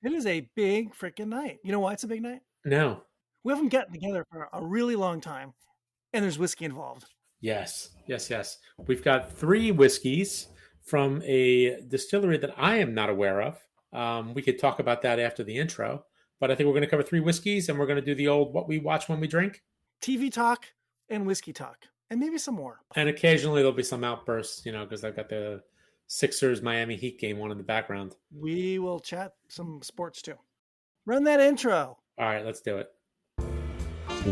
It is a big freaking night. You know why it's a big night? No. We haven't gotten together for a really long time, and there's whiskey involved. Yes. We've got 3 whiskeys from a distillery that I am not aware of. We could talk about that after the intro, but I think we're going to cover 3 whiskeys, and we're going to do the old what we watch when we drink. TV talk and whiskey talk, and maybe some more. And occasionally there'll be some outbursts, because I've got the Sixers Miami Heat game on in the background. We will chat some sports too. Run that intro. All right, let's do it.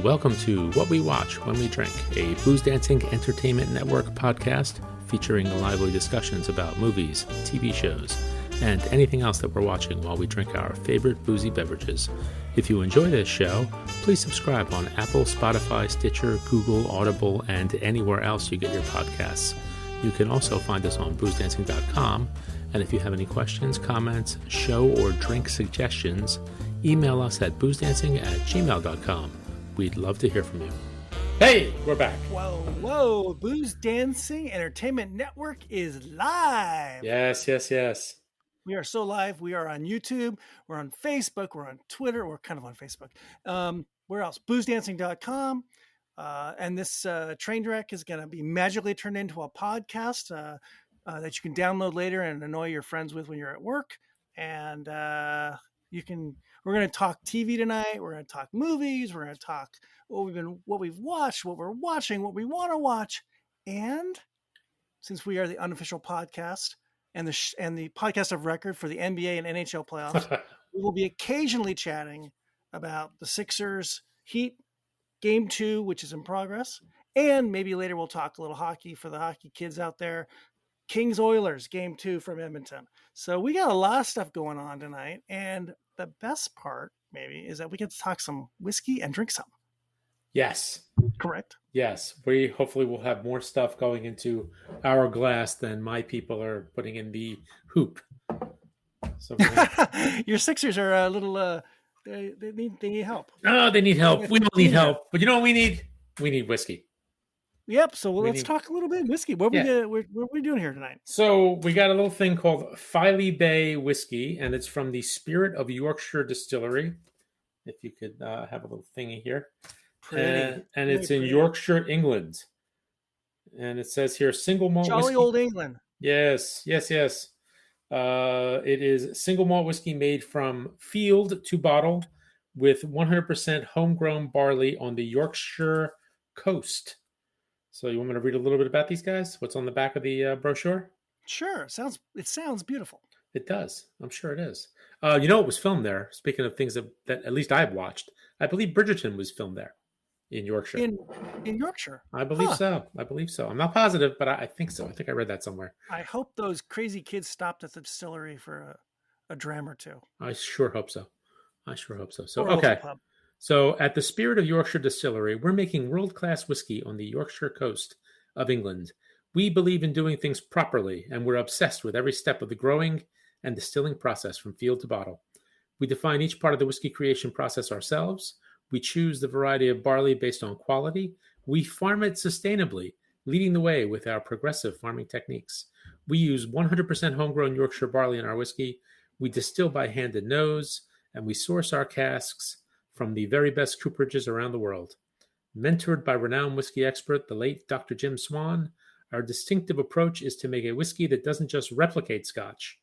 Welcome to What We Watch When We Drink, a Booze Dancing Entertainment Network podcast featuring lively discussions about movies, TV shows, and anything else that we're watching while we drink our favorite boozy beverages. If you enjoy this show, please subscribe on Apple, Spotify, Stitcher, Google, Audible, and anywhere else you get your podcasts. You can also find us on boozdancing.com, and if you have any questions, comments, show or drink suggestions, email us at boozdancing@gmail.com. We'd love to hear from you. Hey, we're back. Whoa. Booze Dancing Entertainment Network is live. Yes. We are so live. We are on YouTube. We're on Facebook. We're on Twitter. We're kind of on Facebook. Where else? boozdancing.com. And this train wreck is going to be magically turned into a podcast that you can download later and annoy your friends with when you're at work. And we're going to talk TV tonight. We're going to talk movies. We're going to talk what we've watched, what we're watching, what we want to watch. And since we are the unofficial podcast and the podcast of record for the NBA and NHL playoffs, we will be occasionally chatting about the Sixers Heat Game 2, which is in progress. And maybe later we'll talk a little hockey for the hockey kids out there. Kings Oilers Game 2 from Edmonton. So we got a lot of stuff going on tonight. And the best part, maybe, is that we get to talk some whiskey and drink some. Yes. Correct? Yes. We hopefully will have more stuff going into our glass than my people are putting in the hoop. So your Sixers are a little, they need help. Oh, they need help. We don't need help. But you know what we need? We need whiskey. Yep. So let's talk a little bit whiskey. What are we doing here tonight? So we got a little thing called Filey Bay Whiskey, and it's from the Spirit of Yorkshire Distillery. If you could have a little thingy here. And it's in Yorkshire, England. And it says here, single malt Jolly whiskey. Old England. Yes. It is single malt whiskey made from field to bottle with 100% homegrown barley on the Yorkshire coast. So you want me to read a little bit about these guys? What's on the back of the brochure? Sure. It sounds beautiful. It does. I'm sure it is. It was filmed there. Speaking of things that at least I've watched, I believe Bridgerton was filmed there in Yorkshire. In Yorkshire? I believe so. I'm not positive, but I think so. I think I read that somewhere. I hope those crazy kids stopped at the distillery for a dram or two. I sure hope so. So, okay. So at the Spirit of Yorkshire Distillery, we're making world-class whiskey on the Yorkshire coast of England. We believe in doing things properly, and we're obsessed with every step of the growing and distilling process from field to bottle. We define each part of the whiskey creation process ourselves. We choose the variety of barley based on quality. We farm it sustainably, leading the way with our progressive farming techniques. We use 100% homegrown Yorkshire barley in our whiskey. We distill by hand and nose, and we source our casks from the very best cooperages around the world. Mentored by renowned whiskey expert, the late Dr. Jim Swan, our distinctive approach is to make a whiskey that doesn't just replicate Scotch.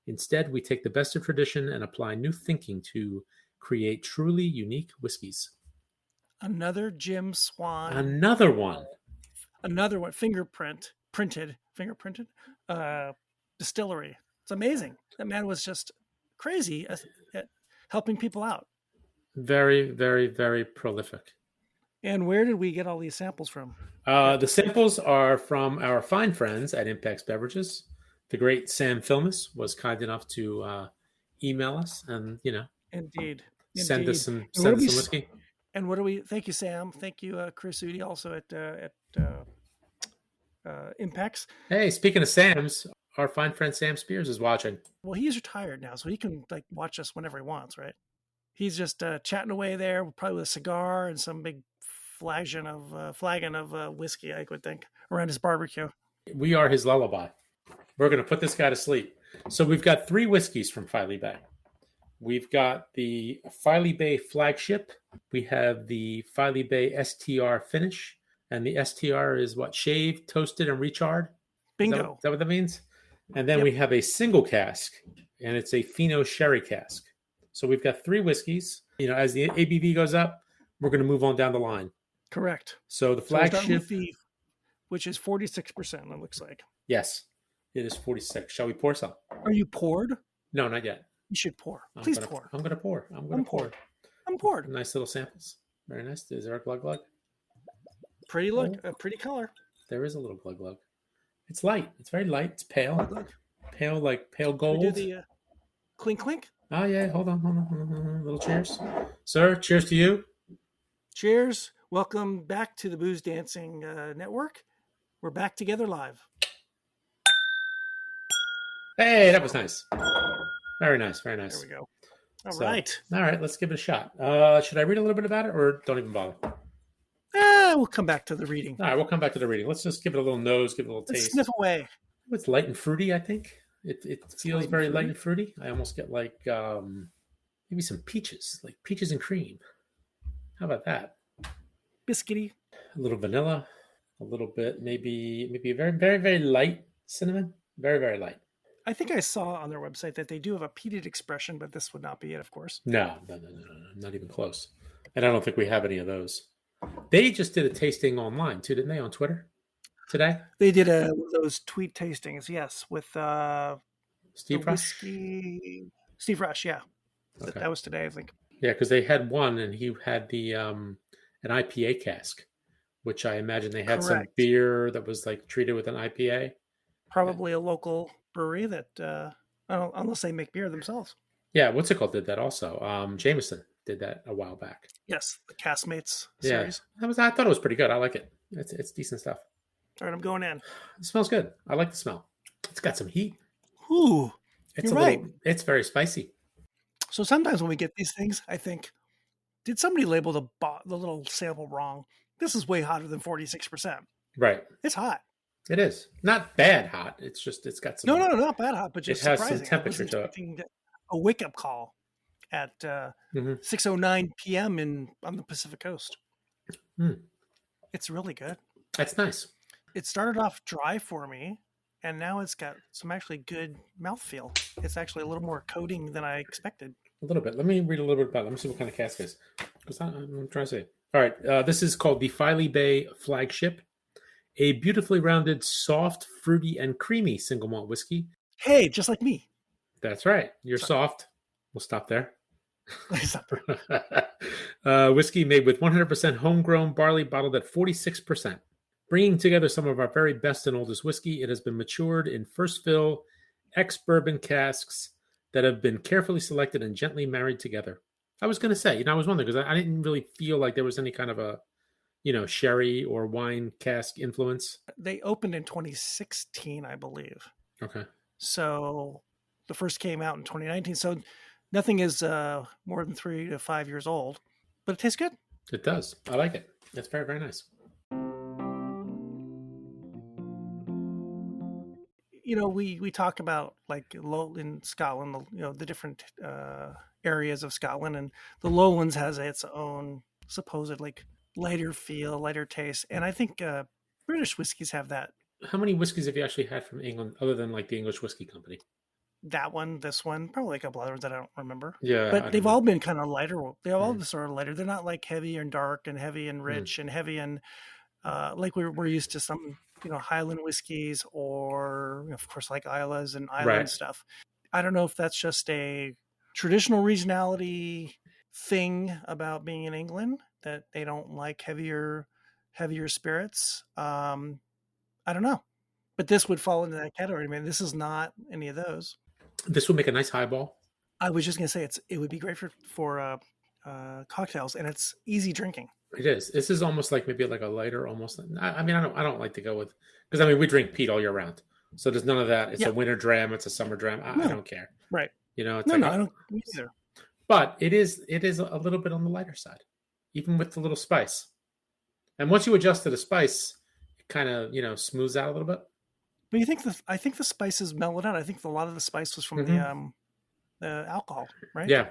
Instead, we take the best of tradition and apply new thinking to create truly unique whiskeys. Another Jim Swan. Another one. Fingerprinted distillery. It's amazing. That man was just crazy at helping people out. Very, very, very prolific. And where did we get all these samples from? The samples are from our fine friends at Impex Beverages. The great Sam Filmus was kind enough to email us and, Indeed. Send us some whiskey. And thank you, Sam. Thank you, Chris Udi, also at Impex. Hey, speaking of Sam's, our fine friend Sam Spears is watching. Well, he's retired now, so he can watch us whenever he wants, right? He's just chatting away there, probably with a cigar and some big flagon of whiskey, I would think, around his barbecue. We are his lullaby. We're going to put this guy to sleep. So we've got 3 whiskeys from Filey Bay. We've got the Filey Bay Flagship. We have the Filey Bay STR finish. And the STR is what? Shaved, toasted, and recharred? Bingo. Is that what that means? And then we have a single cask, and it's a Fino sherry cask. So we've got 3 whiskeys. As the ABV goes up, we're going to move on down the line. Correct. So the flagship, which is 46%, it looks like. Yes, it is 46. Shall we pour some? Are you poured? No, not yet. You should pour. Please pour. I'm going to pour. I'm poured. Nice little samples. Very nice. Is there a glug glug? Pretty look. A pretty color. There is a little glug glug. It's light. It's very light. It's pale. Pale, like pale gold. Can we do the clink clink? Oh, yeah. Hold on. A little cheers. Sir, cheers to you. Cheers. Welcome back to the Booze Dancing Network. We're back together live. Hey, that was nice. Very nice. Very nice. There we go. All right. All right. Let's give it a shot. Should I read a little bit about it or don't even bother? We'll come back to the reading. All right. We'll come back to the reading. Let's just give it a little nose, give it a little taste. Sniff away. It's light and fruity, I think. It feels very light and fruity. I almost get like maybe some peaches, like peaches and cream. How about that? Biscuity. A little vanilla, a little bit, maybe a very, very, very light cinnamon. Very, very light. I think I saw on their website that they do have a peated expression, but this would not be it, of course. No, not even close. And I don't think we have any of those. They just did a tasting online too, didn't they, on Twitter today? They did those tweet tastings, yes, with Steve Rush. Steve Rush, yeah. Okay. That was today, I think. Yeah, because they had one, and he had the an IPA cask, which I imagine they had some beer that was like treated with an IPA. Probably a local brewery that unless they make beer themselves. Yeah, what's it called? Did that also? Jameson did that a while back. Yes, the Castmates series. I thought it was pretty good. I like it. It's decent stuff. All right, I'm going in. It smells good. I like the smell. It's got some heat. Ooh, you're right. It's very spicy. So sometimes when we get these things, I think, did somebody label the little sample wrong? This is way hotter than 46%. Right. It's hot. It is not bad hot. It's just it's got some. No, not bad hot, but just it has surprising. some temperature to it. A wake up call at 6:09 p.m. on the Pacific Coast. It's really good. That's nice. It started off dry for me, and now it's got some actually good mouthfeel. It's actually a little more coating than I expected. A little bit. Let me read a little bit about it. Let me see what kind of cask it is. Because I'm trying to say. All right. This is called the Filey Bay Flagship. A beautifully rounded, soft, fruity, and creamy single malt whiskey. Hey, just like me. That's right. You're soft. We'll stop there. Whiskey made with 100% homegrown barley, bottled at 46%. Bringing together some of our very best and oldest whiskey, it has been matured in first fill, ex-bourbon casks that have been carefully selected and gently married together. I was going to say, I was wondering because I didn't really feel like there was any kind of a sherry or wine cask influence. They opened in 2016, I believe. Okay. So the first came out in 2019. So nothing is more than 3 to 5 years old, but it tastes good. It does. I like it. It's very, very nice. We talk about like in Scotland, the different areas of Scotland, and the Lowlands has its own supposed like lighter feel, lighter taste. And I think British whiskeys have that. How many whiskeys have you actually had from England other than like the English Whiskey Company? That one, this one, probably a couple others that I don't remember. Yeah. But they've all been kind of lighter. They've all been sort of lighter. They're not like heavy and dark and heavy and rich and heavy and like we're used to some, Highland whiskeys or, of course, like Islas and island stuff. I don't know if that's just a traditional regionality thing about being in England, that they don't like heavier spirits. I don't know, but this would fall into that category. I mean, this is not any of those. This would make a nice highball. I was just gonna say it would be great for cocktails, and it's easy drinking. It is. This is almost like maybe like a lighter, almost. I don't like to go with, because we drink peat all year round, so there's none of that. It's a winter dram, it's a summer dram. I don't care. Right. It's I don't either. But it is a little bit on the lighter side, even with the little spice. And once you adjust to the spice, it kind of smooths out a little bit. But I think the spices mellowed out. I think a lot of the spice was from alcohol, right? Yeah.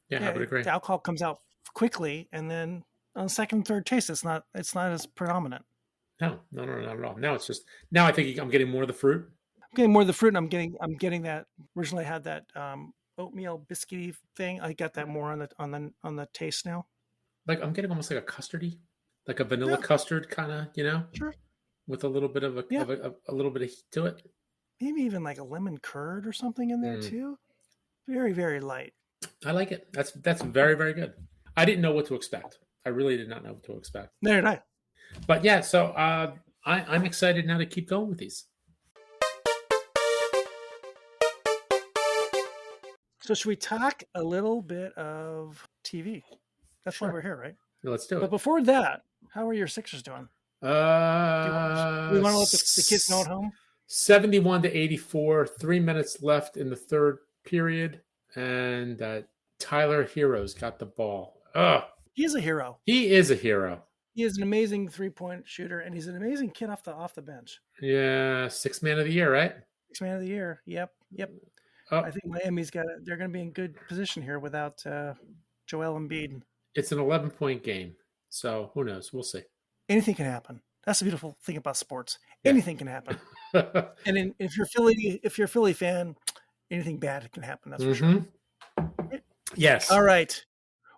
Yeah, I would agree. The alcohol comes out quickly, and then on second, third taste, it's not as predominant. No, not at all. Now it's just I think I'm getting more of the fruit. I'm getting more of the fruit, and I'm getting that. Originally, I had that oatmeal biscuity thing. I got that more on the taste now. Like I'm getting almost like a custardy, like a vanilla custard kind of, Sure, with a little bit of a little bit of heat to it. Maybe even like a lemon curd or something in there too. Very, very light. I like it. That's very, very good. I didn't know what to expect. I really did not know what to expect. Neither did I. But yeah, so I'm excited now to keep going with these. So should we talk a little bit of TV? That's why we're here, right? Let's do it. But before that, how are your Sixers doing? Do we want to let the kids know at home? 71-84, 3 minutes left in the third period, and Tyler Hero's got the ball. Ugh. He's a hero. He is a hero. He is an amazing 3-point shooter, and he's an amazing kid off the bench. Yeah, 6th man of the year, right? 6th man of the year. Yep. Oh. I think Miami's they're going to be in good position here without Joel Embiid. It's an 11-point game, so who knows? We'll see. Anything can happen. That's the beautiful thing about sports. Yeah. Anything can happen. And if you're a Philly fan, anything bad can happen. That's for sure. Yes. All right.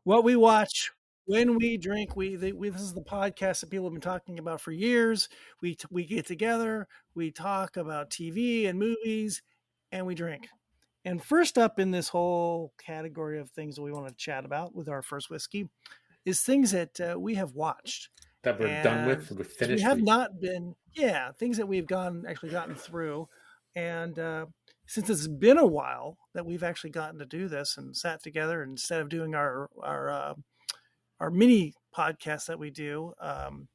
What we watch when we drink, this is the podcast that people have been talking about for years. We get together, we talk about TV and movies, and we drink. And first up in this whole category of things that we want to chat about with our first whiskey is things that we have watched. That we're done with, we're finished. We have not been, things that we've gotten through. And since it's been a while that we've actually gotten to do this and sat together, and instead of doing our mini podcast that we do,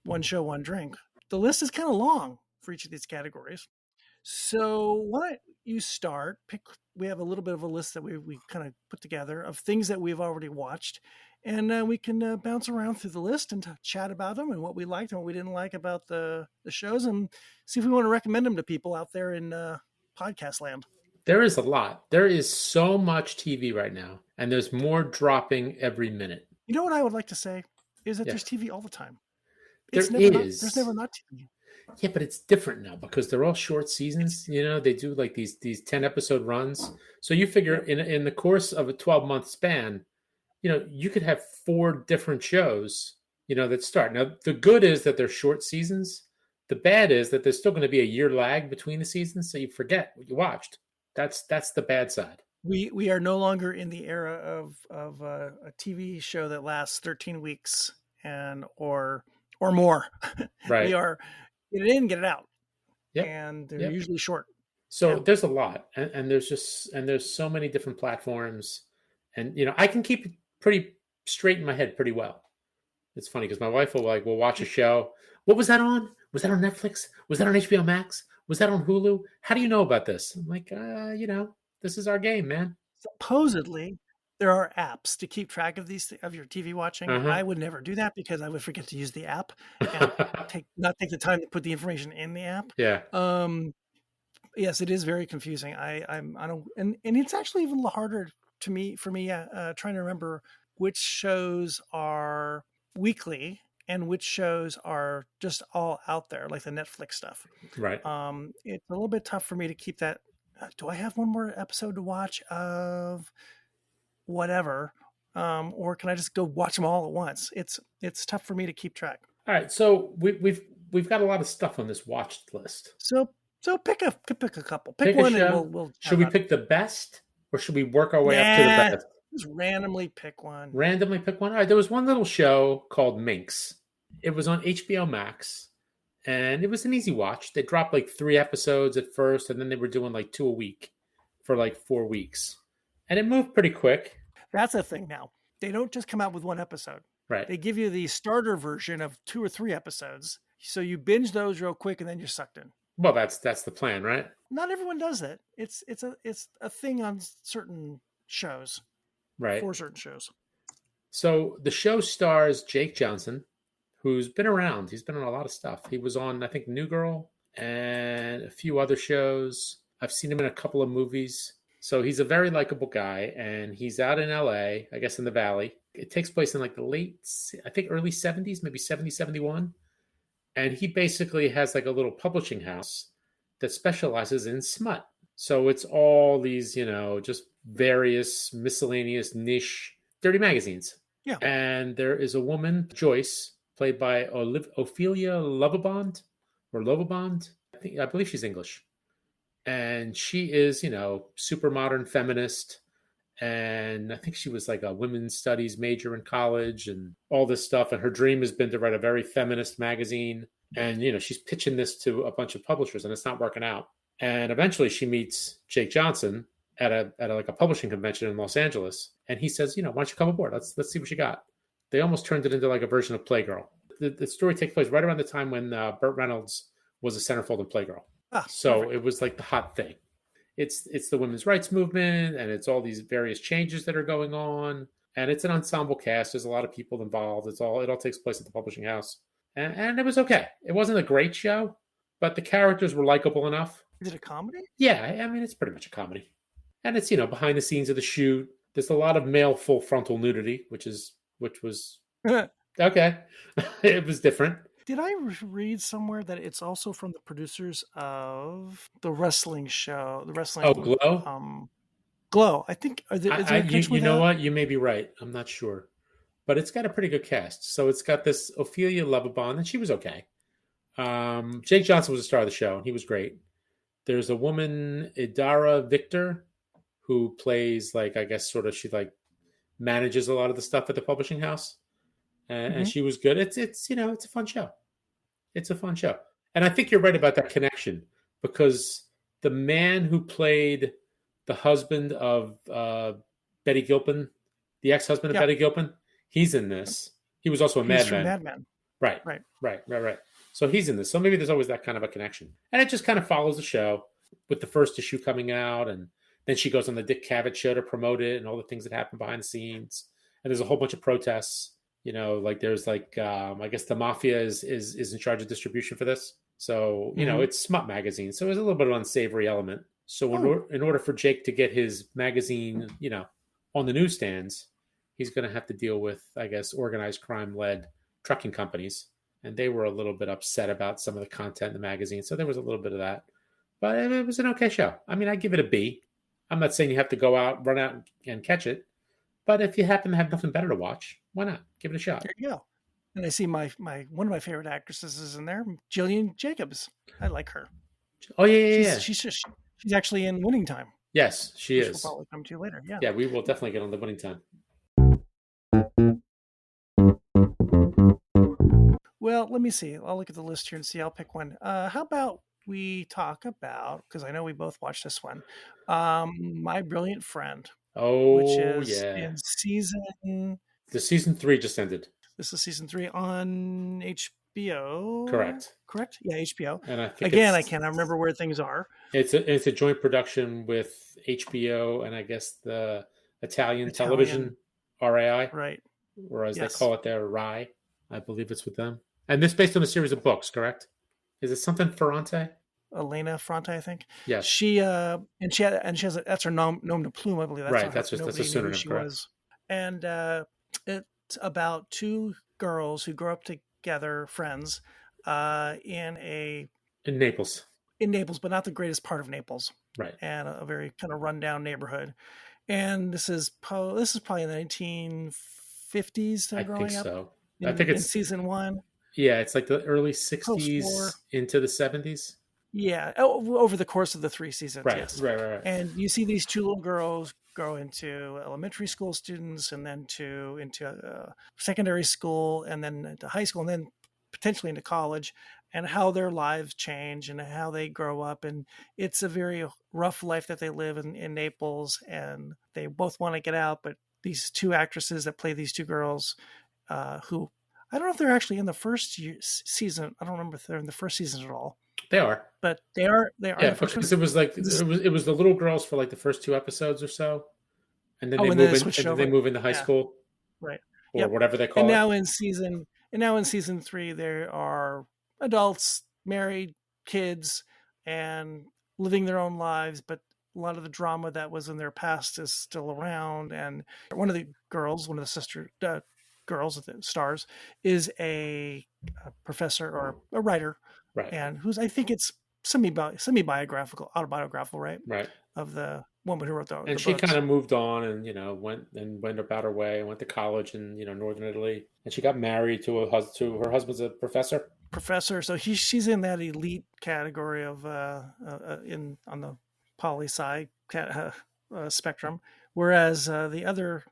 one show, one drink, the list is kind of long for each of these categories. So why don't you start? We have a little bit of a list that we kind of put together of things that we've already watched, and we can bounce around through the list and chat about them and what we liked and what we didn't like about the shows, and see if we want to recommend them to people out there in podcast land. There is a lot. There is so much TV right now, and there's more dropping every minute. You know what I would like to say is that there's TV all the time. There's never not TV. Yeah, but it's different now because they're all short seasons. They do like these 10-episode runs. So you figure in the course of a 12-month span, you could have 4 different shows, that start. Now, the good is that they're short seasons. The bad is that there's still going to be a year lag between the seasons, so you forget what you watched. That's the bad side. We are no longer in the era of a TV show that lasts 13 weeks or more. Right. We are get it in, get it out. Yep. And they're usually short. So there's a lot, and there's so many different platforms, and I can keep it pretty straight in my head pretty well. It's funny because my wife will watch a show. What was that on? Was that on Netflix? Was that on HBO Max? Was that on Hulu? How do you know about this? I'm like, this is our game, man. Supposedly, there are apps to keep track of of your TV watching. I would never do that because I would forget to use the app and not take the time to put the information in the app. Yeah. Yes, it is very confusing. I don't, and it's actually even harder for me, trying to remember which shows are weekly and which shows are just all out there, like the Netflix stuff. Right. It's a little bit tough for me to keep that. Do I have one more episode to watch of whatever, or can I just go watch them all at once? It's tough for me to keep track. All right, so we've got a lot of stuff on this watched list. So pick a couple. Pick one, and we'll. Should we pick the best, or should we work our way up to the best? Just randomly pick one. Randomly pick one. All right, there was one little show called Minx. It was on HBO Max, and it was an easy watch. They dropped like 3 episodes at first, and then they were doing like 2 a week for like 4 weeks. And it moved pretty quick. That's the thing now. They don't just come out with 1 episode. Right. They give you the starter version of 2 or 3 episodes. So you binge those real quick and then you're sucked in. Well, that's the plan, right? Not everyone does that. It's a thing on certain shows. Right. For certain shows. So the show stars Jake Johnson, who's been around. He's been on a lot of stuff. He was on, I think, New Girl and a few other shows. I've seen him in a couple of movies. So he's a very likable guy, and he's out in LA, I guess in the Valley. It takes place in like the I think early 70s, maybe 70, 71. And he basically has like a little publishing house that specializes in smut. So it's all these, just various miscellaneous niche dirty magazines. Yeah. And there is a woman, Joyce, played by Ophelia Lovabond or Lovabond. I believe she's English. And she is, super modern feminist. And I think she was like a women's studies major in college and all this stuff. And her dream has been to write a very feminist magazine. And, she's pitching this to a bunch of publishers and it's not working out. And eventually she meets Jake Johnson at a publishing convention in Los Angeles. And he says, why don't you come aboard? Let's see what you got. They almost turned it into like a version of Playgirl. The story takes place right around the time when Burt Reynolds was a centerfold in Playgirl. So perfect. It was like the hot thing. It's the women's rights movement, and it's all these various changes that are going on, and it's an ensemble cast. There's a lot of people involved. It all takes place at the publishing house, and it was okay. It wasn't a great show, but the characters were likable enough. Is it a comedy? Yeah, I mean it's pretty much a comedy, and it's behind the scenes of the shoot. There's a lot of male full frontal nudity, which was okay. It was different. Did I read somewhere that it's also from the producers of the wrestling show, the wrestling? Oh, Glow. Glow. I think. Is there a connection with that? What? You may be right. I'm not sure, but it's got a pretty good cast. So it's got this Ophelia Lovabond, and she was okay. Jake Johnson was the star of the show, and he was great. There's a woman, Idara Victor, who plays like I guess sort of she like manages a lot of the stuff at the publishing house. And she was good. It's it's a fun show. It's a fun show. And I think you're right about that connection because the man who played the husband of Betty Gilpin, the ex-husband of Betty Gilpin, he's in this. He was also a Mad Men. Mad Men. Right. So he's in this. So maybe there's always that kind of a connection. And it just kind of follows the show with the first issue coming out. And then she goes on the Dick Cavett show to promote it and all the things that happen behind the scenes. And there's a whole bunch of protests. Like there's like I guess the mafia is in charge of distribution for this. So, it's smut magazine. So there's a little bit of an unsavory element. So in order for Jake to get his magazine, on the newsstands, he's going to have to deal with, I guess, organized crime-led trucking companies. And they were a little bit upset about some of the content in the magazine. So there was a little bit of that. But it was an okay show. I mean, I give it a B. I'm not saying you have to run out and catch it. But if you happen to have nothing better to watch, why not? Give it a shot. There you go. And I see my one of my favorite actresses is in there, Jillian Jacobs. I like her. Oh yeah. She's actually in Winning Time. Yes, she is. We'll probably come to later. Yeah. Yeah, we will definitely get on the Winning Time. Well, let me see. I'll look at the list here and see. I'll pick one. How about we talk about, because I know we both watched this one, My Brilliant Friend. Oh, which is in The season 3 just ended. This is season 3 on HBO. Correct. Yeah, HBO. And I think I cannot remember where things are. It's a joint production with HBO and I guess the Italian television RAI. Right. Or as they call it there, RAI. I believe it's with them. And this is based on a series of books, correct? Is it something Ferrante? Elena Ferrante, I think. Yes. She has that's her nom de plume, I believe. That's right. That's a pseudonym. She was. And it's about two girls who grow up together, friends, in Naples. In Naples, but not the greatest part of Naples. Right. And a very kind of rundown neighborhood. And this is probably in the 1950s. They're growing up. I think so. I think it's in season 1. Yeah, it's like the early 60s into the 70s. Yeah, over the course of the 3 seasons. Right, yes. right. And you see these two little girls grow into elementary school students, and then into secondary school, and then into high school, and then potentially into college, and how their lives change and how they grow up. And it's a very rough life that they live in Naples, and they both want to get out, but these two actresses that play these two girls, who I don't know if they're actually in the first season. I don't remember if they're in the first season at all. They are, but they are. Yeah, because it was like it was the little girls for like the first 2 episodes or so, and then they move into high school, right, or whatever they call it. And now in season 3, there are adults, married, kids, and living their own lives, but a lot of the drama that was in their past is still around. And one of the girls, one of the sister girls, the stars, is a professor or a writer, right, and who's, I think it's semi-biographical, autobiographical, right? right. Of the woman who wrote And the she books. kind of moved on, and went about her way, and went to college in northern Italy, and she got married to her husband's a professor. So she's in that elite category of in on the poly sci spectrum, whereas the other,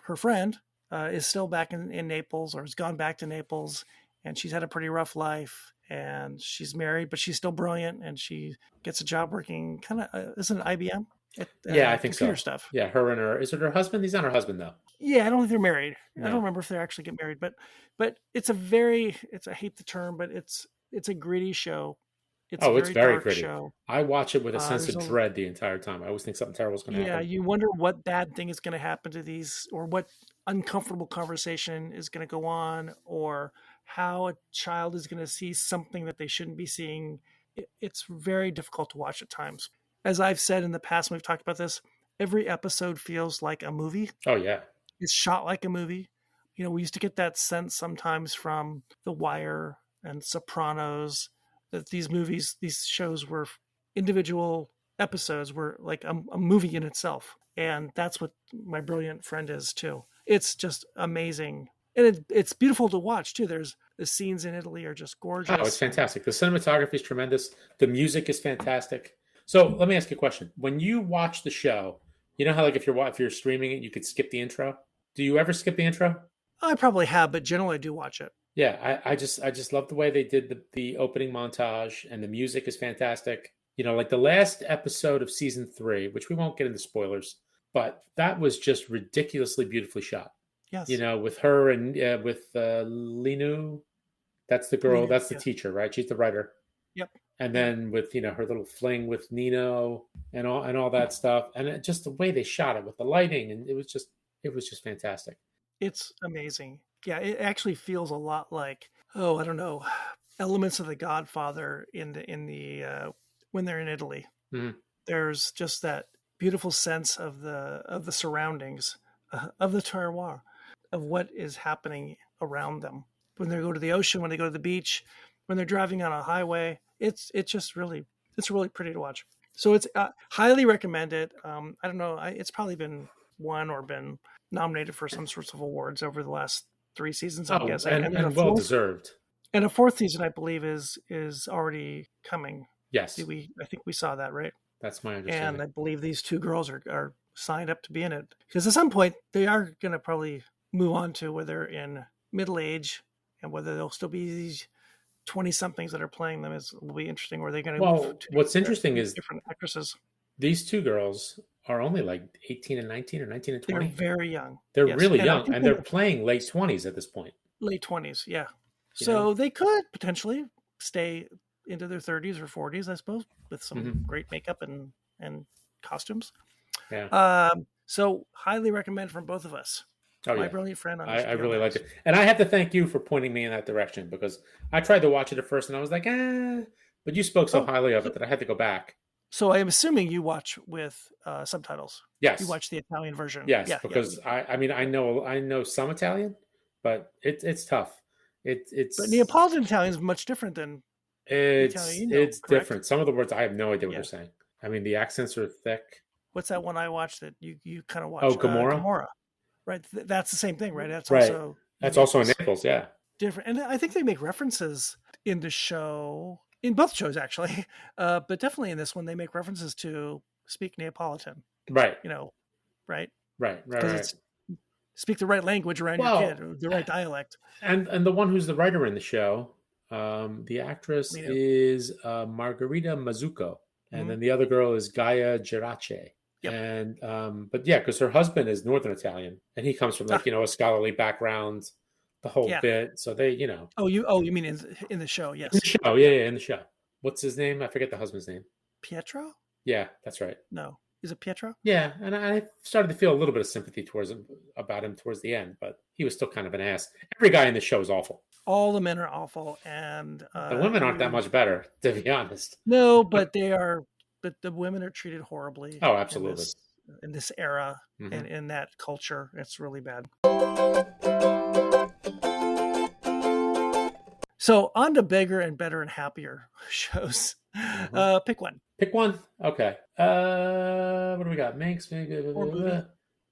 her friend, is still back in Naples, or has gone back to Naples, and she's had a pretty rough life, and she's married, but she's still brilliant, and she gets a job working kind of isn't it IBM at Yeah, I think computer so. stuff. Yeah, is it her husband? He's not her husband though. Yeah, I don't think they're married. I don't No. remember if they actually get married, but it's I hate the term, but it's a gritty show. It's a Oh, it's very very dark gritty. show. I watch it with a sense There's of dread the entire time. I always think something terrible is going to yeah, happen. you wonder what bad thing is going to happen to these, or what uncomfortable conversation is going to go on, or how a child is going to see something that they shouldn't be seeing. It's very difficult to watch at times. As I've said in the past when we've talked about this, every episode feels like a movie. Oh yeah. It's shot like a movie. We used to get that sense sometimes from The Wire and Sopranos, that these shows were individual episodes, were like a movie in itself. And that's what My Brilliant Friend is too. It's just amazing. And it's beautiful to watch too. There's the scenes in Italy are just gorgeous. Oh, it's fantastic. The cinematography is tremendous. The music is fantastic. So let me ask you a question. When you watch the show, you know how like if you're streaming it, you could skip the intro? Do you ever skip the intro? I probably have, but generally I do watch it. Yeah, I just love the way they did the opening montage, and the music is fantastic. Like the last episode of season 3, which we won't get into spoilers, but that was just ridiculously beautifully shot. Yes. With her and with Linu, that's the girl, that's the teacher, right? She's the writer. Yep. And then with her little fling with Nino and all that stuff, and just the way they shot it with the lighting, and it was just fantastic. It's amazing. Yeah, it actually feels a lot like, I don't know, elements of The Godfather in the when they're in Italy. Mm-hmm. There's just that beautiful sense of the surroundings, of the terroir, of what is happening around them. When they go to the ocean, when they go to the beach, when they're driving on a highway, it's really pretty to watch. So it's highly recommended. I don't know, it's probably been won or been nominated for some sorts of awards over the last 3 seasons, I'm guessing. And well deserved. And a 4th season, I believe, is already coming. Yes. I think we saw that, right? That's my understanding. And I believe these 2 girls are signed up to be in it, because at some point they are going to probably move on to whether in middle age, and whether they'll still be these 20-somethings that are playing them will be interesting. Or they're going to move to what's interesting is different actresses. These 2 girls are only like 18 and 19 or 19 and 20. They're very young. They're really young, and they're playing late 20s at this point. Late 20s, yeah. So they could potentially stay into their 30s or 40s, I suppose, with some great makeup and costumes. Yeah. So highly recommend from both of us. Oh, My Brilliant Friend. I really liked it. And I have to thank you for pointing me in that direction, because I tried to watch it at first and I was like, but you spoke so highly of it that I had to go back. So I am assuming you watch with subtitles. Yes. You watch the Italian version. Yes, because I mean I know some Italian, but it's tough. But Neapolitan Italian is much different than Italian. It's different. Some of the words I have no idea what they're saying. I mean, the accents are thick. What's that one I watched that you kind of watch? Oh, Gomorrah. Gomorrah. Right. That's the same thing, right? That's also in Naples. Yeah. Different, and I think they make references in the show, in both shows actually, but definitely in this one they make references to speak Neapolitan. Right. Right. Right. It's speak the right language around your kid, or the right dialect. And the one who's the writer in the show, the actress is Margherita Mazzucco, and then the other girl is Gaia Gerace. Yep. And but because her husband is Northern Italian, and he comes from a scholarly background, the whole bit. So they, Oh, you mean in the show? Yes. In the show, yeah, in the show. What's his name? I forget the husband's name. Pietro? Yeah, that's right. No, is it Pietro? Yeah, and I started to feel a little bit of sympathy about him towards the end, but he was still kind of an ass. Every guy in the show is awful. All the men are awful, and the women aren't that much better, to be honest. No, but they are but the women are treated horribly. Oh, absolutely. In this era and in that culture. It's really bad. So on to bigger and better and happier shows. Pick one. Pick one. Okay. What do we got? Minx. You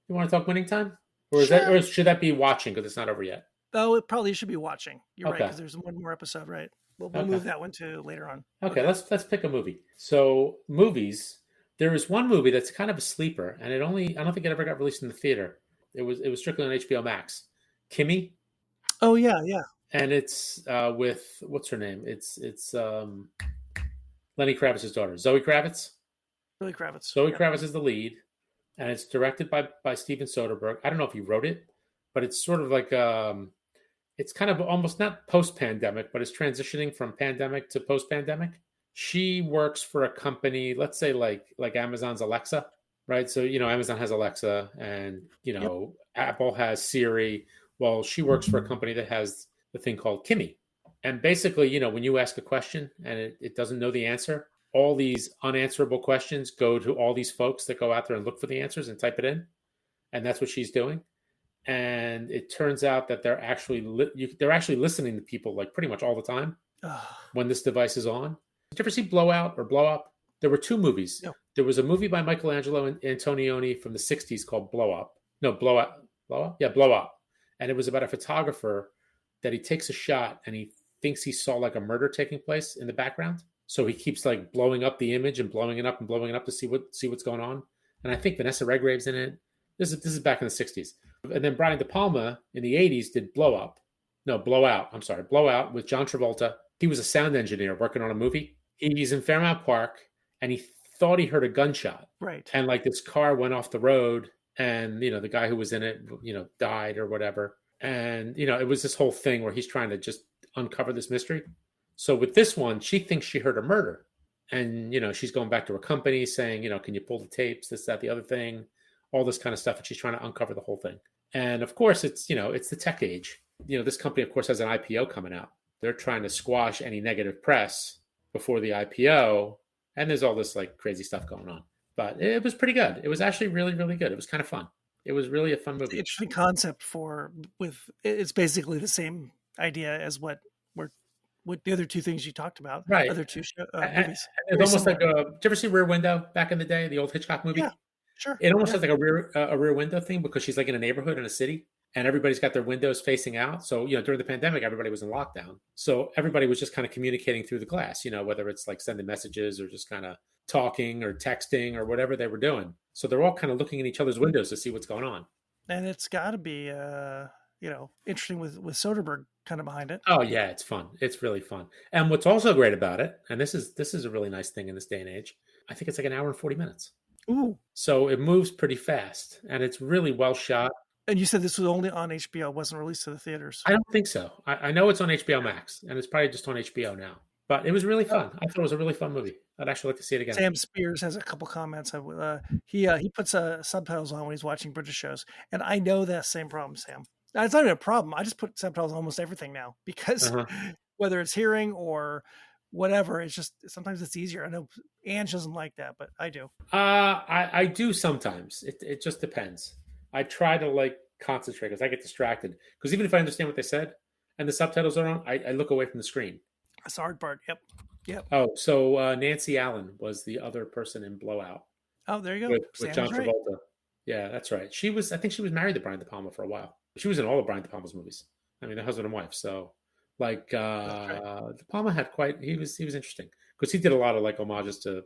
want to talk winning time, or or should that be watching because it's not over yet? Oh, it probably should be watching. You're right, because there's one more episode, right? We'll move that one to later on. Okay, let's pick a movie. So movies. There is one movie that's kind of a sleeper, and I don't think it ever got released in the theater. It was strictly on HBO Max. Kimi. Oh yeah. And it's with what's her name? It's Lenny Kravitz's daughter, Zoe Kravitz. Zoe Kravitz. Zoe Kravitz is the lead, and it's directed by Steven Soderbergh. I don't know if he wrote it, but it's sort of like it's kind of almost not post-pandemic, but it's transitioning from pandemic to post-pandemic. She works for a company, let's say like Amazon's Alexa, right? So, Amazon has Alexa and, Apple has Siri. Well, she works for a company that has the thing called Kimi. And basically, when you ask a question and it doesn't know the answer, all these unanswerable questions go to all these folks that go out there and look for the answers and type it in. And that's what she's doing. And it turns out that they're actually listening to people like pretty much all the time when this device is on. Did you ever see Blowout or Blow Up? There were two movies. No. There was a movie by Michelangelo Antonioni from the 60s called Blow Up. No, Blow Up. Blow Up? Yeah, Blow Up. And it was about a photographer that he takes a shot and he thinks he saw like a murder taking place in the background. So he keeps like blowing up the image and blowing it up and blowing it up to see what's going on. And I think Vanessa Redgrave's in it. This is back in the 60s. And then Brian De Palma in the 80s did Blow Out. I'm sorry, Blow Out with John Travolta. He was a sound engineer working on a movie. He's in Fairmount Park and he thought he heard a gunshot. Right. And like this car went off the road and, the guy who was in it, died or whatever. And, it was this whole thing where he's trying to just uncover this mystery. So with this one, she thinks she heard a murder. And, she's going back to her company saying, can you pull the tapes, this, that, the other thing, all this kind of stuff. And she's trying to uncover the whole thing. And of course, it's the tech age. This company, of course, has an IPO coming out. They're trying to squash any negative press before the IPO. And there's all this like crazy stuff going on. But it was pretty good. It was actually really, really good. It was kind of fun. It was really a fun movie. Interesting concept it's basically the same idea as what the other two things you talked about. Right. Other two movies. It's almost like did you ever see Rear Window back in the day, the old Hitchcock movie? Yeah, sure. It almost has like a rear window thing because she's like in a neighborhood in a city and everybody's got their windows facing out. So, during the pandemic, everybody was in lockdown. So everybody was just kind of communicating through the glass, whether it's like sending messages or just kind of talking or texting or whatever they were doing. So they're all kind of looking in each other's windows to see what's going on. And it's got to be, interesting with Soderbergh kind of behind it. Oh yeah, it's fun. It's really fun. And what's also great about it, and this is a really nice thing in this day and age, I think it's like an hour and 40 minutes. Ooh. So it moves pretty fast and it's really well shot. And you said this was only on HBO, wasn't released to the theaters. I don't think so. I know it's on HBO Max and it's probably just on HBO now. But it was really fun. I thought it was a really fun movie. I'd actually like to see it again. Sam Spears has a couple comments. He puts subtitles on when he's watching British shows. And I know that same problem, Sam. It's not even a problem. I just put subtitles on almost everything now because whether it's hearing or whatever, it's just sometimes it's easier. I know Ange doesn't like that, but I do. I do sometimes. It just depends. I try to like concentrate because I get distracted. Because even if I understand what they said and the subtitles are on, I look away from the screen. That's the hard part. Yep. Oh, so Nancy Allen was the other person in Blowout. Oh, there you go. With John Travolta. Right. Yeah, that's right. I think she was married to Brian De Palma for a while. She was in all of Brian De Palma's movies. I mean, they're husband and wife. So like De Palma had he was interesting because he did a lot of like homages to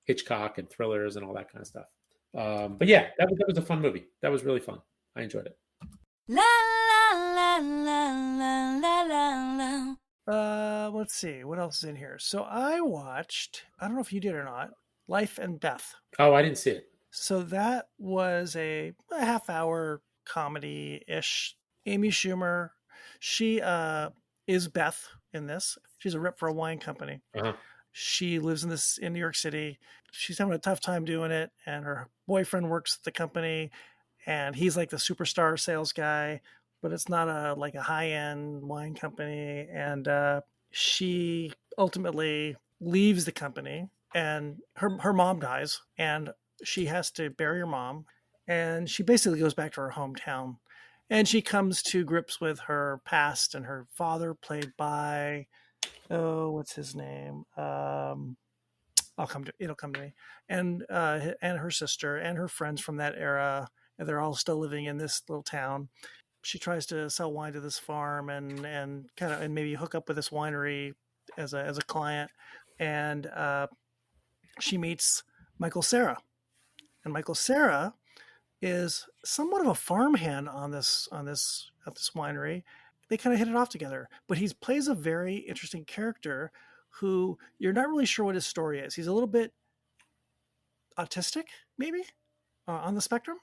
Hitchcock and thrillers and all that kind of stuff. But yeah, that was a fun movie. That was really fun. I enjoyed it. La la la la la la la. Let's see what else is in here. So I watched, I don't know if you did or not, Life and Beth. Oh, I didn't see it. So that was a half-hour comedy-ish. Amy Schumer, she is Beth in this. She's a rep for a wine company. Uh-huh. She lives in New York City. She's having a tough time doing it, and her boyfriend works at the company, and he's like the superstar sales guy, but it's not a high-end wine company. And she ultimately leaves the company and her mom dies, and she has to bury her mom, and she basically goes back to her hometown, and she comes to grips with her past and her father, played by what's his name? It'll come to me, and her sister and her friends from that era, and they're all still living in this little town. She tries to sell wine to this farm and kind of and maybe hook up with this winery as a client, and she meets Michael Cera, and Michael Cera is somewhat of a farmhand on this at this winery. They kind of hit it off together, but he plays a very interesting character who you're not really sure what his story is. He's a little bit autistic, maybe, on the spectrum,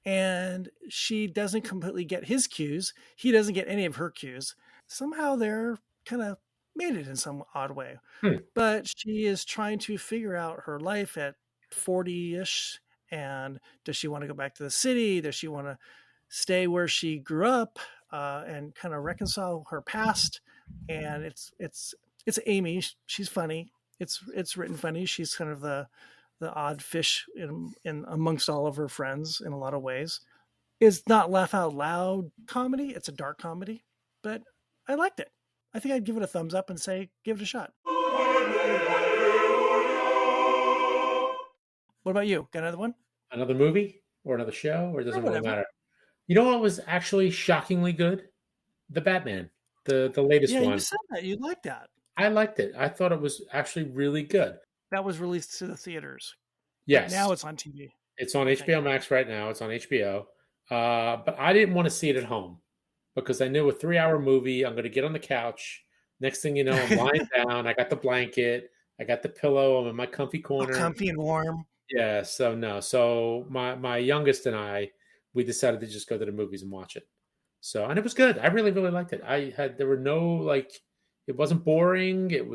and she doesn't completely get his cues. He doesn't get any of her cues. Somehow they're kind of mated in some odd way. But she is trying to figure out her life at 40-ish, and does she want to go back to the city? Does she want to stay where she grew up, and kind of reconcile her past? And it's Amy. She's funny. It's written funny. She's kind of the odd fish in amongst all of her friends in a lot of ways. It's not laugh out loud comedy. It's a dark comedy, but I liked it. I think I'd give it a thumbs up and say, give it a shot. What about you? Got another one? Another movie or another show, or it doesn't really whatever. matter? You know what was actually shockingly good? The Batman, the latest one. Yeah, you said that. You liked that. I liked it. I thought it was actually really good. That was released to the theaters. Yes. But now it's on TV. It's on HBO Max right now. It's on HBO. But I didn't want to see it at home because I knew a 3-hour movie, I'm going to get on the couch. Next thing you know, I'm lying down. I got the blanket. I got the pillow. I'm in my comfy corner. Comfy and warm. Yeah. So no. So my youngest and I, we decided to just go to the movies and watch it. So, and it was good. I really, really liked it. There were no, it wasn't boring. It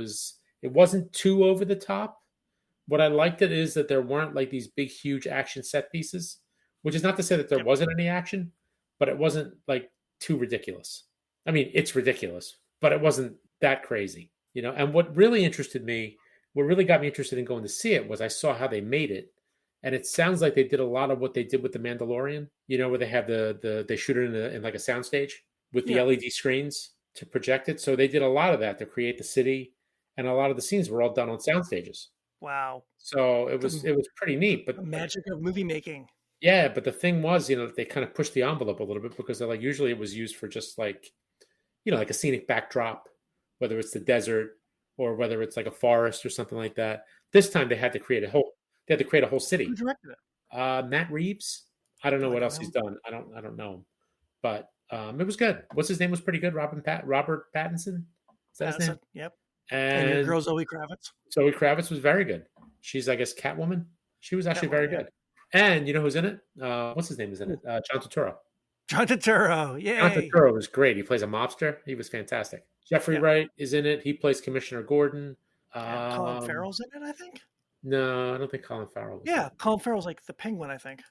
wasn't too over the top. What I liked it is that there weren't these big, huge action set pieces, which is not to say that there wasn't any action, but it wasn't too ridiculous. I mean, it's ridiculous, but it wasn't that crazy, And what really got me interested in going to see it was I saw how they made it. And it sounds like they did a lot of what they did with The Mandalorian, where they have they shoot it in a soundstage with the LED screens to project it. So they did a lot of that to create the city, and a lot of the scenes were all done on sound stages. Wow. So it was pretty neat. But the magic of movie making. Yeah, but the thing was, they kind of pushed the envelope a little bit because they're usually it was used for just a scenic backdrop, whether it's the desert or whether it's a forest or something like that. This time they had to create a whole city. Who directed it? Matt Reeves. I don't know what else he's done. I don't know him, but it was good. What's his name was pretty good. Robert Pattinson. Is that his name? Yep. And your girl Zoe Kravitz. Zoe Kravitz was very good. She's, I guess, Catwoman. She was actually very good. And you know who's in it? What's his name is in it? John Turturro. John Turturro. Yay. John Turturro was great. He plays a mobster. He was fantastic. Jeffrey Wright is in it. He plays Commissioner Gordon. Colin Farrell's in it, I think. No, I don't think Colin Farrell was. Yeah, Colin Farrell's the Penguin, I think.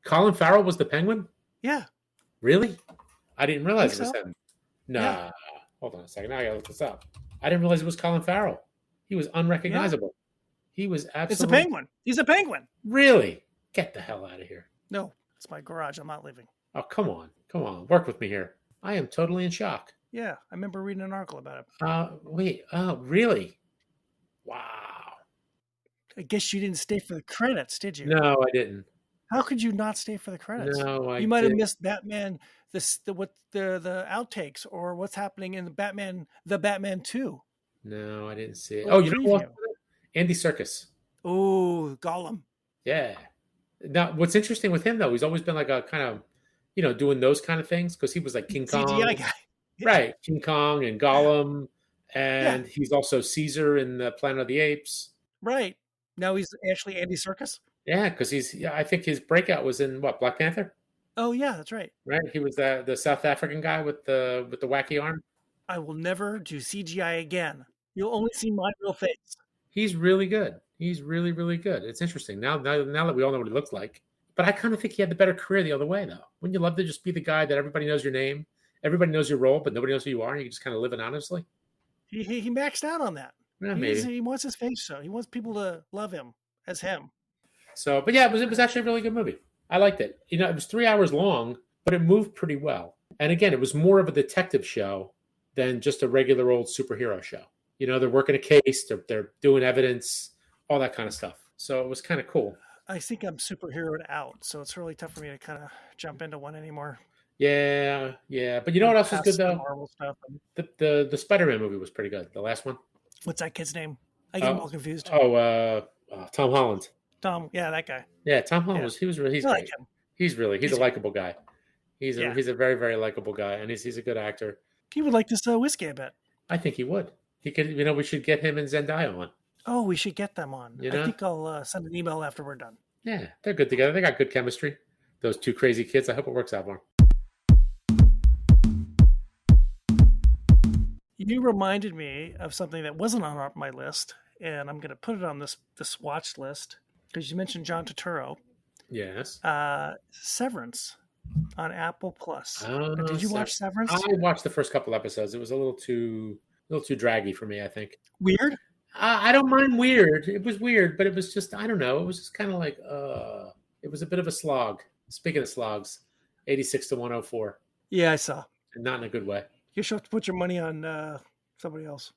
Colin Farrell was the Penguin? Yeah. Really? I didn't realize it was so. him. Nah. Hold on a second. Now I gotta look this up. I didn't realize it was Colin Farrell. He was unrecognizable. He was absolutely... It's a penguin. He's a penguin. Really? Get the hell out of here. No, it's my garage. I'm not leaving. Oh, come on. Come on. Work with me here. I am totally in shock. Yeah, I remember reading an article about it. Wait. Oh, really? Wow. I guess you didn't stay for the credits, did you? No, I didn't. How could you not stay for the credits? No, you might have missed Batman, the outtakes, or what's happening in the Batman 2. No, I didn't see it. Oh, you know what? Andy Serkis. Oh, Gollum. Yeah. Now, what's interesting with him, though, he's always been a kind of, doing those kind of things because he was King Kong. CGI guy. Yeah. Right. King Kong and Gollum. And he's also Caesar in the Planet of the Apes. Right. Now he's actually Andy Serkis. Yeah, because I think his breakout was in Black Panther? Oh, yeah, that's right. Right. He was the South African guy with the wacky arm. I will never do CGI again. You'll only see my real face. He's really good. He's really, really good. It's interesting. Now that we all know what he looks like. But I kind of think he had the better career the other way, though. Wouldn't you love to just be the guy that everybody knows your name, everybody knows your role, but nobody knows who you are, and you just kind of live anonymously? He maxed out on that. Yeah, He wants his face shown. He wants people to love him as him. So, but yeah, it was actually a really good movie. I liked it. You know, it was 3 hours long, but it moved pretty well. And again, it was more of a detective show than just a regular old superhero show. You know, they're working a case, they're doing evidence, all that kind of stuff. So it was kind of cool. I think I'm superheroed out, so it's really tough for me to kind of jump into one anymore. Yeah. But you know what else was good though? Marvel stuff. The Spider-Man movie was pretty good. The last one. What's that kid's name? I get all confused. Tom Holland. Tom, yeah, that guy. Yeah, Tom Holland he's great. Like him. He's a likable guy. He's a very, very likable guy, and he's a good actor. He would like this whiskey, I bet. I think he would. He could. You know, we should get him and Zendaya on. Oh, we should get them on. You know? I think I'll send an email after we're done. Yeah, they're good together. They got good chemistry. Those two crazy kids. I hope it works out for them. You reminded me of something that wasn't on my list, and I'm going to put it on this watch list because you mentioned John Turturro. Yes. Severance on Apple Plus. Oh, Did you watch Severance? I watched the first couple episodes. It was a little too draggy for me, I think. Weird? I don't mind weird. It was weird, but it was just, I don't know. It was just kind of like, it was a bit of a slog. Speaking of slogs, 86 to 104. Yeah, I saw. And not in a good way. You should have to put your money on somebody else.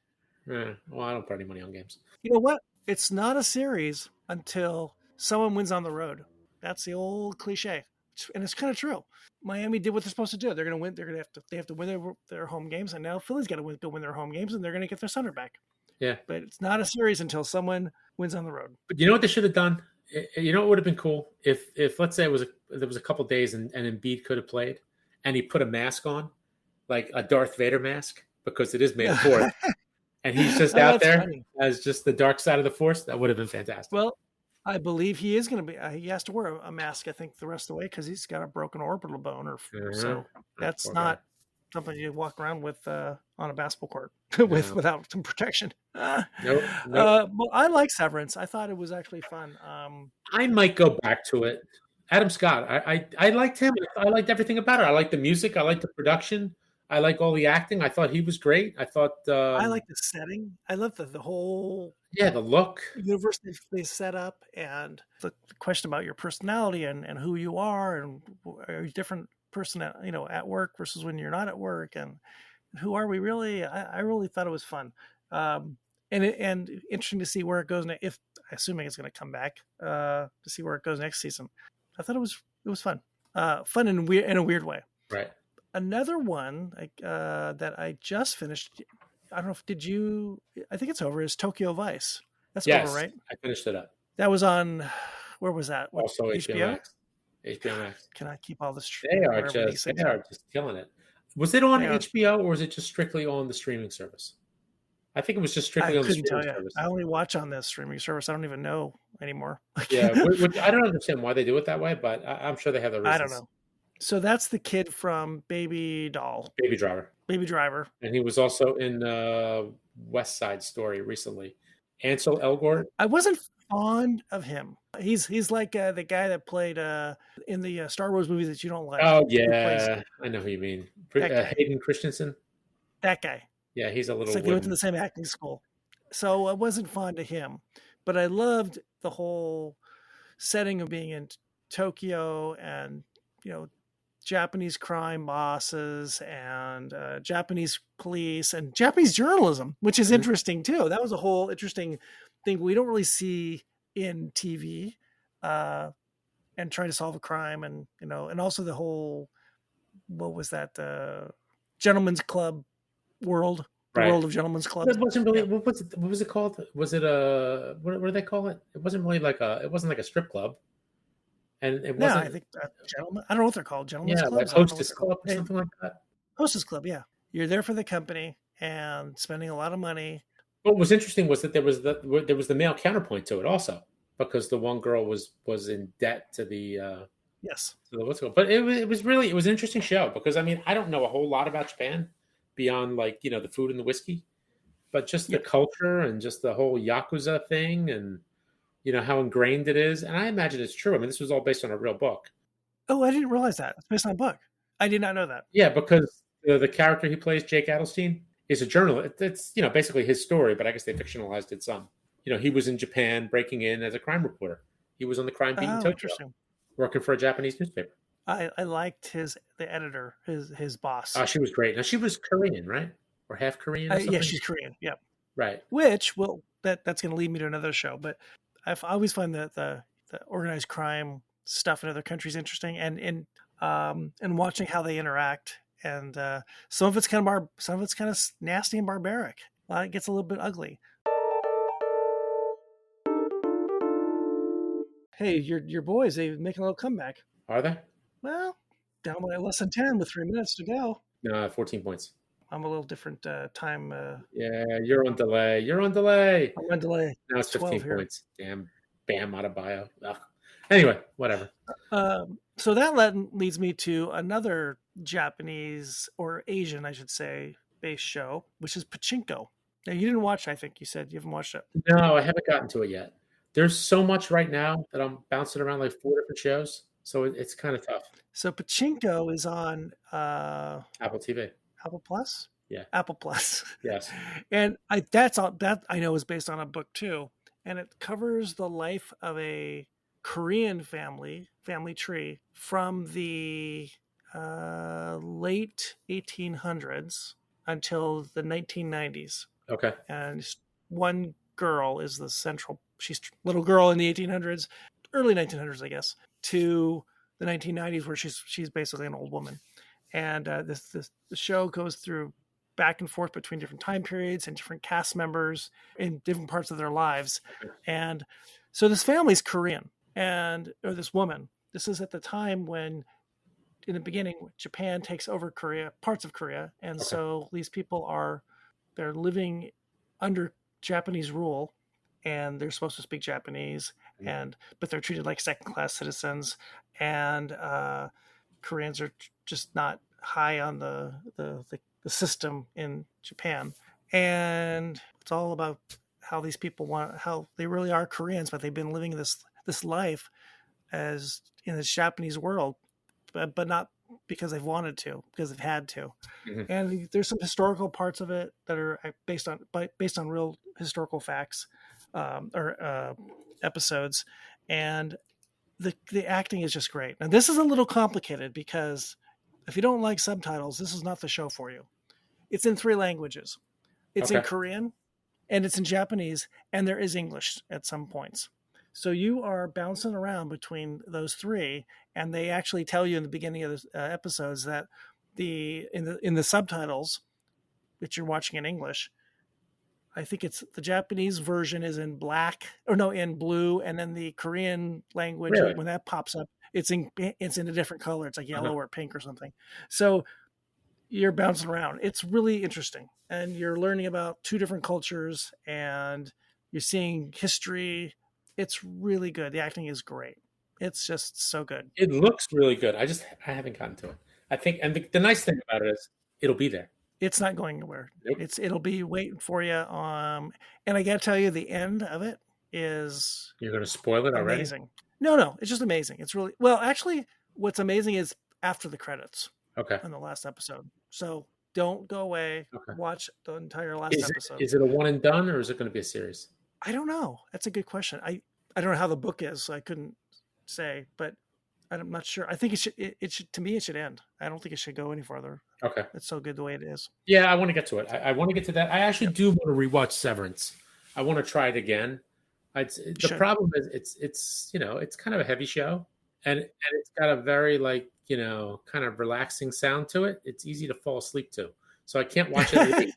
Well, I don't put any money on games. You know what? It's not a series until someone wins on the road. That's the old cliche. And it's kind of true. Miami did what they're supposed to do. They're going to win. They have to win their home games. And now Philly's got to go win their home games, and they're going to get their center back. Yeah. But it's not a series until someone wins on the road. But you know what they should have done? You know what would have been cool? If let's say there was a couple days and Embiid could have played, and he put a mask on, like a Darth Vader mask, because it is May the 4th. And he's just out there as just the dark side of the Force. That would have been fantastic. Well, I believe he is going to be. He has to wear a mask, I think, the rest of the way because he's got a broken orbital bone. So that's not something you walk around with on a basketball court without some protection. Nope. Well, I like Severance. I thought it was actually fun. I might go back to it. Adam Scott. I liked him. I liked everything about it. I liked the music. I liked the production. I like all the acting. I thought he was great. I thought I like the setting. I love the whole the look universe they set up, and the question about your personality and who you are, and are you a different person at work versus when you're not at work, and who are we really? I really thought it was fun, and interesting to see where it goes. If assuming it's going to come back, to see where it goes next season. I thought it was fun, fun in a weird way. Right. Another one that I just finished, I don't know if did you? I think it's over. Is Tokyo Vice? That's over, right? I finished it up. That was on. Where was that? Also HBO Max. HBO Max. Can I keep all this? They are just killing it. Was it on HBO or was it just strictly on the streaming service? I think it was just strictly on the streaming service. I only watch on this streaming service. I don't even know anymore. Yeah, I don't understand why they do it that way, but I'm sure they have their reasons. I don't know. So that's the kid from Baby Driver. And he was also in West Side Story recently. Ansel Elgort. I wasn't fond of him. He's like the guy that played in the Star Wars movie that you don't like. Oh, yeah. I know who you mean. Hayden Christensen. That guy. Yeah, he's a little It's like they went to the same acting school. So I wasn't fond of him. But I loved the whole setting of being in Tokyo and, Japanese crime bosses and Japanese police and Japanese journalism, which is interesting too. That was a whole interesting thing we don't really see in TV, and trying to solve a crime and also the whole, what was that? Gentleman's Club world, the world of Gentleman's Club. It wasn't really, what was it called? Was it what do they call it? It wasn't really it wasn't like a strip club. And it wasn't. I think gentlemen. I don't know what they're called. Gentlemen's Club, like Hostess Club or something like that. Hostess Club, yeah. You're there for the company and spending a lot of money. What was interesting was that there was the male counterpoint to it also, because the one girl was in debt to the yes. To the what's it called. But it was an interesting show because I don't know a whole lot about Japan beyond the food and the whiskey, but just the culture and just the whole Yakuza thing and. How ingrained it is. And I imagine it's true. I mean, this was all based on a real book. Oh, I didn't realize that. It's based on a book. I did not know that. Yeah, because the character he plays, Jake Adelstein, is a journalist. It's basically his story, but I guess they fictionalized it some. He was in Japan breaking in as a crime reporter. He was on the crime beat in Oh, Tokyo, interesting. working for a Japanese newspaper. I liked the editor, his boss. She was great. Now she was Korean, right? Or half Korean or something? Yeah, she's Korean. Yeah. Right. Which that's going to lead me to another show. But I always find that the organized crime stuff in other countries interesting, and watching how they interact. And some of it's kind of nasty and barbaric. It gets a little bit ugly. Hey, your boys, they making a little comeback. Are they? Well, down by less than 10 with 3 minutes to go. No, 14 points. I'm a little different time. Yeah, you're on delay. You're on delay. I'm on delay. Now it's 15 points. Damn, Bam Adebayo. Ugh. Anyway, whatever. So that leads me to another Japanese, or Asian, I should say, based show, which is Pachinko. Now, you didn't watch, I think you said you haven't watched it. No, I haven't gotten to it yet. There's so much right now that I'm bouncing around like 4 different shows. So it's kind of tough. So Pachinko is on Apple TV. Apple Plus? Yeah. Apple Plus. Yes. And that I know is based on a book too. And it covers the life of a Korean family tree from the late 1800s until the 1990s. Okay. And one girl is the central. She's a little girl in the 1800s, early 1900s, I guess, to the 1990s, where she's basically an old woman. And the show goes through back and forth between different time periods and different cast members in different parts of their lives. And so this family's Korean, or this woman. This is at the time when, in the beginning, Japan takes over Korea, parts of Korea. And so these people they're living under Japanese rule, and they're supposed to speak Japanese, but they're treated like second-class citizens, and Koreans are just not high on the system in Japan. And it's all about how these people how they really are Koreans, but they've been living this life as in this Japanese world, but not because they've wanted to, because they've had to. Mm-hmm. And there's some historical parts of it that are based on real historical facts or episodes, and the acting is just great. Now this is a little complicated because if you don't like subtitles, this is not the show for you. It's in 3 languages. It's in Korean, and it's in Japanese, and there is English at some points. So you are bouncing around between those 3, and they actually tell you in the beginning of the episodes that in the subtitles, which you're watching in English, I think it's the Japanese version is in in blue, and then the Korean language, when that pops up, it's in a different color. It's like yellow or pink or something. So you're bouncing around. It's really interesting, and you're learning about 2 different cultures, and you're seeing history. It's really good. The acting is great. It's just so good. It looks really good. I haven't gotten to it. I think, and the nice thing about it is it'll be there. It's not going anywhere. Nope. It'll be waiting for you. And I got to tell you, the end of it is. You're going to spoil it already? Amazing. No, it's just amazing. It's really well. Actually, what's amazing is after the credits. Okay. On the last episode, so don't go away. Okay. Watch the entire last episode. Is it a one and done, or is it going to be a series? I don't know. That's a good question. I don't know how the book is, so I couldn't say, but I'm not sure. I think it should. To me, it should end. I don't think it should go any farther. Okay. It's so good the way it is. Yeah, I want to get to it. I want to get to that. I actually do want to rewatch Severance. I want to try it again. The problem is it's kind of a heavy show, and it's got a very kind of relaxing sound to it. It's easy to fall asleep to. So I can't watch it late.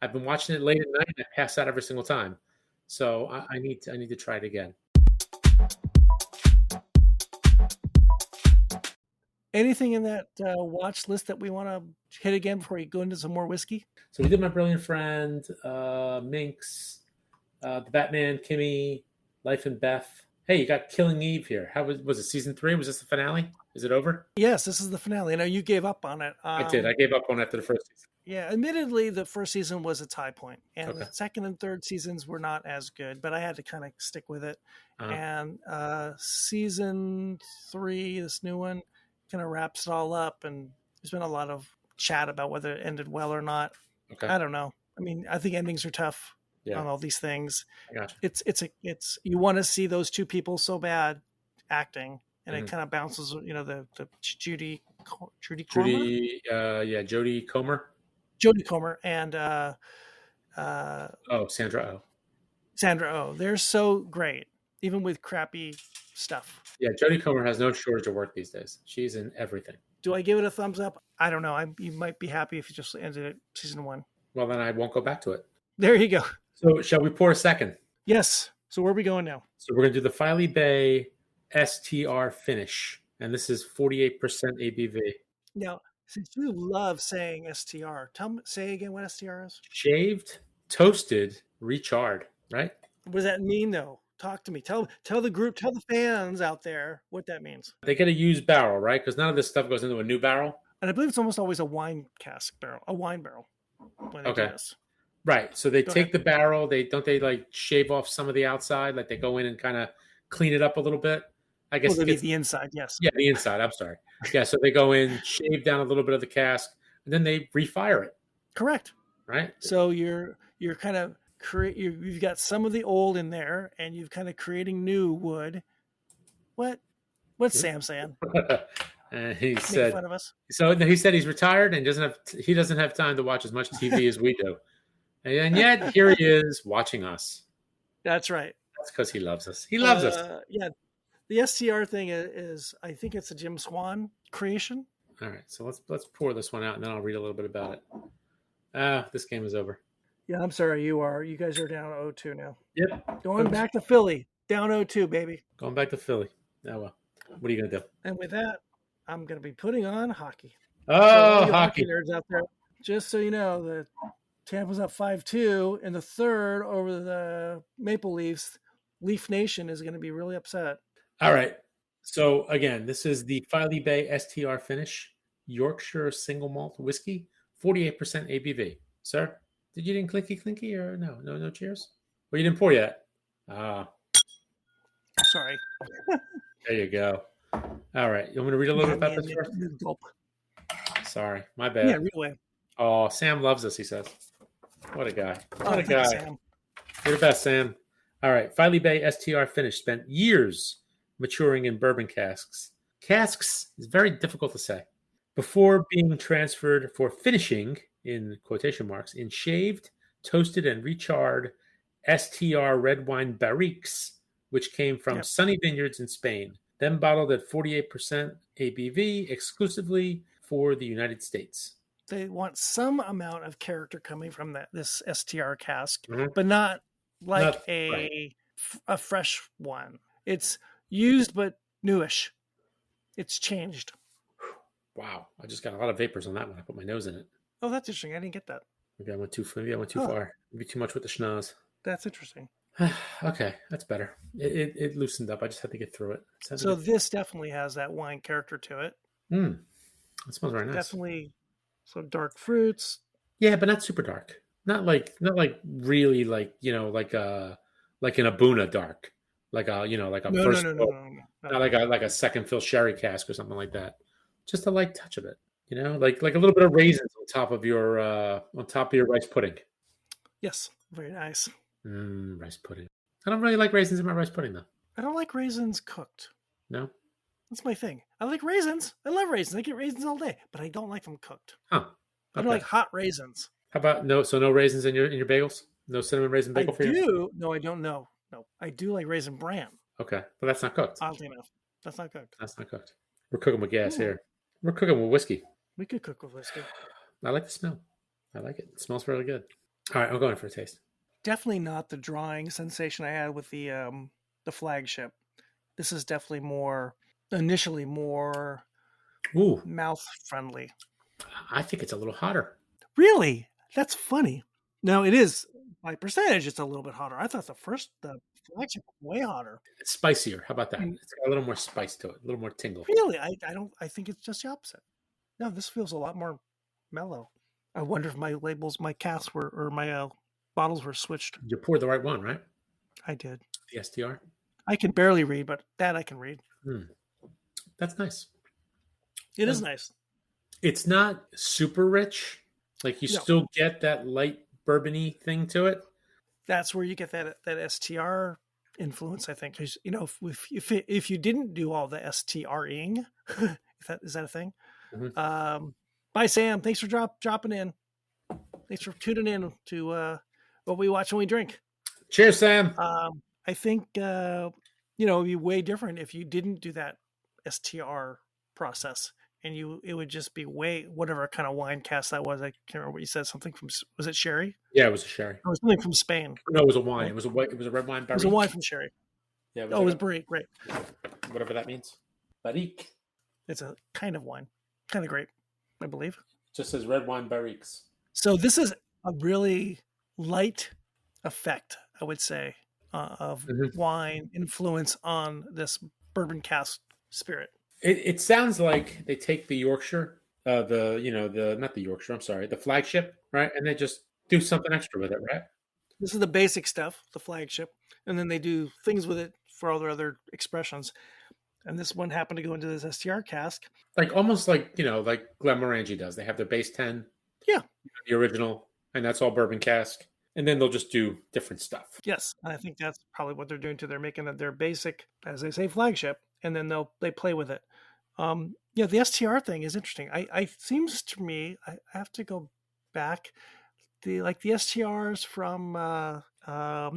I've been watching it late at night, and I pass out every single time. So I need to try it again. Anything in that watch list that we want to hit again before we go into some more whiskey? So we did My Brilliant Friend, Minx, The Batman, Kimi, Life and Beth. Hey, you got Killing Eve here. How was it? Season 3? Was this the finale? Is it over? Yes, this is the finale. I know you gave up on it. I did. I gave up on it after the first season. Yeah, admittedly, the first season was its high point, and the second and third seasons were not as good, but I had to kind of stick with it. And season 3, this new one, kind of wraps it all up, and there's been a lot of chat about whether it ended well or not. Okay. I don't know. I mean, I think endings are tough on all these things. I gotcha. It's you want to see those two people so bad acting, and it kind of bounces. The Jodie Comer, Jodie Comer, and Sandra Oh. Sandra Oh. They're so great, even with crappy stuff. Yeah, Jodie Comer has no shortage of work these days. She's in everything. Do I give it a thumbs up? I don't know. You might be happy if you just ended it season 1. Well, then I won't go back to it. There you go. So shall we pour a second? Yes. So where are we going now? So we're going to do the Filey Bay STR finish. And this is 48% ABV. Now, since you love saying STR, say again what STR is. Shaved, toasted, recharred, right? What does that mean, though? Talk to me. Tell the group, tell the fans out there what that means. They get a used barrel, right? Because none of this stuff goes into a new barrel. And I believe it's almost always a wine cask barrel, a wine barrel. When they do this. Right. So they take the barrel. They like shave off some of the outside. Like they go in and kind of clean it up a little bit. I guess the inside. Yes. Yeah, the inside. I'm sorry. Yeah. So they go in, shave down a little bit of the cask, and then they refire it. Correct. Right. So you're kind of you've got some of the old in there, and you've kind of creating new wood. What's Sam saying? And he said, fun of us. So he said he's retired and he doesn't have time to watch as much TV as we do. And yet here he is watching us. That's right. That's because he loves us. He loves us. Yeah. The STR thing is, I think it's a Jim Swan creation. All right. So let's pour this one out and then I'll read a little bit about it. This game is over. Yeah, I'm sorry. You guys are down 0-2 now. Yep. Going back to Philly. Down 0-2, baby. Going back to Philly. Oh, well. What are you going to do? And with that, I'm going to be putting on hockey. Oh, so hockey nerds out there. Just so you know, the Tampa's up 5-2 in the third over the Maple Leafs. Leaf Nation is going to be really upset. All right. So again, this is the Filey Bay STR finish, Yorkshire single malt whiskey, 48% ABV. Sir, you didn't clinky or no cheers? Well, you didn't pour yet. Sorry. There you go. All right. You want me to read a little bit about this first? Sorry. My bad. Yeah, read away. Oh, Sam loves us, he says. What a guy. What a guy. Sam. You're the best, Sam. All right. Filey Bay STR finish. Spent years maturing in bourbon casks. Casks is very difficult to say. Before being transferred for finishing, in quotation marks, in shaved, toasted, and recharred STR red wine barriques, which came from sunny vineyards in Spain. Then bottled at 48% ABV exclusively for the United States. They want some amount of character coming from this STR cask, but not like a fresh one. It's used but newish. It's changed. Wow. I just got a lot of vapors on that one. I put my nose in it. Oh, that's interesting. I didn't get that. Maybe I went too far. Maybe too much with the schnoz. That's interesting. Okay, that's better. It loosened up. I just had to get through it. So this definitely has that wine character to it. It smells very nice. Definitely some dark fruits. Yeah, but not super dark. Not like really like like an Abuna dark. Like a first no. Not like a second fill sherry cask or something like that. Just a light touch of it. Like a little bit of raisins on top of your rice pudding. Yes, very nice. Rice pudding. I don't really like raisins in my rice pudding, though. I don't like raisins cooked. No? That's my thing. I like raisins. I love raisins. I get raisins all day, but I don't like them cooked. Huh. Okay. I don't like hot raisins. How about no raisins in your bagels? No cinnamon raisin bagel for you? I do. No, I don't know. No, I do like raisin bran. Okay, but that's not cooked. Oddly enough, that's not cooked. We're cooking with gas here. We're cooking with whiskey. We could cook with whiskey. I like the smell. I like it. It smells really good. All right, I'm going for a taste. Definitely not the drawing sensation I had with the flagship. This is definitely initially more mouth friendly. I think it's a little hotter. Really? That's funny. No, it is by percentage. It's a little bit hotter. I thought the flagship was way hotter. It's spicier. How about that? It's got a little more spice to it. A little more tingle. Really? I don't. I think it's just the opposite. No, this feels a lot more mellow. I wonder if my casks or my bottles were switched. You poured the right one, right? I did. The STR? I can barely read, but that I can read. That's nice. It is nice. It's not super rich. Like you still get that light bourbon-y thing to it. That's where you get that STR influence, I think. Because if you didn't do all the STRing, is that a thing? Mm-hmm. Bye, Sam. Thanks for dropping in. Thanks for tuning in to what we watch and we drink. Cheers, Sam. I think it'd be way different if you didn't do that STR process, and it would just be whatever kind of wine cast that was. I can't remember what you said. Something from, was it sherry? Yeah, it was a sherry. It was something from Spain. No, it was a wine. It was a red wine. Barrique. It was a wine from sherry. Yeah. It was Barrique, right? Whatever that means. Barrique. It's a kind of wine, kind of grape, I believe. Just says red wine barriques. So this is a really light effect, I would say, of wine influence on this bourbon cask spirit. It sounds like they take the Yorkshire, not the Yorkshire, I'm sorry, the flagship, right? And they just do something extra with it, right? This is the basic stuff, the flagship, and then they do things with it for all their other expressions. And this one happened to go into this STR cask. Like almost like Glenmorangie does. They have their base 10. Yeah. The original, and that's all bourbon cask. And then they'll just do different stuff. Yes. I think that's probably what they're doing too. They're making it their basic, as they say, flagship, and then they play with it. The STR thing is interesting. I seems to me, I have to go back. The STRs from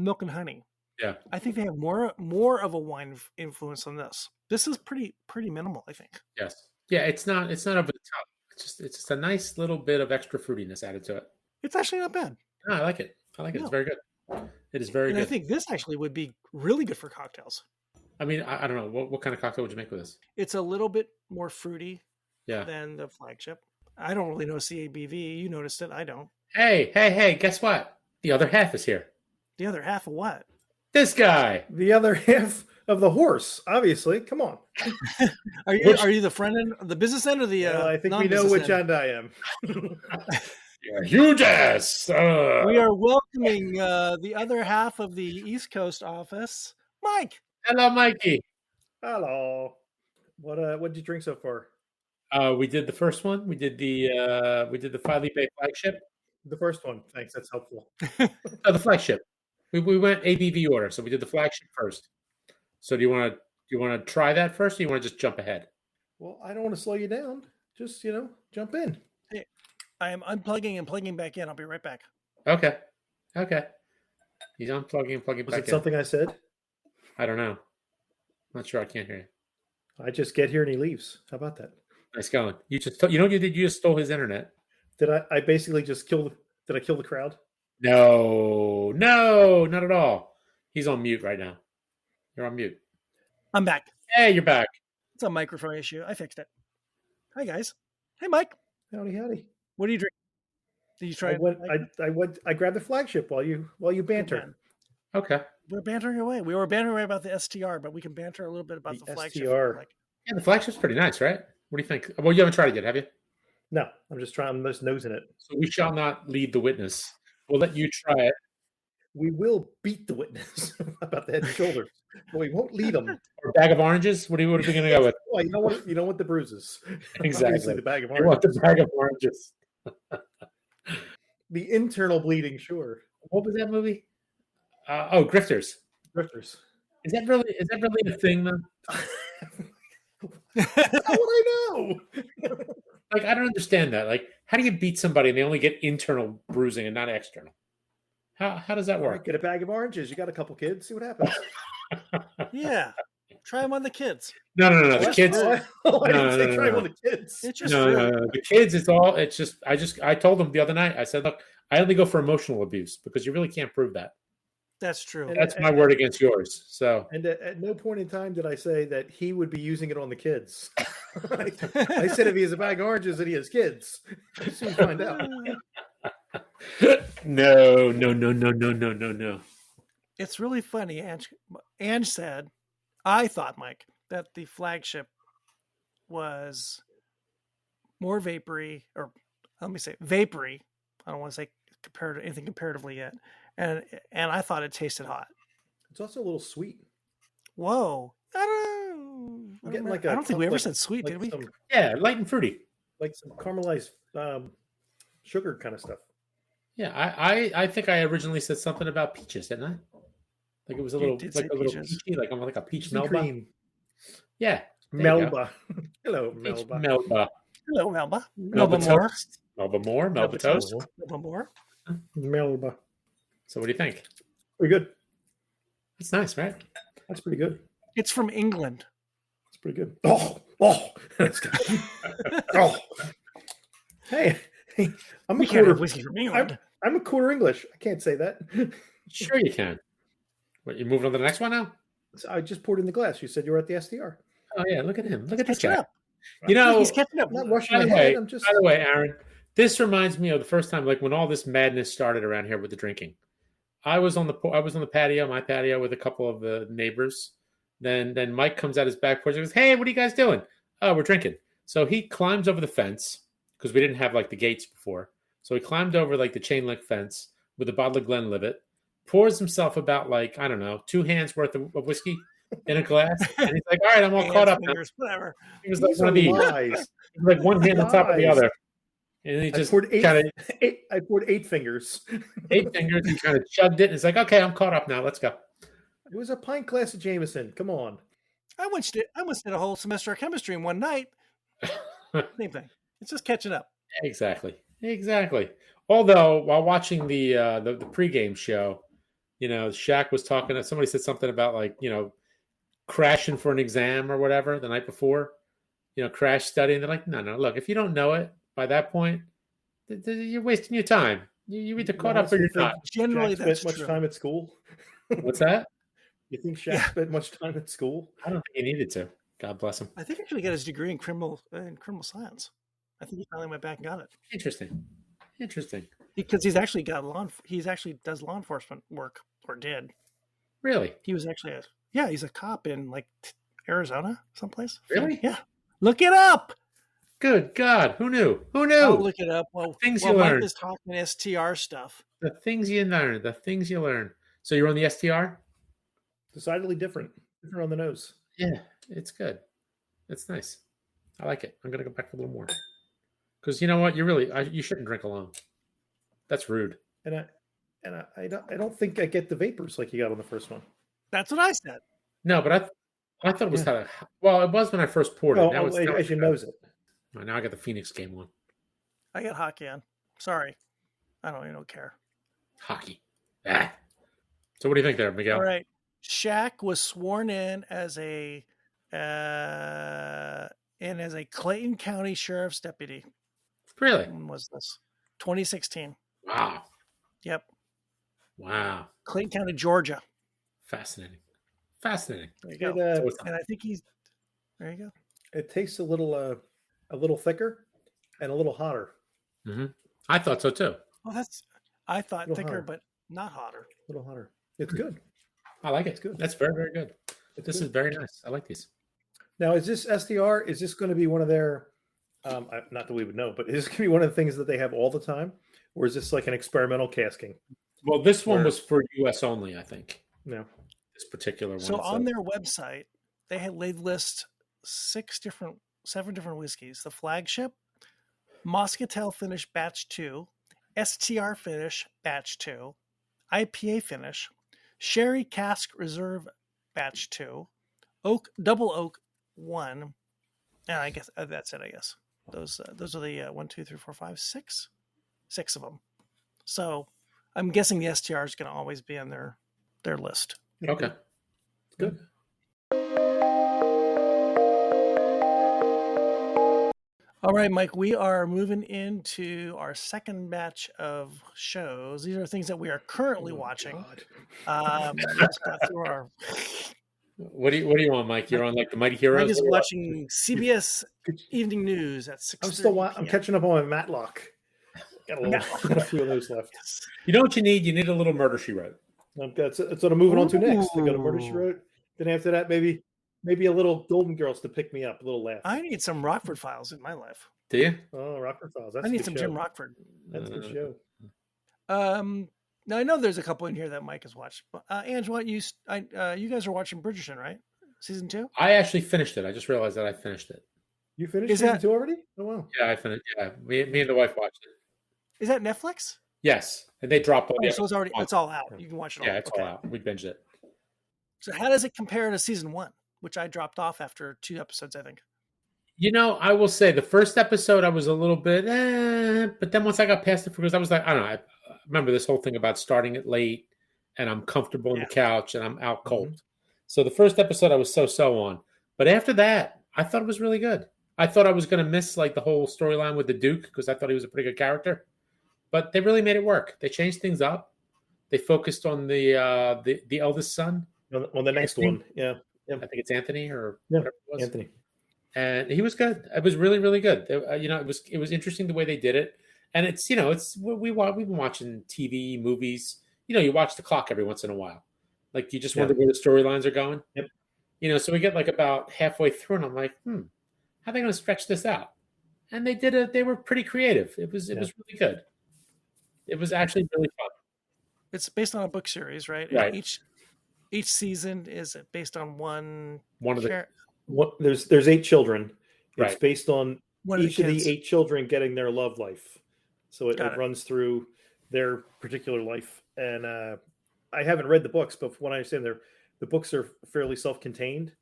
Milk and Honey. Yeah. I think they have more of a wine influence on this. This is pretty minimal, I think. Yes. Yeah, it's not over the top. It's just a nice little bit of extra fruitiness added to it. It's actually not bad. No, I like it. No. It's very good. It is very good. I think this actually would be really good for cocktails. I mean, I don't know. What kind of cocktail would you make with this? It's a little bit more fruity yeah. than the flagship. I don't really know CABV. You noticed it. I don't. Hey, guess what? The other half is here. The other half of what? This guy. The other half of the horse, obviously. Come on. Are you the front end, the business end, or the I think we know which end I am. You're a huge ass. We are welcoming the other half of the East Coast office, Mike. Hello, Mikey. Hello. What did you drink so far? We did the first one. We did the Filey Bay Flagship. The first one. Thanks. That's helpful. The flagship. We went ABV order, so we did the flagship first. So do you want to try that first, or you want to just jump ahead? Well, I don't want to slow you down. Just jump in. Hey, I am unplugging and plugging back in. I'll be right back. Okay. He's unplugging and plugging Was back in. Was it something I said? I don't know. I'm not sure. I can't hear you. I just get here and he leaves. How about that? Nice going. You just what you did? You just stole his internet. Did I basically just kill the crowd? No, not at all. He's on mute right now. You're on mute. I'm back. Hey, you're back. It's a microphone issue. I fixed it. Hi, guys. Hey, Mike. Howdy. What are you drinking? Did you try? I grabbed the flagship while you banter. Okay. We're bantering away. We were bantering away about the STR, but we can banter a little bit about the flagship. STR. Yeah, the flagship's pretty nice, right? What do you think? Well, you haven't tried it yet, have you? No, I'm just nosing it. So we shall not lead the witness. We'll let you try it. We will beat the witness about the head and shoulders, but we won't lead them. Or a bag of oranges? What are we going to go with? Well, you don't want the bruises. Exactly. Obviously, the bag of oranges. You want the bag of oranges. The internal bleeding, sure. What was that movie? Grifters. Grifters. Is that really a thing, though? How would I know? Like, I don't understand that. Like, how do you beat somebody and they only get internal bruising and not external? How does that work? Get a bag of oranges. You got a couple kids. See what happens. Yeah. Try them on the kids. No. The kids. I didn't say try them on the kids. It's just no. The kids. I told them the other night. I said, look, I only go for emotional abuse because you really can't prove that. That's true. That's my word against yours. So. And at no point in time did I say that he would be using it on the kids. I said if he has a bag of oranges that he has kids. I soon find out. No. It's really funny. Ange said, I thought, Mike, that the flagship was more vapory, or let me say vapory. I don't want to say anything comparatively yet. And I thought it tasted hot. It's also a little sweet. Whoa. I don't think we ever said sweet, did we? Yeah, light and fruity. Like some caramelized sugar kind of stuff. Yeah, I think I originally said something about peaches, didn't I? Like it was a little peachy, like I'm like a peach melba. Cream. Yeah. Melba. Hello, Peach Melba. melba. Hello, Melba. Melba more. toast. Melba more. Melba toast. Melba more. Melba. So what do you think? Pretty good. It's nice, right? That's pretty good. It's from England. It's pretty good. That's good. Hey, I'm a quarter whiskey from England. I'm a quarter English. I can't say that. Sure you can. What, you moving on to the next one now? I just poured in the glass. You said you were at the STR. Oh yeah, look at him. Look at this Catching guy. up. You know, He's catching up. I'm not rushing by the ahead. way, I'm just. by the way, Aaron, this reminds me of the first time, like when all this madness started around here with the drinking. I was on the patio, my patio, with a couple of the neighbors. Then Mike comes out his back porch and goes, "Hey, what are you guys doing?" "Oh, we're drinking." So he climbs over the fence because we didn't have like the gates before. So he climbed over like the chain link fence with a bottle of Glenlivet, pours himself about like, I don't know, 2 hands worth of whiskey in a glass, and he's like, "All right, I'm all caught up." Whatever. He was like one of these, like one hand on top of the other, and he just I poured 8 fingers. 8 fingers. He kind of chugged it, and it's like, "Okay, I'm caught up now. Let's go." It was a pint glass of Jameson. Come on. I once did a whole semester of chemistry in one night. Same thing. It's just catching up. Exactly. Although while watching the pregame show, you know, Shaq was talking. Somebody said something about like, you know, crashing for an exam or whatever the night before, you know, crash studying. They're like, no, look, if you don't know it by that point, you're wasting your time. You either caught up or you're not. Generally, Shaq that's spent true. much time at school. What's that? You think Shaq spent much time at school? I don't think he needed to. God bless him. I think he actually got his degree in criminal science. I think he finally went back and got it. Interesting. Because he's actually does law enforcement work, or did. Really? He was actually he's a cop in like Arizona, someplace. Really? Yeah. Look it up. Good God. Who knew? I'll look it up. Well, things you learn. Mike is talking STR stuff. The things you learn. So you're on the STR? Decidedly different on the nose. Yeah, it's good. It's nice. I like it. I'm gonna go back for a little more. Because you know what, you shouldn't drink alone. That's rude. And I don't think I get the vapors like you got on the first one. That's what I said. No, but I thought it was it was when I first poured it. Now as you knows it. Now I got the Phoenix game on. I got hockey on. Sorry, I don't care. Hockey. So what do you think there, Miguel? All right, Shaq was sworn in as a Clayton County Sheriff's deputy. Really? When was this? 2016. Wow. Yep. Wow. Clayton County, Georgia. Fascinating. There you go. And I think there you go. It tastes a little thicker and a little hotter. Mm-hmm. I thought so too. Well, I thought thicker, hotter. But not hotter. A little hotter. It's good. I like it. It's good. That's very, very good. This is very nice. I like these. Now, is this STR? Is this going to be one of their? Not that we would know, but is this going to be one of the things that they have all the time, or is this like an experimental casking? Well, this one was for U.S. only, I think. No, this particular one. So on their website, they list 7 different whiskeys: the Flagship, Moscatel Finish Batch 2, STR Finish Batch 2, IPA Finish, Sherry Cask Reserve Batch 2, Double Oak 1, and I guess that's it. I guess those are the 1, 2, 3, 4, 5, 6 of them. So I'm guessing the STR is going to always be on their list. Okay, good. All right, Mike, we are moving into our second batch of shows. These are things that we are currently watching. Let's go through our... What do you want, Mike? You're on like the Mighty Heroes? I'm just watching CBS Evening News at 6:30. I'm catching up on my Matlock. Got a few of those left. You know what you need? You need a little Murder, She Wrote. That's what I'm moving on to next. I got a Murder, She Wrote. Then after that, maybe a little Golden Girls to pick me up, a little laugh. I need some Rockford Files in my life. Do you? Oh, Rockford Files. I need some Jim Rockford. That's a good show. Now I know there's a couple in here that Mike has watched. Angela, you guys are watching Bridgerton, right? Season 2? I actually finished it. I just realized that I finished it. You finished season 2 already? Oh wow. Yeah, I finished. Yeah, me and the wife watched it. Is that Netflix? Yes, and they dropped all the so it's all out. Yeah. You can watch it all. Yeah, it's all out. We binged it. So how does it compare to season 1, which I dropped off after 2 episodes, I think? I will say the first episode I was a little bit, but then once I got past it, because I was like, I don't know. I remember this whole thing about starting it late, and I'm comfortable on the couch, and I'm out cold. Mm-hmm. So the first episode I was so on, but after that, I thought it was really good. I thought I was going to miss like the whole storyline with the Duke because I thought he was a pretty good character, but they really made it work. They changed things up. They focused on the eldest son. On the next one, yeah. I think it's Anthony or whatever it was. Anthony. And he was good. It was really, really good. It was interesting the way they did it. And it's we've been watching TV, movies. You watch the clock every once in a while. Like you just wonder where the storylines are going. Yep. So we get like about halfway through, and I'm like, how are they going to stretch this out? And they did it. They were pretty creative. It was really good. It was actually really fun. It's based on a book series, right? Right. And each season is based on one of the. There's 8 children. It's right. based on each of the 8 children getting their love life. So it runs through their particular life. And I haven't read the books, but from what I understand, the books are fairly self-contained.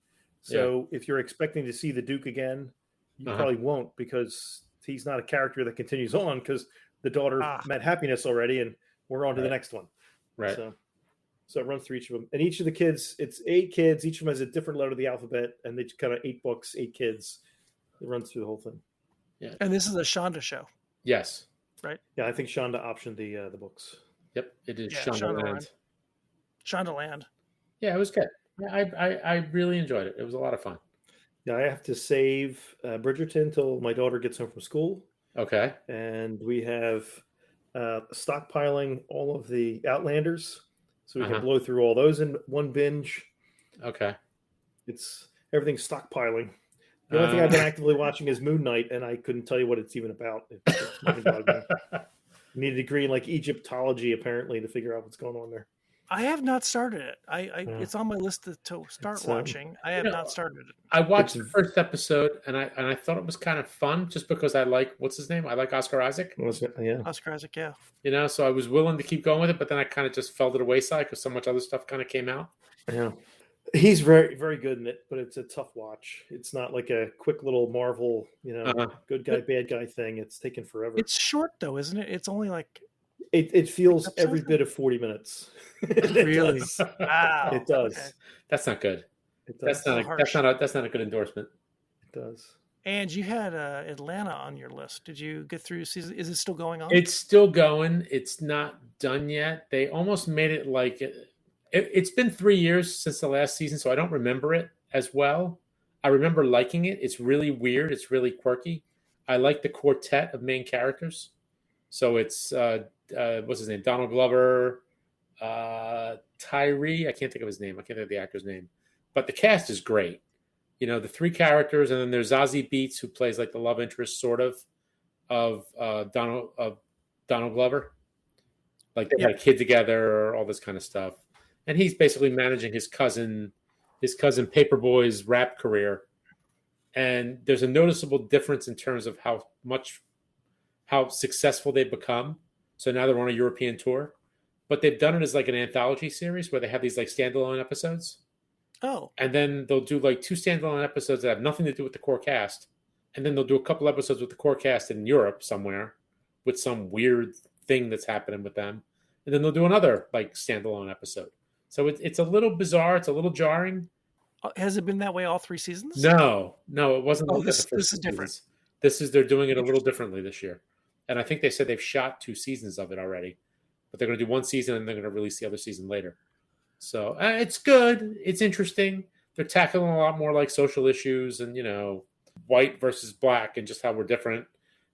So if you're expecting to see the Duke again, you probably won't, because he's not a character that continues on, because the daughter met happiness already, and we're on to the next one. Right. So it runs through each of them. And each of the kids, it's 8 kids. Each of them has a different letter of the alphabet, and they kind of 8 books, 8 kids. It runs through the whole thing. Yeah. And this is a Shonda show. Yes. Right. Yeah, I think Shonda optioned the books. Yep, it is Shondaland. Shondaland. Yeah, it was good. I really enjoyed it. It was a lot of fun. Yeah, I have to save Bridgerton till my daughter gets home from school. Okay. And we have stockpiling all of the Outlanders, so we can blow through all those in one binge. Okay. It's everything's stockpiling. The only thing I've been actively watching is Moon Knight, and I couldn't tell you what it's even about. You need a degree in like Egyptology, apparently, to figure out what's going on there. I have not started it. It's on my list to start watching. I have not started it. I watched the first episode, and I thought it was kind of fun, just because I like, what's his name? I like Oscar Isaac. Oscar Isaac, yeah. So I was willing to keep going with it, but then I kind of just fell to the wayside because so much other stuff kind of came out. Yeah. He's very, very good in it, but it's a tough watch. It's not like a quick little Marvel, good guy, bad guy thing. It's taken forever. It's short though, isn't it? It's only like it feels every bit of 40 minutes. Really? Wow. It does. Okay. That's not good. It does. That's not a good endorsement. It does. And you had Atlanta on your list. Did you get through season? Is it still going on? It's still going. It's not done yet. They almost made it like it's been 3 years since the last season, so I don't remember it as well. I remember liking it. It's really weird. It's really quirky. I like the quartet of main characters. So it's what's his name? Donald Glover, Tyree. I can't think of his name. I can't think of the actor's name. But the cast is great. The 3 characters, and then there's Zazie Beetz, who plays like the love interest, sort of Donald Glover. Like they had a kid together, all this kind of stuff. And he's basically managing his cousin Paperboy's rap career. And there's a noticeable difference in terms of how successful they've become. So now they're on a European tour, but they've done it as like an anthology series where they have these like standalone episodes. Oh. And then they'll do like 2 standalone episodes that have nothing to do with the core cast. And then they'll do a couple episodes with the core cast in Europe somewhere with some weird thing that's happening with them. And then they'll do another like standalone episode. So it's a little bizarre. It's a little jarring. Has it been that way all 3 seasons? No, it wasn't. This is different. They're doing it a little differently this year. And I think they said they've shot 2 seasons of it already, but they're going to do 1 season and they're going to release the other season later. So it's good. It's interesting. They're tackling a lot more like social issues and, white versus black and just how we're different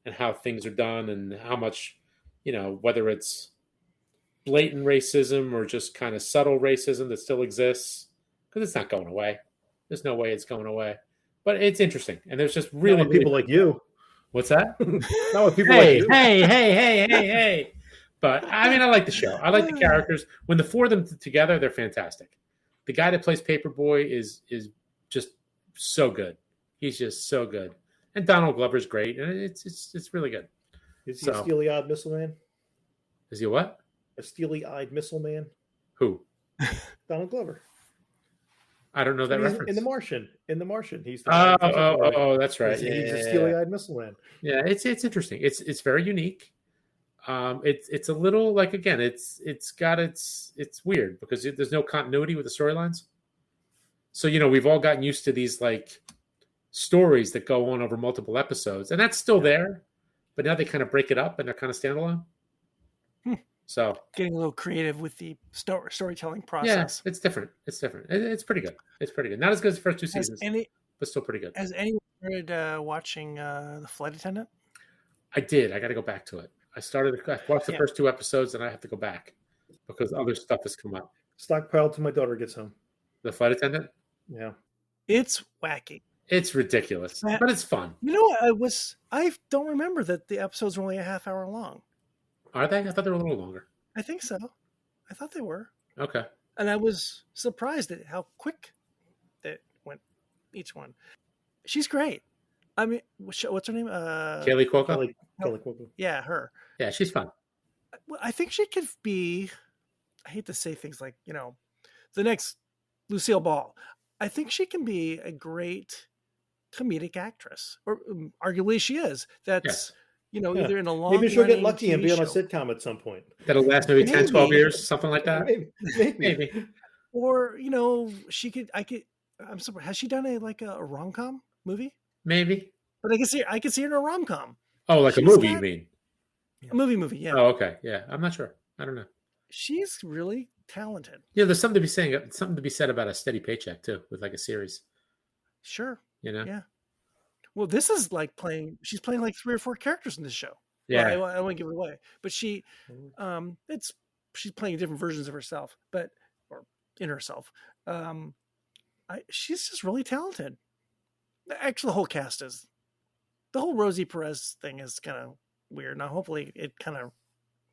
and how things are done and how much, whether it's blatant racism or just kind of subtle racism that still exists, because it's not going away. There's no way it's going away. But it's interesting. And there's just really people like you. What's that? Not with people like you. Hey. But I mean, I like the show. I like the characters. When the 4 of them together, they're fantastic. The guy that plays Paperboy is just so good. He's just so good. And Donald Glover's great. And it's really good. Is he a steely-eyed missile man? Is he what? A steely-eyed missile man? Who? Donald Glover. I don't know that reference. In The Martian. In The Martian, he's the that's right. He's a steely-eyed missile man. Yeah, it's interesting. It's very unique. It's a little like, again, it's weird because there's no continuity with the storylines. So we've all gotten used to these like stories that go on over multiple episodes, and that's still there, but now they kind of break it up and they're kind of standalone. So getting a little creative with the storytelling process. Yeah, it's different. It's pretty good. It's pretty good. Not as good as the first 2 seasons, but still pretty good. Has anyone started watching The Flight Attendant? I did. I got to go back to it. I watched the first 2 episodes, and I have to go back because other stuff has come up. Stockpile till my daughter gets home. The Flight Attendant? Yeah. It's wacky. It's ridiculous, but it's fun. I don't remember that the episodes were only a half hour long. Are they? I thought they were a little longer. I think so. I thought they were. Okay. And I was surprised at how quick they went, each one. She's great. I mean, what's her name? Kaylee Cuoco? Kaylee Cuoco. Yeah, her. Yeah, she's fun. I think she could be, I hate to say things like, the next Lucille Ball. I think she can be a great comedic actress. Or arguably she is. That's... either in a long maybe she'll get lucky TV and be on a show. sitcom at some point. That'll last maybe 10, 12 years, something like that. Maybe. Or, I'm surprised. Has she done a rom-com movie? Maybe. But I can see her in a rom-com. Oh, like a movie, you mean? A movie, yeah. Oh, okay. Yeah, I'm not sure. I don't know. She's really talented. Yeah, there's something to be said about a steady paycheck, too, with like a series. Sure. Yeah. Well, this is she's playing like 3 or 4 characters in this show. Yeah. Well, I don't want to give it away, but she's playing different versions of herself, or in herself. She's just really talented. Actually, the whole cast is. The whole Rosie Perez thing is kind of weird. Now, hopefully it kind of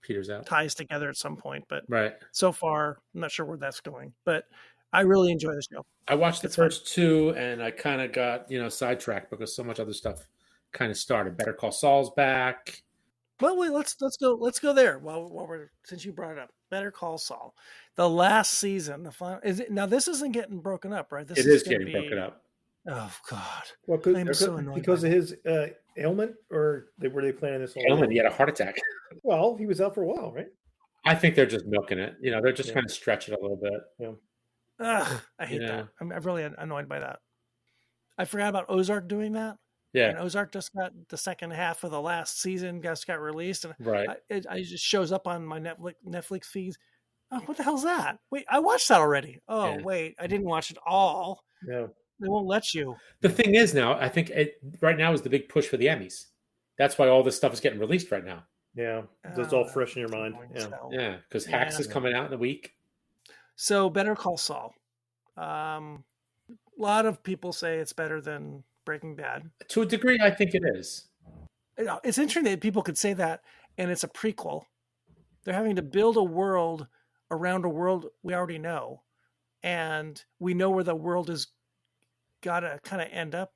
peters out, ties together at some point, but right. So far, I'm not sure where that's going, but I really enjoy the show. I watched the first 2 and I kind of got, sidetracked because so much other stuff kind of started. Better Call Saul's back. Well, wait, let's go there. Since you brought it up, Better Call Saul, the last season, the final now. This isn't getting broken up, right? It is getting broken up. Oh God! Well, because of his ailment, or were they planning this? Ailment? He had a heart attack. Well, he was out for a while, right? I think they're just milking it. They're just trying to stretch it a little bit. Yeah. Ugh, I hate that. I'm really annoyed by that. I forgot about Ozark doing that. Yeah. And Ozark just got the second half of the last season just got released. And right. It just shows up on my Netflix feeds. Oh, what the hell's that? Wait, I watched that already. Oh, wait, I didn't watch it all. Yeah. They won't let you. The thing is now, I think right now is the big push for the Emmys. That's why all this stuff is getting released right now. Yeah. It's all fresh in your mind. Yeah. Because Hacks is coming out in a week. So Better Call Saul. A lot of people say it's better than Breaking Bad. To a degree, I think it is. It's interesting that people could say that, and it's a prequel. They're having to build a world around a world we already know, and we know where the world is got to kind of end up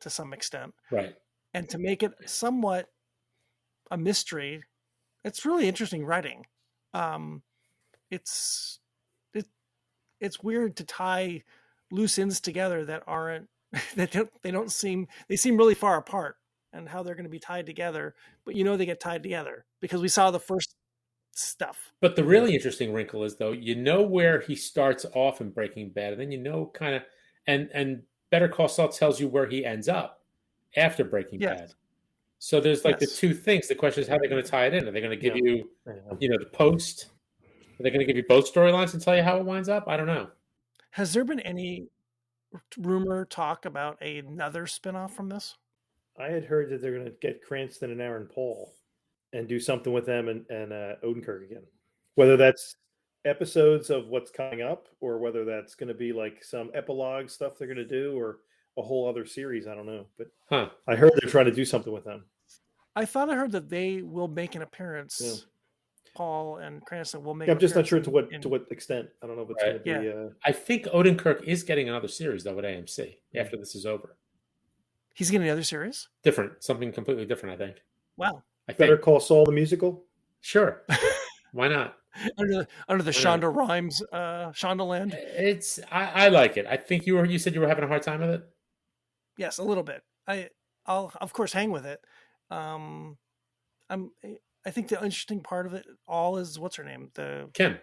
to some extent. Right. And to make it somewhat a mystery, it's really interesting writing. It's weird to tie loose ends together that aren't they seem really far apart, and how they're going to be tied together, but they get tied together because we saw the first stuff. But the really interesting wrinkle is, though, where he starts off in Breaking Bad, and then kind of and Better Call Saul tells you where he ends up after Breaking Bad. So there's the 2 things. The question is how they're going to tie it in. Are they going to give you the post? Are they going to give you both storylines and tell you how it winds up? I don't know. Has there been any rumor talk about another spinoff from this? I had heard that they're going to get Cranston and Aaron Paul and do something with them and Odenkirk again. Whether that's episodes of what's coming up, or whether that's going to be like some epilogue stuff they're going to do, or a whole other series. I don't know. But I heard they're trying to do something with them. I thought I heard that they will make an appearance. Yeah. Paul and Cranston will make. I'm just not sure to what extent. I don't know if it's going to be. I think Odenkirk is getting another series though at AMC after this is over. He's getting another series. Different, something completely different. I think. Wow. Better Call Saul the musical. Sure, why not? under the Shonda Rhimes Shonda Land. I like it. I think you said you were having a hard time with it. Yes, a little bit. I'll of course hang with it. I think the interesting part of it all is what's her name? Kim.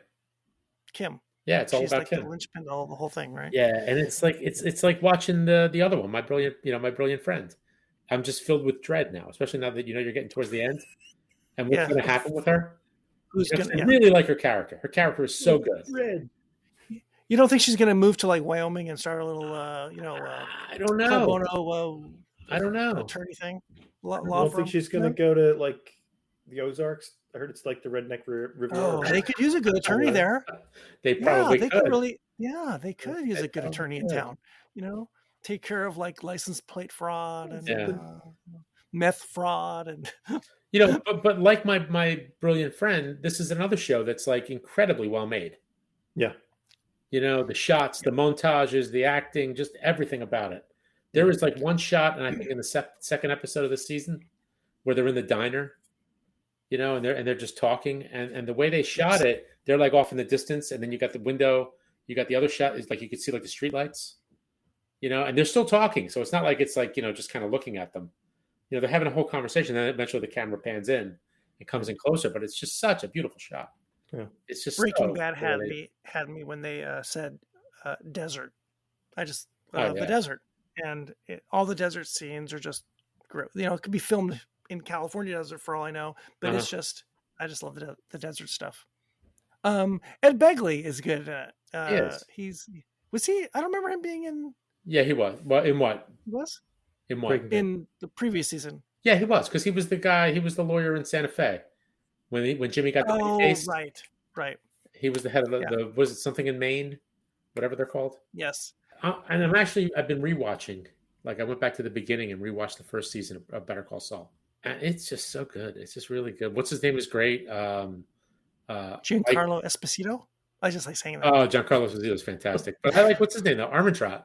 Yeah, it's all She's about like Kim. the linchpin of the whole thing, right? Yeah, and it's like watching the other one, my brilliant friend. I'm just filled with dread now, especially now that you're getting towards the end, and what's going to happen with her. I really like her character. Her character is so good. Dread. You don't think she's going to move to like Wyoming and start a little, I don't know. I don't know. Attorney thing. I don't think she's going to go to like the Ozarks. I heard it's like the Redneck River. Oh, they could use a good attorney there. They probably could. They could use a good attorney in town. Take care of like license plate fraud and meth fraud and. But like my brilliant friend, this is another show that's like incredibly well made. Yeah. The shots, the montages, the acting, just everything about it. There is like one shot, and I think in the second episode of the season, where they're in the diner, and they're just talking, and the way they shot it, they're like off in the distance, and then you got the window, you got the other shot is like you could see like the streetlights, and they're still talking, so it's not like it's like just kind of looking at them. They're having a whole conversation, and then eventually the camera pans in and comes in closer, but it's just such a beautiful shot. Yeah. It's just Breaking Bad had me when they said desert. I just love the desert, and all the desert scenes are just great. It could be filmed in California desert for all I know, but it's just I just love the desert stuff. Ed Begley is good. Was he? I don't remember him being in. Yeah, he was. Well, in what? He was. In what? In the previous season. Yeah, he was, because he was the guy. He was the lawyer in Santa Fe when Jimmy got the case. Right. He was the head of the was it something in Maine, whatever they're called. Yes. And I've been rewatching. Like I went back to the beginning and rewatched the first season of Better Call Saul, and it's just so good. It's just really good. What's his name is great. Giancarlo Esposito. I just like saying that. Oh, Giancarlo Esposito is fantastic. But I like what's his name though? Armentrout.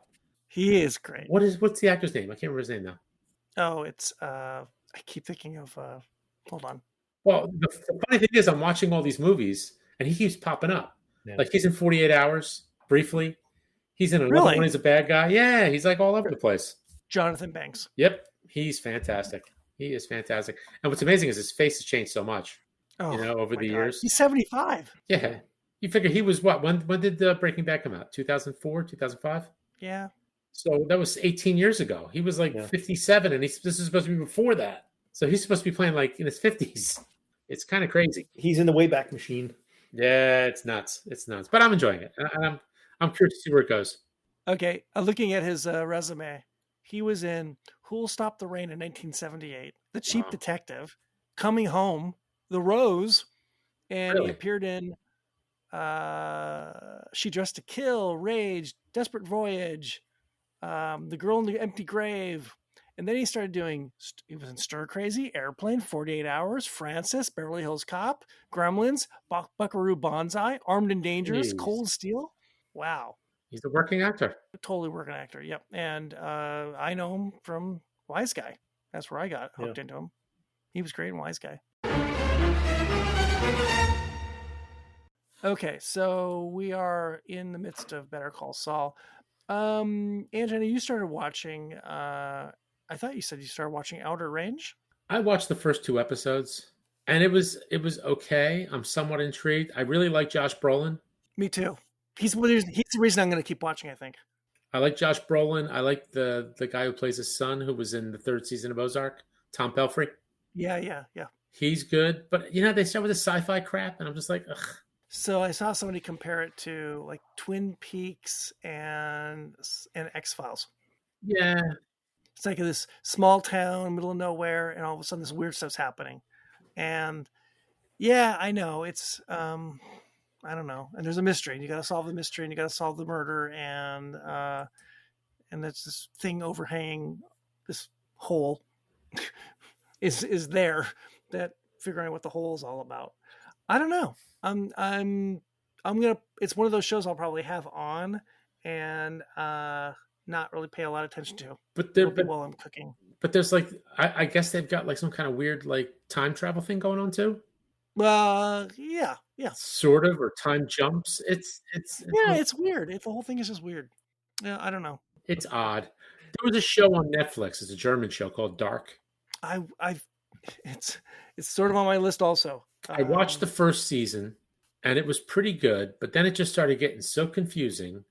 He is great. What's the actor's name? I can't remember his name now. Oh, it's I keep thinking of hold on. Well, the funny thing is I'm watching all these movies and he keeps popping up. Yeah. Like he's in 48 Hours briefly. He's in another one. He's a bad guy. Yeah, he's like all over the place. Jonathan Banks. Yep. He's fantastic. He is fantastic. And what's amazing is his face has changed so much. Over the years. He's 75. Yeah. You figure he was what? When did Breaking Bad come out? 2004, 2005? Yeah. So that was 18 years ago. He was like 57, and this is supposed to be before that. So he's supposed to be playing like in his 50s. It's kind of crazy. He's in the Wayback Machine. Yeah, it's nuts. It's nuts. But I'm enjoying it. And I'm curious to see where it goes. Okay. Looking at his resume, he was in Who'll Stop the Rain in 1978, The Cheap Detective, Coming Home, The Rose, and he appeared in She Dressed to Kill, Rage, Desperate Voyage, The Girl in the Empty Grave. And then he started doing, he was in Stir Crazy, Airplane, 48 Hours, Francis, Beverly Hills Cop, Gremlins, Buckaroo Banzai, Armed and Dangerous, Cold Steel. Wow. He's a working actor. Totally working actor, yep. And I know him from Wise Guy. That's where I got hooked into him. He was great in Wise Guy. Okay, so we are in the midst of Better Call Saul. Angela, you started watching, I thought you said you started watching Outer Range? I watched the first 2 episodes, and it was okay. I'm somewhat intrigued. I really like Josh Brolin. Me too. He's the reason I'm going to keep watching, I think. I like Josh Brolin. I like the guy who plays his son, who was in the 3rd season of Ozark, Tom Pelphrey. Yeah. He's good, but they start with this sci-fi crap, and I'm just like, ugh. So I saw somebody compare it to like Twin Peaks and X-Files. Yeah. It's like this small town, middle of nowhere, and all of a sudden this weird stuff's happening. And yeah, I know it's, I don't know. And there's a mystery, and you got to solve the mystery, and you got to solve the murder, and there's this thing overhanging this hole is there, that figuring out what the hole is all about. I don't know. I'm gonna. It's one of those shows I'll probably have on and not really pay a lot of attention to. But while I'm cooking. But there's like, I guess they've got like some kind of weird like time travel thing going on too. Yeah. Sort of, or time jumps. It's weird. The whole thing is just weird. Yeah, I don't know. It's odd. There was a show on Netflix. It's a German show called Dark. It's sort of on my list also. I watched the first season and it was pretty good, but then it just started getting so confusing.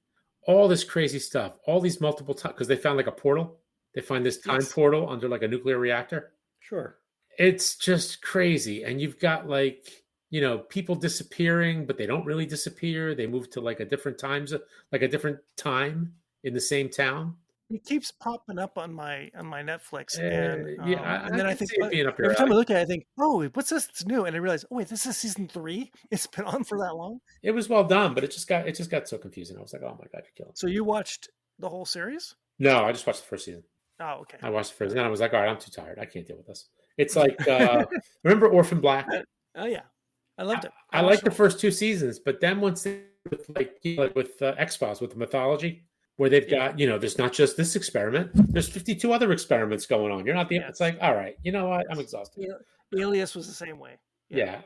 All this crazy stuff, all these multiple times, because they found like a portal. They find this time portal under like a nuclear reactor. Sure. It's just crazy. And you've got like, you know, people disappearing, but they don't really disappear. They move to like a different time in the same town. It keeps popping up on my Netflix, and then I think every time I look at it, I think, oh, what's this? It's new, and I realize, oh wait, this is season 3. It's been on for that long. It was well done, but it just got so confusing. I was like, oh my god, you're killing me. So you watched the whole series? No, I just watched the first season. Oh, okay. I watched the first, and then I was like, all right, I'm too tired. I can't deal with this. It's like, remember Orphan Black? Oh yeah, I loved it. I liked the first 2 seasons, but then once they, with X-Files, with the mythology, where they've got, you know, there's not just this experiment, there's 52 other experiments going on. You're not the, it's like, all right, you know what? I'm exhausted. Yeah. Alias was the same way. Yeah.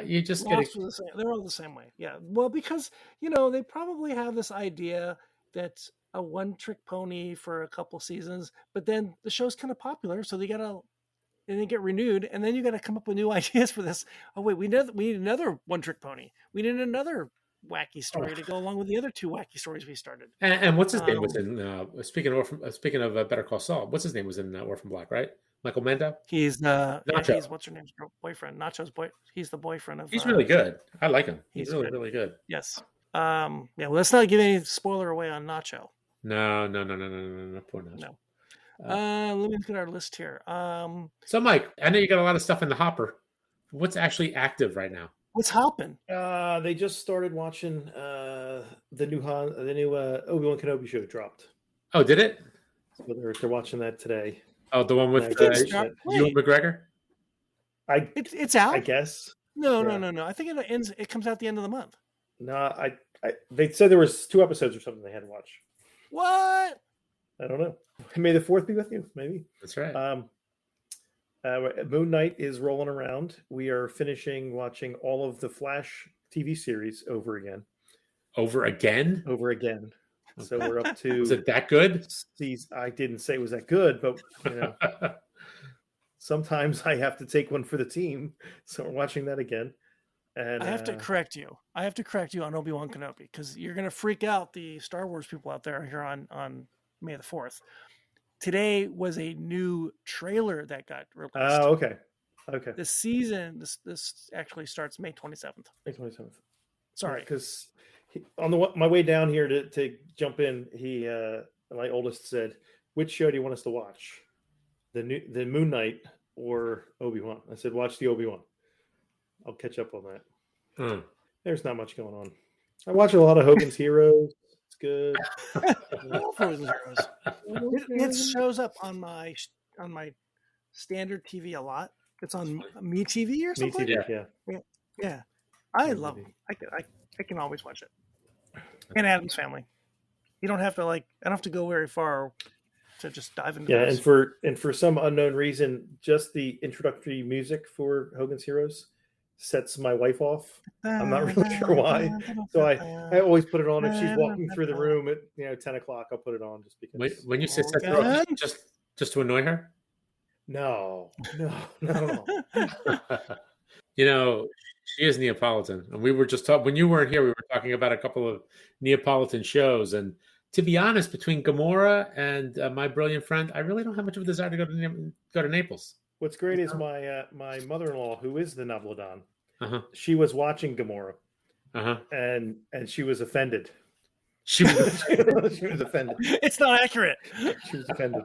You just get it. They're all the same way. Yeah. Well, because, you know, they probably have this idea that a one-trick pony for a couple seasons, but then the show's kind of popular, so and they get renewed, and then you got to come up with new ideas for this. Oh wait, we need another one-trick pony. We need another wacky story to go along with the other 2 wacky stories we started. And what's his name was in speaking of Better Call Saul, what's his name was in Orphan Black, right? Michael Mendo. He's Nacho. He's what's her name's boyfriend. Nacho's boy. He's the boyfriend of. He's really good. I like him. He's really really good. Yes. Yeah. Well, let's not give any spoiler away on Nacho. No. Poor Nacho. No. Let me look at our list here. So Mike, I know you got a lot of stuff in the hopper. What's actually active right now? What's hopping? They just started watching the new Obi-Wan Kenobi show dropped. Oh, did it? So they're watching that today. Oh, the one with Ewan McGregor. It's out. I guess. No. I think it ends. It comes out the end of the month. No, they said there was 2 episodes or something they had to watch. What? I don't know. May the 4th be with you. Maybe that's right. Moon Knight is rolling around. We are finishing watching all of the Flash TV series over again. Over again. So we're up to. Is it that good? I didn't say it was that good, but you know, sometimes I have to take one for the team. So we're watching that again. And I have to correct you. On Obi-Wan Kenobi, because you're going to freak out the Star Wars people out there here on May the 4th. Today was a new trailer that got released. Oh, okay. The season, this actually starts May 27th. May 27th. Sorry. Because on my way down here to jump in, my oldest said, which show do you want us to watch? The Moon Knight or Obi-Wan? I said, watch the Obi-Wan. I'll catch up on that. There's not much going on. I watch a lot of Hogan's Heroes. It's good. It shows up on my standard TV a lot. It's on Me TV or something. Me TV, yeah. I love it. I can always watch it. And Addams Family. You don't have to I don't have to go very far to just dive into. Yeah, and for some unknown reason, just the introductory music for Hogan's Heroes sets my wife off. I'm not really sure why. So I always put it on if she's walking through the room at 10 o'clock. I'll put it on just because. When you say set her off, just to annoy her? No. You know, she is Neapolitan, and we were just talking when you weren't here. We were talking about a couple of Neapolitan shows, and to be honest, between Gomorrah and My Brilliant Friend, I really don't have much of a desire to go to Naples. What's great is my mother-in-law, who is the Nobledon, she was watching Gomorrah, and she was offended. She was offended. It's not accurate. She was offended.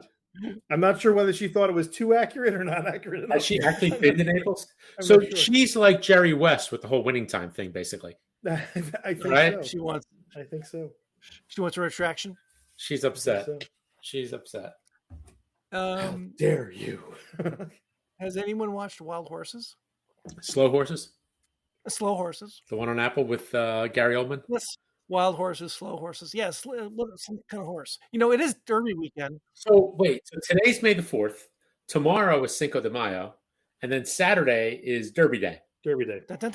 I'm not sure whether she thought it was too accurate or not accurate enough. Has she actually been to Naples? So she's like Jerry West with the whole winning time thing, basically. I think right? So. I think so. She wants a retraction. She's upset. She's upset. How dare you? Has anyone watched Wild Horses? Slow Horses? Slow Horses. The one on Apple with Gary Oldman? Yes. Wild Horses, Slow Horses. Yes. Some kind of horse. It is Derby weekend. So wait. So today's May the 4th. Tomorrow is Cinco de Mayo, and then Saturday is Derby Day. Derby Day. Very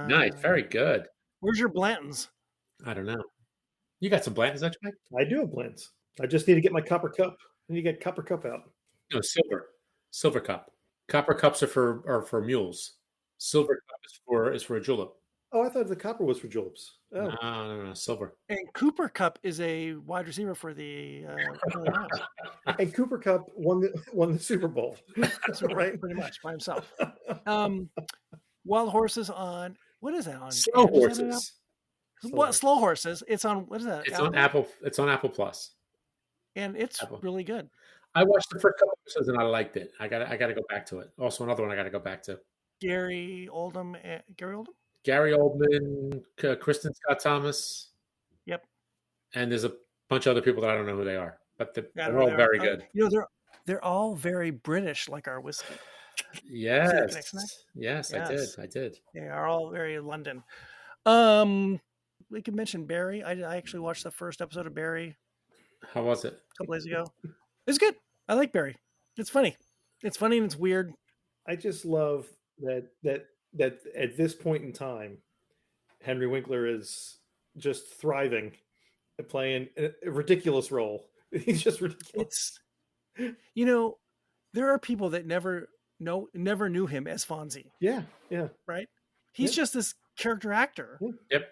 nice. Very good. Where's your Blantons? I don't know. You got some Blantons, don't you? I do have Blantons. I just need to get my copper cup. I need to get copper cup out. No, silver cup. Copper cups are for mules. Silver cup is for a julep. Oh, I thought the copper was for juleps. Oh. No, silver. And Cooper Cup is a wide receiver for the Rams. And Cooper Cup won the Super Bowl. Right, pretty much by himself. Wild Horses on, what is that on? Slow Horses. What Slow Horses? It's on, what is that? It's on Apple. It's on Apple Plus, and it's really good. I watched the first couple episodes and I liked it. I got to go back to it. Also, another one I got to go back to. Gary Oldman. Gary Oldman, Kristen Scott Thomas. Yep. And there's a bunch of other people that I don't know who they are, but they're all very good. They're all very British, like our whiskey. Yes. Yes, I did. They are all very London. We could mention Barry. I actually watched the first episode of Barry. How was it? A couple days ago. It's good. I like Barry. It's funny. It's funny and it's weird. I just love that at this point in time, Henry Winkler is just thriving, playing a ridiculous role. He's just ridiculous. There are people that never knew him as Fonzie. Yeah. Right? He's just this character actor. Yep.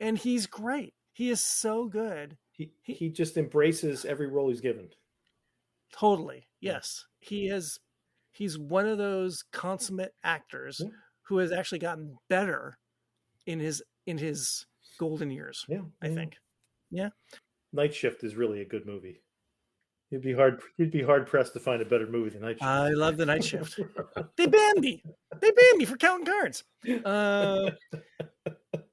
And he's great. He is so good. He just embraces every role he's given. Totally. Yes. He's one of those consummate actors who has actually gotten better in his golden years. Yeah. I think. Yeah. Night Shift is really a good movie. You'd be hard pressed to find a better movie than Night Shift. I love the Night Shift. They banned me for counting cards.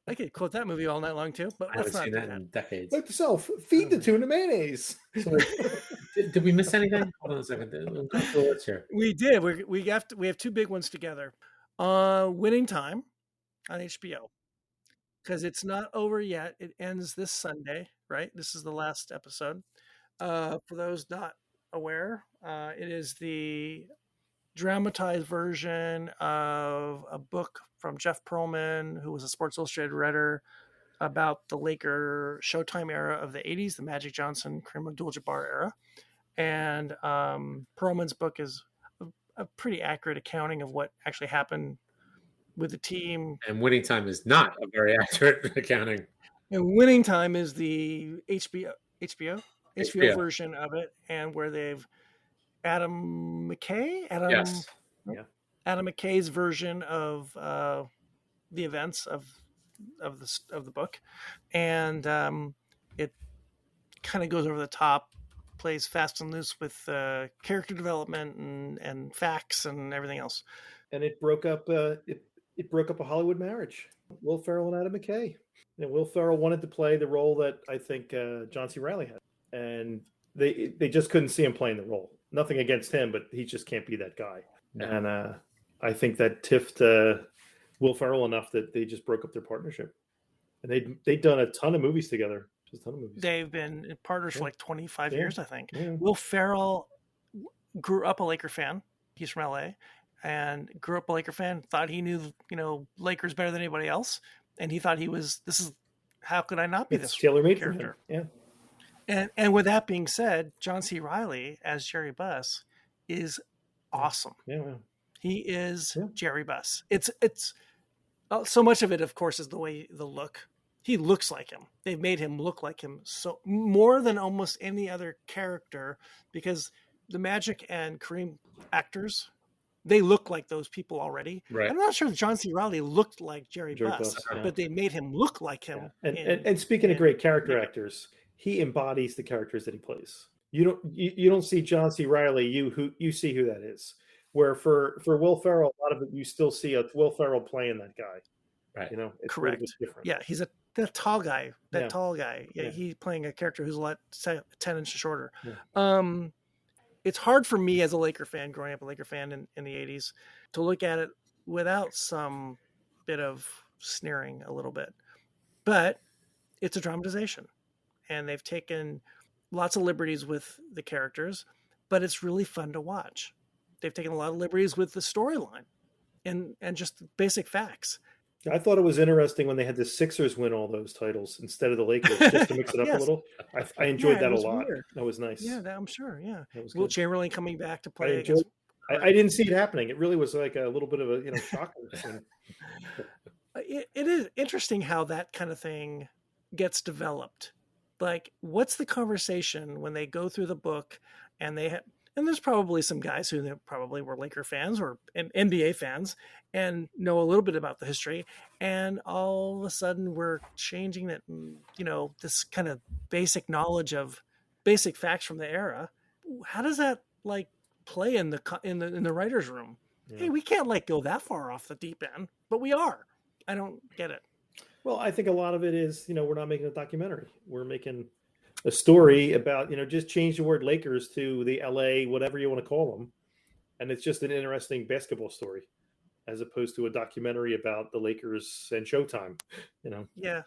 I could quote that movie all night long too, but I haven't seen that in decades. Like yourself, feed the tuna mayonnaise. So, did we miss anything? Hold on a second. Let's hear. We did. We have two big ones together. Winning Time on HBO, because it's not over yet. It ends this Sunday, right? This is the last episode. For those not aware, it is the dramatized version of a book from Jeff Pearlman, who was a Sports Illustrated writer, about the Laker Showtime era of the 80s, the Magic Johnson, Kareem Abdul-Jabbar era. And Pearlman's book is a pretty accurate accounting of what actually happened with the team. And Winning Time is not a very accurate accounting. And Winning Time is the HBO version of it, and where they've Adam McKay's version of the events of the book, and it kind of goes over the top, plays fast and loose with character development and facts and everything else. And it broke up a Hollywood marriage. Will Ferrell and Adam McKay. And Will Ferrell wanted to play the role that I think John C. Reilly had, and they just couldn't see him playing the role. Nothing against him, but he just can't be that guy. No. And I think that tiffed Will Ferrell enough that they just broke up their partnership. And they'd done a ton of movies together. Just a ton of movies. They've been partners for like 25 years, I think. Yeah. Will Ferrell grew up a Laker fan. He's from LA, and grew up a Laker fan. Thought he knew Lakers better than anybody else, and he thought how could I not be this tailor-made character? Yeah. And with that being said, John C. Reilly as Jerry Buss is awesome. Yeah. He is Jerry Buss. It's so much of it, of course, is the look. He looks like him. They've made him look like him so more than almost any other character, because the Magic and Kareem actors, they look like those people already. Right. I'm not sure if John C. Reilly looked like Jerry Buss, but they made him look like him. Yeah. And speaking of great character actors, he embodies the characters that he plays. You don't see John C. Reilly. You see who that is. Where for Will Ferrell, a lot of it you still see a Will Ferrell playing that guy. Right. It's correct. Different. Yeah, he's that tall guy. Tall guy. Yeah, he's playing a character who's a lot 10 inches shorter. Yeah. It's hard for me as a Laker fan, growing up a Laker fan in the 80s, to look at it without some bit of sneering a little bit. But it's a dramatization. And they've taken lots of liberties with the characters. but it's really fun to watch. They've taken a lot of liberties with the storyline and just basic facts. I thought it was interesting when they had the Sixers win all those titles instead of the Lakers, just to mix it up a little. I enjoyed that a lot. Weird. That was nice. Yeah, I'm sure. Yeah, Will Chamberlain coming back to play. I didn't see it happening. It really was like a little bit of a shock. It is interesting how that kind of thing gets developed. Like, what's the conversation when they go through the book and and there's probably some guys who probably were Laker fans or NBA fans and know a little bit about the history. And all of a sudden we're changing it. This kind of basic knowledge of basic facts from the era. How does that play in the writer's room? Yeah. Hey, we can't go that far off the deep end, but we are. I don't get it. Well, I think a lot of it is, we're not making a documentary. We're making a story about, just change the word Lakers to the LA, whatever you want to call them. And it's just an interesting basketball story as opposed to a documentary about the Lakers and Showtime, Yeah.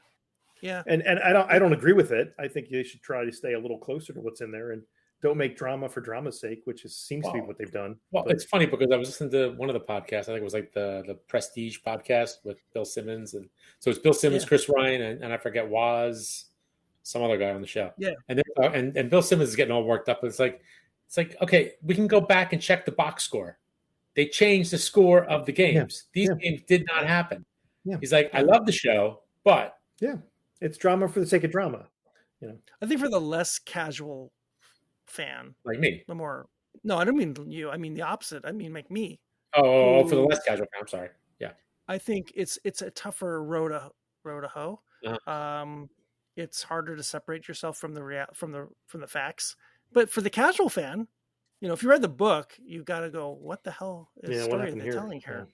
Yeah. And I don't agree with it. I think they should try to stay a little closer to what's in there and don't make drama for drama's sake, which seems to be what they've done. Well, it's funny because I was listening to one of the podcasts. I think it was the Prestige podcast with Bill Simmons. And so it's Bill Simmons, Chris Ryan, and I forget some other guy on the show. Yeah. And Bill Simmons is getting all worked up. It's like, okay, we can go back and check the box score. They changed the score of the games. These games did not happen. Yeah. He's like, I love the show, but it's drama for the sake of drama. I think for the less casual fan, like me, no, I don't mean you. I mean the opposite. I mean, like me. Oh, for the less casual fan. I'm sorry. Yeah. I think it's a tougher road to hoe. Uh-huh. It's harder to separate yourself from the facts. But for the casual fan, if you read the book, you got to go, what the hell is the story they're telling here?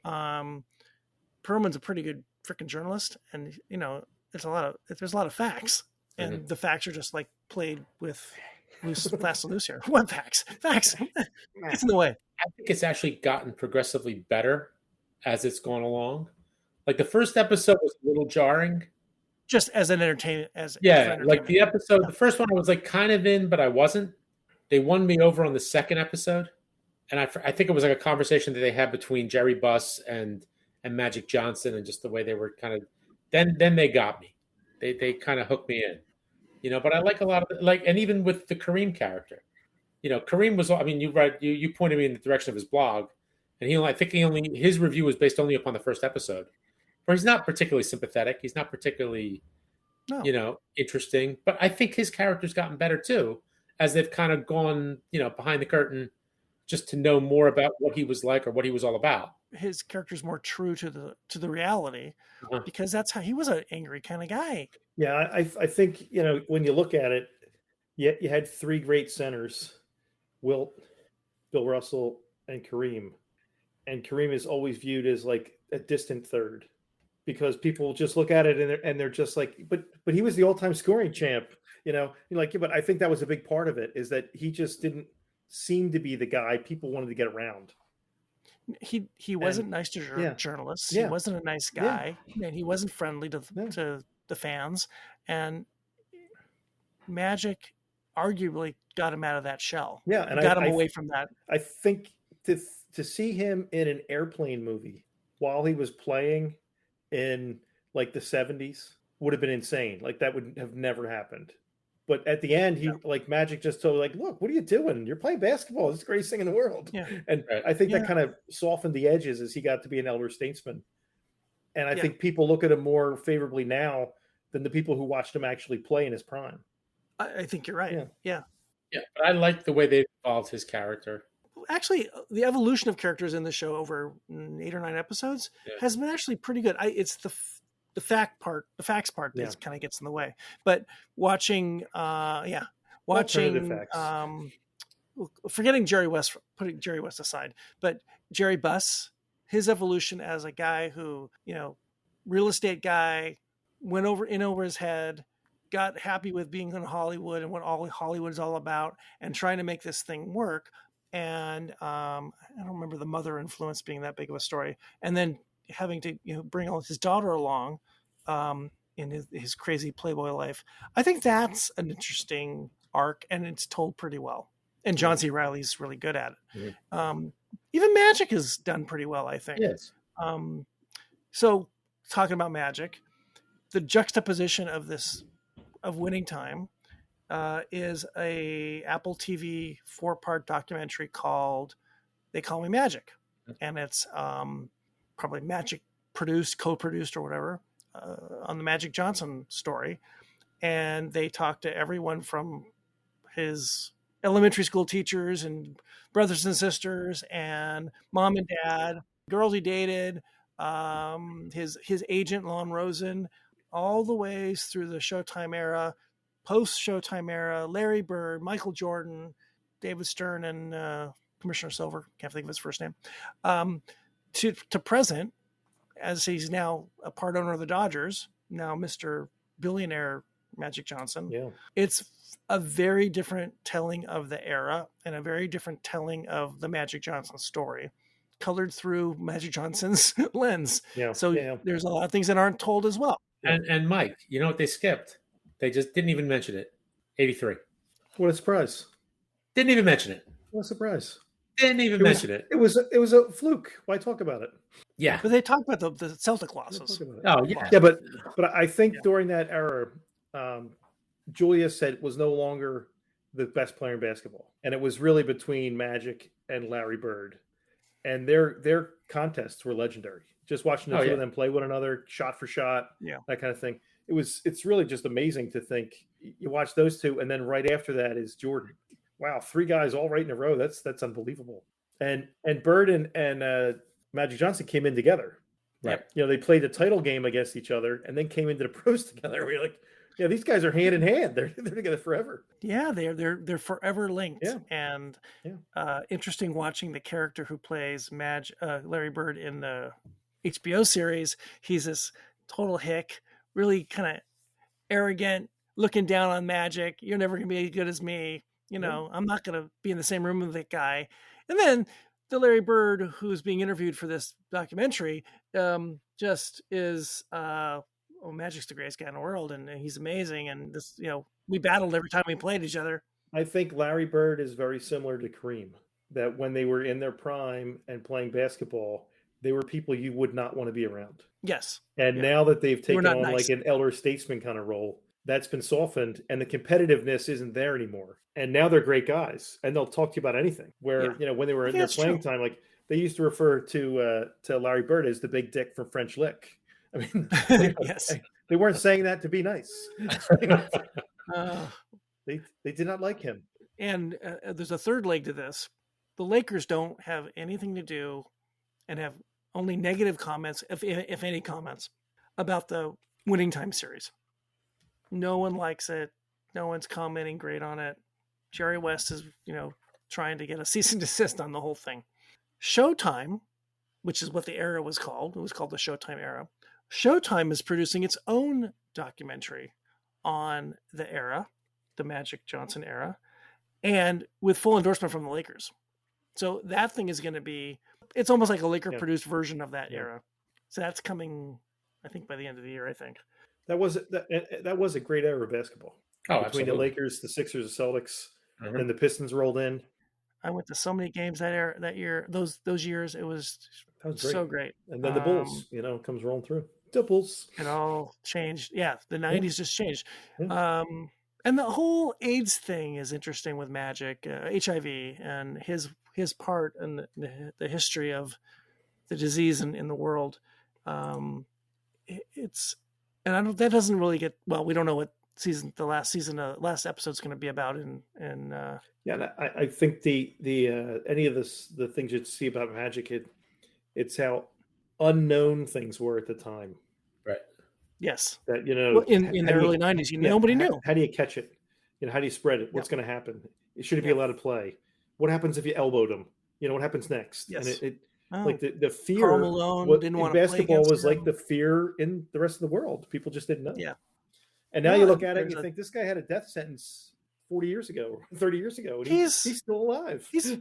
Perlman's a pretty good freaking journalist, and there's a lot of facts, and the facts are just played with fast and loose here. What facts? Facts. It's in the way. I think it's actually gotten progressively better as it's gone along. Like the first episode was a little jarring. Just as an entertainment, the first one I was kind of in, but I wasn't. They won me over on the second episode, and I think it was a conversation that they had between Jerry Buss and Magic Johnson, and just the way they were kind of. Then they got me. They kind of hooked me in, But I like a lot of and even with the Kareem character, Kareem was. I mean, you pointed me in the direction of his blog, and his review was based only upon the first episode. Where he's not particularly sympathetic. He's not particularly, interesting. But I think his character's gotten better too, as they've kind of gone, behind the curtain, just to know more about what he was like or what he was all about. His character's more true to the reality, because that's how he was, an angry kind of guy. Yeah, I think when you look at it, you had three great centers: Wilt, Bill Russell, and Kareem. And Kareem is always viewed as a distant third. Because people just look at it and they're just but he was the all-time scoring champ, but I think that was a big part of it, is that he just didn't seem to be the guy people wanted to get around. He wasn't nice to journalists. He wasn't a nice guy, and he wasn't friendly to the fans. And Magic arguably got him out of that shell. Yeah, and got him away from that. I think to see him in an airplane movie while he was playing in the 70s would have been insane. That would have never happened. But at the end, he Magic just told look, what are you doing? You're playing basketball. It's the greatest thing in the world. Yeah. And I think that kind of softened the edges as he got to be an elder statesman. And I think people look at him more favorably now than the people who watched him actually play in his prime. I think you're right. Yeah. But I like the way they've evolved his character. Actually, the evolution of characters in the show over 8 or 9 episodes has been actually pretty good. It's the facts part that kind of gets in the way. But watching forgetting Jerry West, putting Jerry West aside, but Jerry Buss, his evolution as a guy who, real estate guy, went over his head, got happy with being in Hollywood and what all Hollywood is all about, and trying to make this thing work. And I don't remember the mother influence being that big of a story. And then having to bring his daughter along in his crazy Playboy life. I think that's an interesting arc, and it's told pretty well. And John C. Reilly's really good at it. Even Magic has done pretty well, I think. Yes. So talking about Magic, the juxtaposition of Winning Time is a Apple TV 4-part documentary called They Call Me Magic. And it's probably Magic co-produced or whatever on the Magic Johnson story. And they talk to everyone from his elementary school teachers and brothers and sisters and mom and dad, girls he dated, his agent, Lon Rosen, all the ways through the Showtime era, post-Showtime era, Larry Bird, Michael Jordan, David Stern, and Commissioner Silver, can't think of his first name, to present, as he's now a part owner of the Dodgers, now Mr. Billionaire Magic Johnson. Yeah. It's a very different telling of the era and a very different telling of the Magic Johnson story, colored through Magic Johnson's lens. Yeah. So there's a lot of things that aren't told as well. And Mike, you know what they skipped? They just didn't even mention it. 83. What a surprise. Didn't even mention it. What a surprise. Didn't even mention it. It was a fluke. Why talk about it? Yeah. But they talk about the Celtic losses. Oh, yeah. Yeah, but I think during that era, Julius said was no longer the best player in basketball. And it was really between Magic and Larry Bird. And their contests were legendary. Just watching the two of them play one another, shot for shot, that kind of thing. It's really just amazing to think you watch those two, and then right after that is Jordan. Wow, 3 guys all right in a row. That's unbelievable. And Bird and Magic Johnson came in together. Right. You know, they played the title game against each other and then came into the pros together. We're like, yeah, these guys are hand in hand. They're together forever. Yeah, they're forever linked. Yeah. And interesting watching the character who plays Larry Bird in the HBO series. He's this total hick, really kind of arrogant, looking down on Magic. You're never going to be as good as me. You know, I'm not going to be in the same room with that guy. And then the Larry Bird who's being interviewed for this documentary just is, Magic's the greatest guy in the world, and he's amazing. And this, we battled every time we played each other. I think Larry Bird is very similar to Kareem, that when they were in their prime and playing basketball, they were people you would not want to be around. Yes. And now that they've taken on nice. like an elder statesman kind of role, that's been softened and the competitiveness isn't there anymore. And now they're great guys and they'll talk to you about anything. Where, when they were in their playing time, like they used to refer to Larry Bird as the big dick from French Lick. I mean, they weren't saying that to be nice. They did not like him. And there's a third leg to this. The Lakers don't have anything to do and have only negative comments, if any comments, about the Winning Time series. No one likes it. No one's commenting great on it. Jerry West is, trying to get a cease and desist on the whole thing. Showtime, which is what the era was called. It was called the Showtime era. Showtime is producing its own documentary on the era, the Magic Johnson era, and with full endorsement from the Lakers. So that thing is going to be, it's almost like a Laker-produced version of that era. So that's coming, I think, by the end of the year, I think. That was a great era of basketball. Oh, between absolutely. The Lakers, the Sixers, the Celtics, and the Pistons rolled in. I went to so many games that year. Those years, it was great. So great. And then the Bulls, comes rolling through. The Bulls. It all changed. Yeah, the 90s just changed. Yeah. And the whole AIDS thing is interesting with Magic, HIV, and his part in the history of the disease in the world. That doesn't really get, well, we don't know what last episode's going to be about. I think the any of the things you'd see about Magic, it's how unknown things were at the time. Right. Yes. That, in the early 90s, nobody knew. How do you catch it? How do you spread it? What's going to happen? Should it be allowed to play? What happens if you elbowed him? What happens next? Yes. And like the fear. Karl Malone didn't want to play basketball was him. like the fear in the rest of the world. People just didn't know. Yeah. And now you look at it and you think this guy had a death sentence 40 years ago, 30 years ago. And he's still alive. He's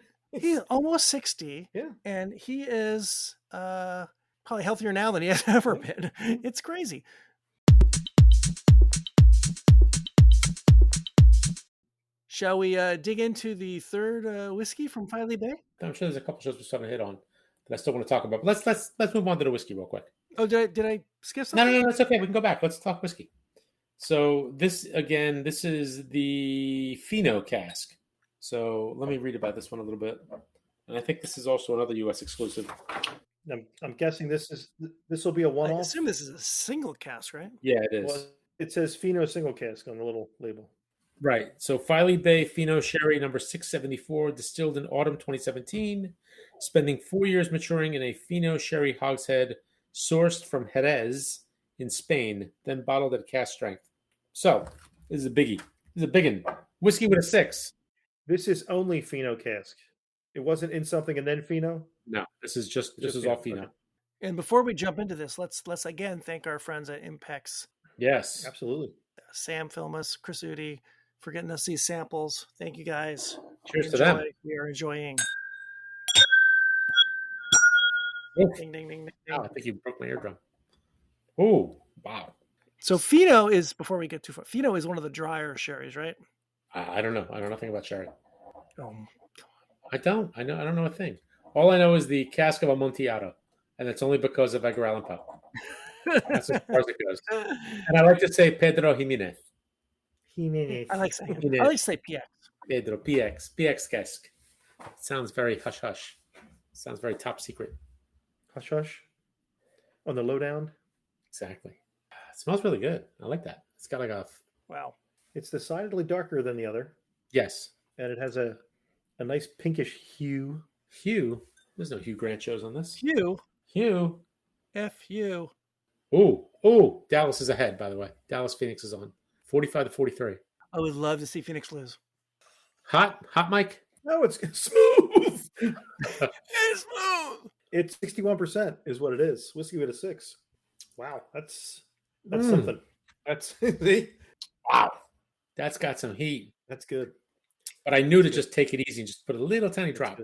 almost 60. Yeah. And he is probably healthier now than he has ever been. It's crazy. Shall we dig into the third whiskey from Filey Bay? I'm sure there's a couple shows we're starting to hit on that I still want to talk about. But let's move on to the whiskey real quick. Oh, did I skip something? No, that's okay. We can go back. Let's talk whiskey. So this is the Fino cask. So let me read about this one a little bit. And I think this is also another U.S. exclusive. I'm guessing this will be a one-off. I assume this is a single cask, right? Yeah, it is. Well, it says Fino single cask on the little label. Right. So Filey Bay Fino Sherry number 674, distilled in autumn 2017, spending 4 years maturing in a Fino Sherry hogshead sourced from Jerez in Spain, then bottled at cask strength. So this is a biggie. This is a big one. Whiskey with a 6. This is only Fino cask. It wasn't in something and then Fino? No, this is all Fino. Okay. And before we jump into this, let's again thank our friends at Impex. Yes. Absolutely. Sam Filmus, Chris Udi, for getting us these samples. Thank you guys. Cheers to them. We are enjoying. Ding, ding, ding, ding. Oh, I think you broke my eardrum. Oh, wow. So Fino is, before we get too far, Fino is one of the drier sherries, right? I don't know. I know nothing about sherry. Oh, I don't know a thing. All I know is the cask of Amontillado, and it's only because of Edgar Allan Poe. That's as far as it goes. And I like to say Pedro Jimenez. I like saying it. I like to say PX. Pedro, PX cask. It sounds very hush-hush. Sounds very top secret. Hush-hush? On the lowdown? Exactly. It smells really good. I like that. It's got like a... Wow. It's decidedly darker than the other. Yes. And it has a nice pinkish hue. Hugh? There's no Hugh Grant shows on this. Hugh? F-U. Oh, Dallas is ahead, by the way. Dallas Phoenix is on. 45-43. I would love to see Phoenix lose. Hot Mike? No, it's smooth. It's smooth. It's 61% is what it is. Whiskey with a 6. Wow, that's something. That's see? Wow. That's got some heat. That's good. But I knew to just take it easy and just put a little tiny drop.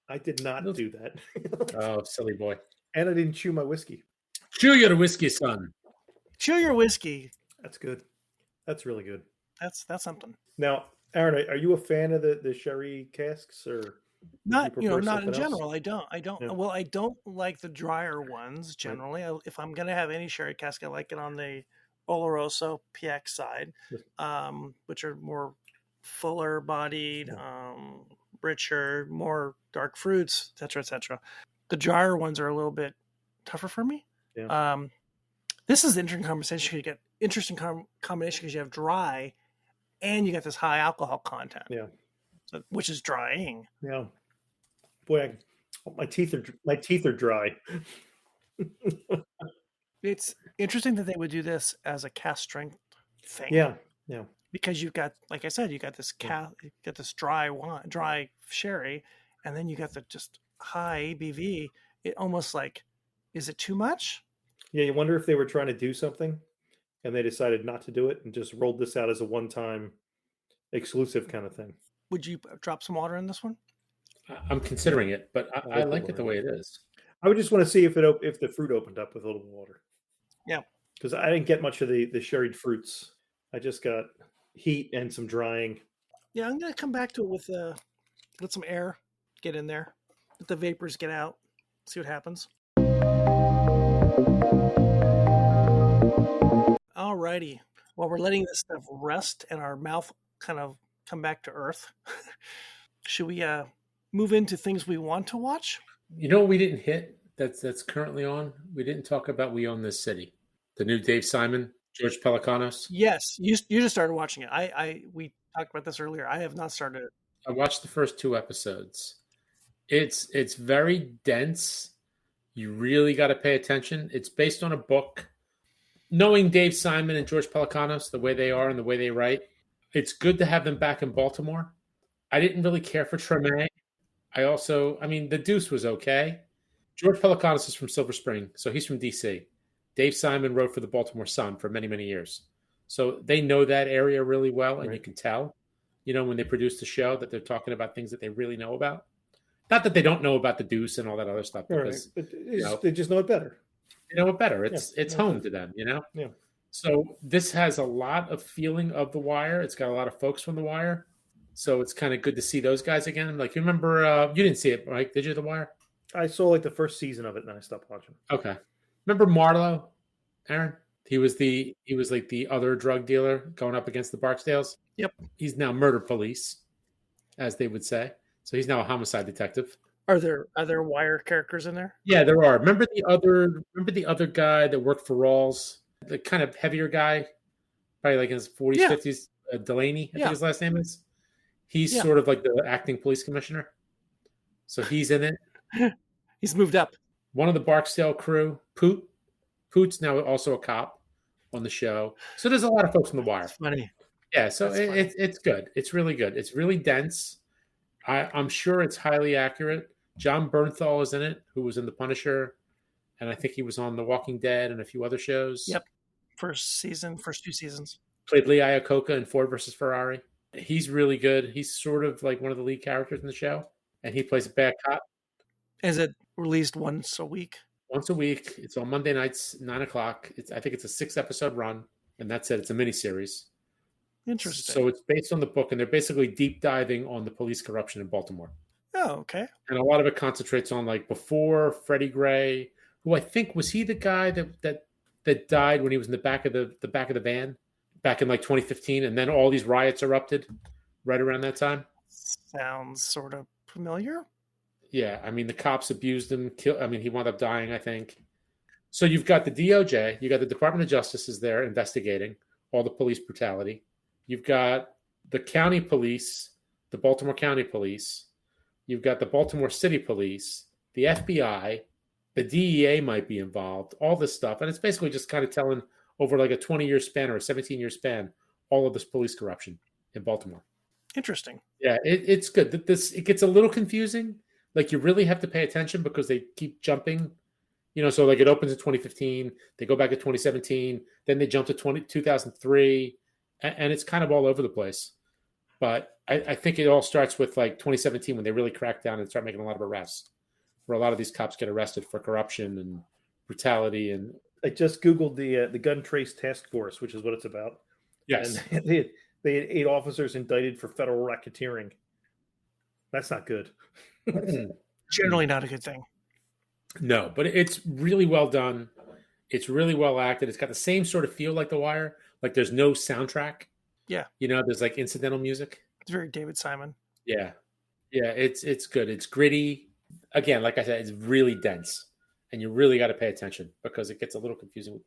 I did not do that. Oh, silly boy. And I didn't chew my whiskey. Chew your whiskey, son. Chew your whiskey. That's good. That's really good. That's something. Now, Aaron, are you a fan of the sherry casks or not in else? general? I don't. Yeah. Well, I don't like the drier ones generally. Right. If I'm going to have any sherry cask, I like it on the Oloroso PX side, which are more fuller bodied, richer, more dark fruits, etc. The drier ones are a little bit tougher for me. Yeah. This is an interesting conversation. You get interesting combination because you have dry, and you got this high alcohol content. Yeah. So, which is drying. Yeah. Boy, my teeth are dry. It's interesting that they would do this as a cask strength thing. Yeah. Because you've got, like I said, you got this dry sherry, and then you got the just high ABV. It almost like, is it too much? Yeah, you wonder if they were trying to do something, and they decided not to do it and just rolled this out as a one-time exclusive kind of thing. Would you drop some water in this one? I'm considering it, but I like it the way it is. I would just want to see if the fruit opened up with a little water. Yeah, because I didn't get much of the sherried fruits. I just got heat and some drying. Yeah, I'm gonna come back to it with let some air get in there, let the vapors get out, see what happens. Alrighty. While we're letting this stuff rest and our mouth kind of come back to earth, should we move into things we want to watch? You know what we didn't hit that's currently on? We didn't talk about We Own This City. The new Dave Simon, George Pelecanos. Yes, you just started watching it. We talked about this earlier. I have not started it. I watched the first 2 episodes. It's very dense. You really got to pay attention. It's based on a book. Knowing Dave Simon and George Pelecanos, the way they are and the way they write, it's good to have them back in Baltimore. I didn't really care for Treme. The Deuce was okay. George Pelecanos is from Silver Spring, so he's from D.C. Dave Simon wrote for the Baltimore Sun for many, many years. So they know that area really well, and right. You can tell, when they produce the show that they're talking about things that they really know about. Not that they don't know about the Deuce and all that other stuff. Because, right. They just know it better. They know it better. It's home to them, Yeah. So this has a lot of feeling of The Wire. It's got a lot of folks from The Wire. So it's kind of good to see those guys again. Like, you remember, you didn't see it, right? Did you, The Wire? I saw like the first season of it, and then I stopped watching. Okay. Remember Marlowe, Aaron? He was like the other drug dealer going up against the Barksdales. Yep. He's now murder police, as they would say. So he's now a homicide detective. Are there other Wire characters in there? Yeah, there are. Remember the other guy that worked for Rawls, the kind of heavier guy, probably like in his 40s, 50s, Delaney, I think his last name is. He's sort of like the acting police commissioner. So he's in it. He's moved up. One of the Barksdale crew, Poot's now also a cop on the show. So there's a lot of folks on The Wire. That's funny. Yeah, so it's good. It's really good. It's really dense. I'm sure it's highly accurate. John Bernthal is in it, who was in The Punisher, and I think he was on The Walking Dead and a few other shows. Yep. First 2 seasons. Played Lee Iacocca in Ford versus Ferrari. He's really good. He's sort of like one of the lead characters in the show, and he plays a bad cop. Is it released once a week? Once a week. It's on Monday nights, 9:00. I think it's a 6-episode run, and that's it. It's a miniseries. Interesting. So it's based on the book, and they're basically deep diving on the police corruption in Baltimore. Oh, okay. And a lot of it concentrates on like before Freddie Gray, who I think was he the guy that died when he was in the back of the van back in like 2015, and then all these riots erupted right around that time. Sounds sort of familiar. Yeah, I mean the cops abused him. He wound up dying, I think. So you've got the DOJ, you got the Department of Justice is there investigating all the police brutality. You've got the county police, the Baltimore County Police. You've got the Baltimore City Police, the FBI, the DEA might be involved, all this stuff. And it's basically just kind of telling over like a 20-year span or a 17-year span, all of this police corruption in Baltimore. Interesting. Yeah, it's good. It gets a little confusing. Like you really have to pay attention because they keep jumping. So like it opens in 2015, they go back to 2017, then they jump to 2003, and it's kind of all over the place. But I think it all starts with like 2017 when they really crack down and start making a lot of arrests, where a lot of these cops get arrested for corruption and brutality. And I just Googled the Gun Trace Task Force, which is what it's about. Yes. And they had 8 officers indicted for federal racketeering. That's not good. Generally not a good thing. No, but it's really well done. It's really well acted. It's got the same sort of feel like The Wire. Like there's no soundtrack. Yeah. There's like incidental music. It's very David Simon. Yeah. Yeah, it's good. It's gritty. Again, like I said, it's really dense. And you really got to pay attention because it gets a little confusing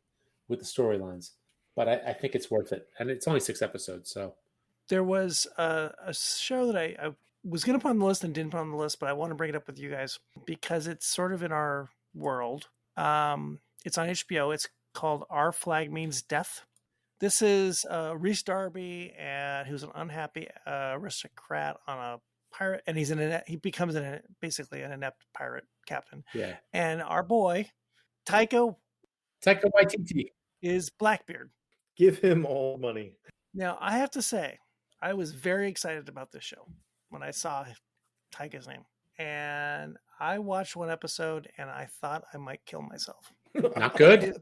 with the storylines. But I think it's worth it. And it's only 6 episodes, so. There was a show that I was going to put on the list and didn't put on the list, but I want to bring it up with you guys because it's sort of in our world. It's on HBO. It's called Our Flag Means Death. This is Rhys Darby, and who's an unhappy aristocrat on a pirate, and he becomes basically an inept pirate captain. Yeah. And our boy, Taika Waititi is Blackbeard. Give him all money. Now, I have to say, I was very excited about this show when I saw Taika's name. And I watched one episode, and I thought I might kill myself. Not good?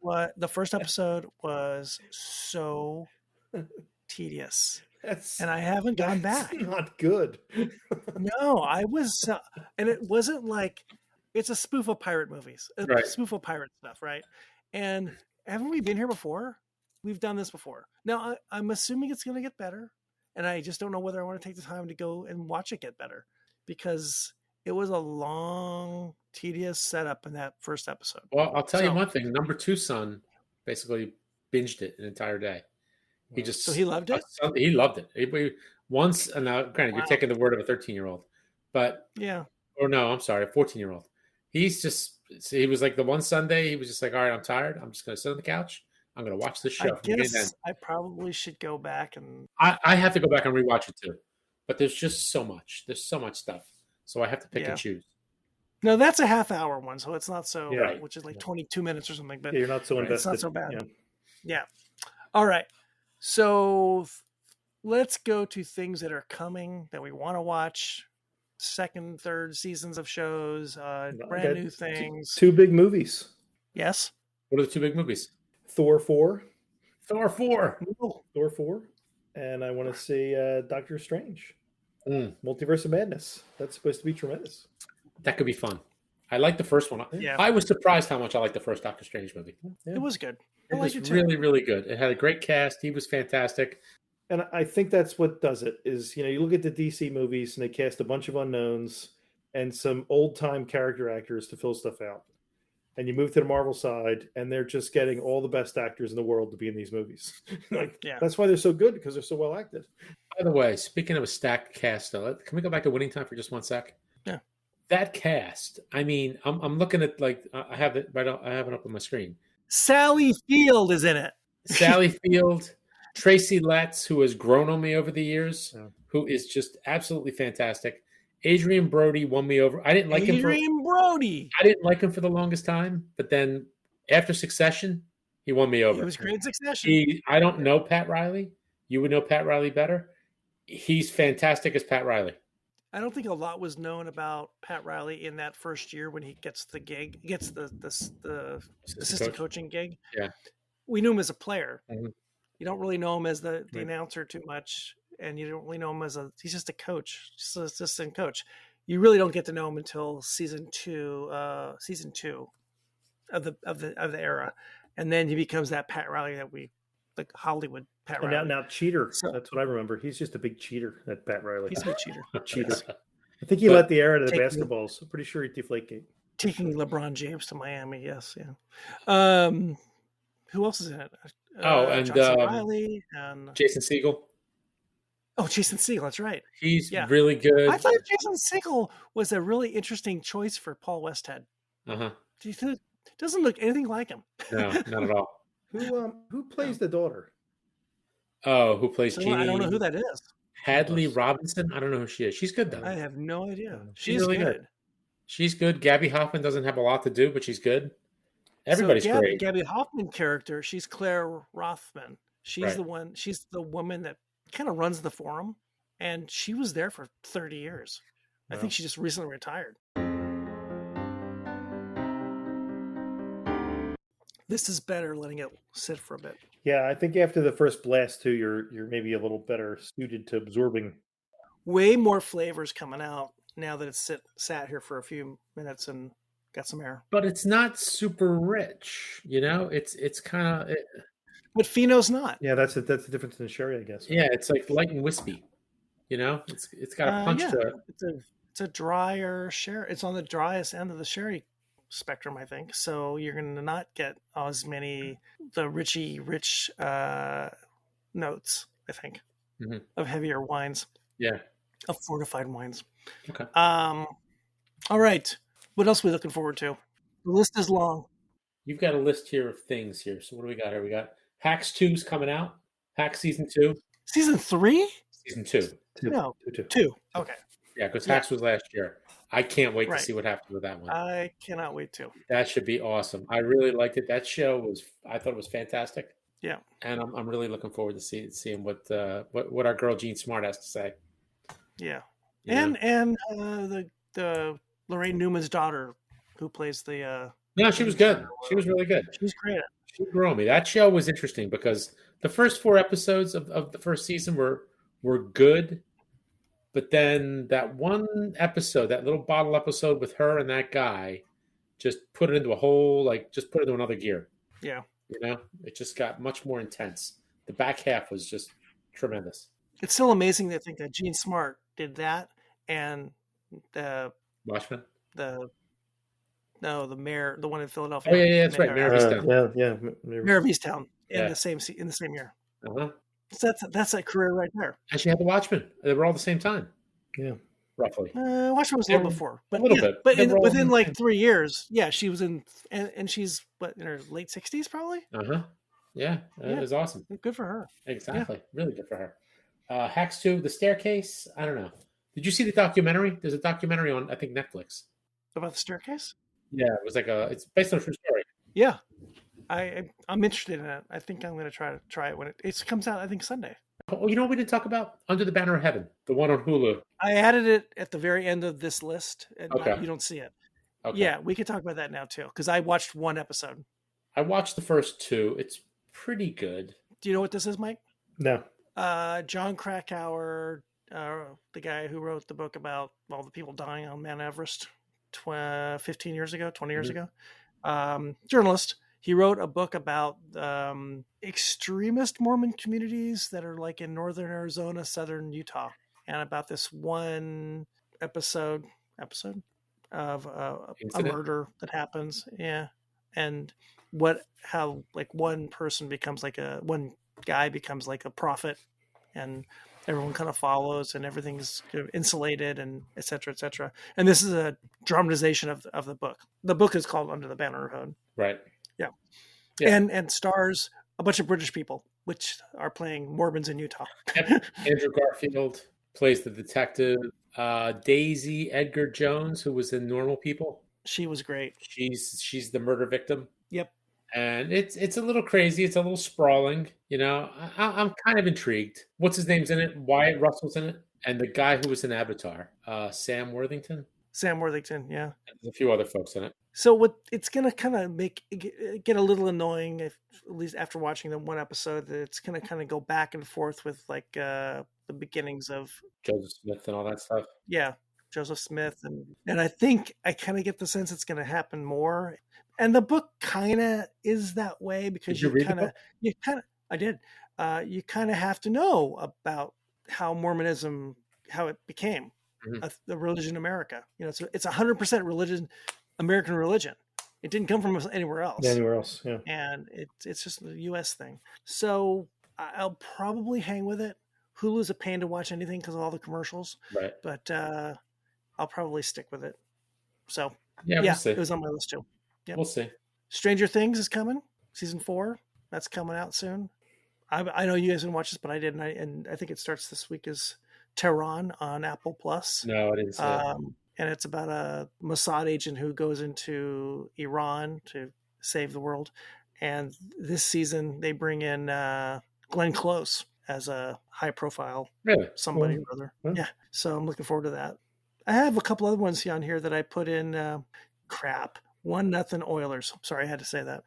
The first episode was so tedious. And I haven't gone back. Not good. No, I was, and it wasn't like, it's a spoof of pirate movies, a spoof of pirate stuff, right? And haven't we been here before? We've done this before. Now, I'm assuming it's going to get better, and I just don't know whether I want to take the time to go and watch it get better, because it was a long, tedious setup in that first episode. Well, I'll tell you one thing. Number 2 son basically binged it an entire day. So he loved it? He loved it. Once, and now, granted, you're taking the word of a 13-year-old, but yeah. Or no, I'm sorry, a 14-year-old. He was like the one Sunday, he was just like, all right, I'm tired. I'm just going to sit on the couch. I'm going to watch this show. I guess I probably should go back and. I have to go back and rewatch it too, but there's just so much. There's so much stuff, so I have to pick and choose. No, that's a half-hour one, so it's not so. Which is like 22 minutes or something. But you're not so invested. It's not so bad. Yeah. All right. So let's go to things that are coming that we want to watch. 2nd, 3rd seasons of shows, brand new things. 2 big movies. Yes. What are the 2 big movies? Thor 4. Thor 4. Thor 4. and I want to see Doctor Strange. Mm. Multiverse of Madness. That's supposed to be tremendous. That could be fun. I like the first one. Yeah. I was surprised how much I liked the first Doctor Strange movie. It was good. It was really, really good. It had a great cast. He was fantastic. And I think that's what does it is, you look at the DC movies and they cast a bunch of unknowns and some old time character actors to fill stuff out. And you move to the Marvel side and they're just getting all the best actors in the world to be in these movies. That's why they're so good, because they're so well acted. By the way, speaking of a stacked cast, though, can we go back to Winning Time for just one sec? Yeah. That cast, I mean, I'm looking at, like, I have it up on my screen. Sally Field is in it. Sally Field, Tracy Letts, who has grown on me over the years, who is just absolutely fantastic. Adrian Brody won me over. I didn't like him. I didn't like him for the longest time, but then after Succession, he won me over. He was great in Succession. I don't know Pat Riley. You would know Pat Riley better. He's fantastic as Pat Riley. I don't think a lot was known about Pat Riley in that first year when he gets the assistant coaching gig. Yeah. We knew him as a player. Mm-hmm. You don't really know him as the announcer too much, and you don't really know him as he's just a coach, just an assistant coach. You really don't get to know him until season two of the era, and then he becomes that Pat Riley that we like, Hollywood Pat Riley. Now cheater. That's what I remember. He's just a big cheater, that Pat Riley. He's a cheater. Yes. I think he let the air out of the basketballs. I'm pretty sure he deflated Gate. Taking LeBron James to Miami. Yes, yeah. Who else is in it? And Riley and Jason Segel. Oh, Jason Segel. That's right. He's really good. I thought Jason Segel was a really interesting choice for Paul Westhead. Doesn't look anything like him. No, not at all. Who plays the daughter? Oh, who plays Jeannie? I don't know who that is. Hadley Robinson. I don't know who she is. She's good though. I have no idea. She's really good. She's good. Gabby Hoffman doesn't have a lot to do, but she's good. Everybody's great. Gabby Hoffman character. She's Claire Rothman. She's the one. She's the woman that kind of runs the forum, and she was there for 30 years. Wow. I think she just recently retired. This is better letting it sit for a bit. Yeah, I think after the first blast too, you're maybe a little better suited to absorbing. Way more flavors coming out now that it's sat here for a few minutes and got some air. But it's not super rich, It's kind of. But Fino's not. Yeah, that's the difference in the sherry, I guess. Yeah, it's like light and wispy. It's got a punch to it. It's a drier sherry. It's on the driest end of the sherry spectrum, I think. So you're going to not get as many the rich notes, I think, of heavier wines. Yeah, of fortified wines. Okay. All right. What else are we looking forward to? The list is long. You've got a list here of things here. So what do we got here? We got Hacks 2's coming out. Hacks season 2. Season 3? Season 2. No, 2. Okay. Yeah, because Hacks was last year. I can't wait to see what happens with that one. I cannot wait to. That should be awesome. I really liked it. That show I thought it was fantastic. Yeah. And I'm really looking forward to seeing what our girl Jean Smart has to say. Yeah. And the Lorraine Newman's daughter who plays the No, she was good. She was really good. She was great. She grew on me. That show was interesting because the first 4 episodes of the first season were good. But then that one episode, that little bottle episode with her and that guy, just put it into another gear. Yeah. It just got much more intense. The back half was just tremendous. It's still amazing to think that Jean Smart did that and the Watchmen? The mayor, the one in Philadelphia. Oh yeah, that's right. Mayor of Easttown. Mayor of Easttown in the same year. Uh-huh. So that's a career right there. And she had the Watchmen. They were all the same time. Yeah, roughly. Watchmen was a little before, but a little bit. But within like 3 years, she was in, and she's in her late 60s probably. Yeah, it was awesome. Good for her. Exactly, really good for her. Hacks 2, The Staircase. I don't know. Did you see the documentary? There's a documentary on I think Netflix about the staircase. Yeah, it was it's based on a true story. Yeah. I'm interested in it. I think I'm going to try it when it comes out. I think Sunday. Oh, you know what we didn't talk about? Under the Banner of Heaven, the one on Hulu. I added it at the very end of this list, and you don't see it. Okay. Yeah, we could talk about that now too, because I watched 1 episode. I watched the first 2. It's pretty good. Do you know what this is, Mike? No. John Krakauer, the guy who wrote the book about all the people dying on Mount Everest 15 years ago, 20 years ago, journalist. He wrote a book about extremist Mormon communities that are like in northern Arizona, southern Utah, and about this one episode of a murder that happens. Yeah, and how like one guy becomes like a prophet, and everyone kind of follows, and everything's insulated, and et cetera, et cetera. And this is a dramatization of the book. The book is called Under the Banner of Hood. Right. Yeah. And stars a bunch of British people, which are playing Mormons in Utah. Andrew Garfield plays the detective. Daisy Edgar Jones, who was in Normal People. She was great. She's the murder victim. Yep. And it's a little crazy. It's a little sprawling. You know, I'm kind of intrigued. What's his name's in it? Wyatt Russell's in it, and the guy who was in Avatar, Sam Worthington. Sam Worthington, yeah. There's a few other folks in it. So what it's gonna kind of get a little annoying, at least after watching the one episode, that it's gonna kind of go back and forth with like the beginnings of Joseph Smith and all that stuff. Yeah, Joseph Smith, and I think I kind of get the sense it's gonna happen more. And the book kind of is that way because you kind of I did. You kind of have to know about how Mormonism, how it became the religion in America. You know, it's 100% religion, American religion. It didn't come from anywhere else. Yeah. And it's just a U.S. thing. So I'll probably hang with it. Hulu's a pain to watch anything because of all the commercials. Right. But I'll probably stick with it. So we'll see. It was on my list too. Yep. We'll see. Stranger Things is coming, season 4. That's coming out soon. I know you guys didn't watch this, but I did, and I think it starts this week as Tehran on Apple Plus. No, I didn't see it. And it's about a Mossad agent who goes into Iran to save the world. And this season they bring in Glenn Close as a high-profile somebody or other. Yeah, so I'm looking forward to that. I have a couple other ones on here that I put in. 1-0 Oilers. Sorry, I had to say that.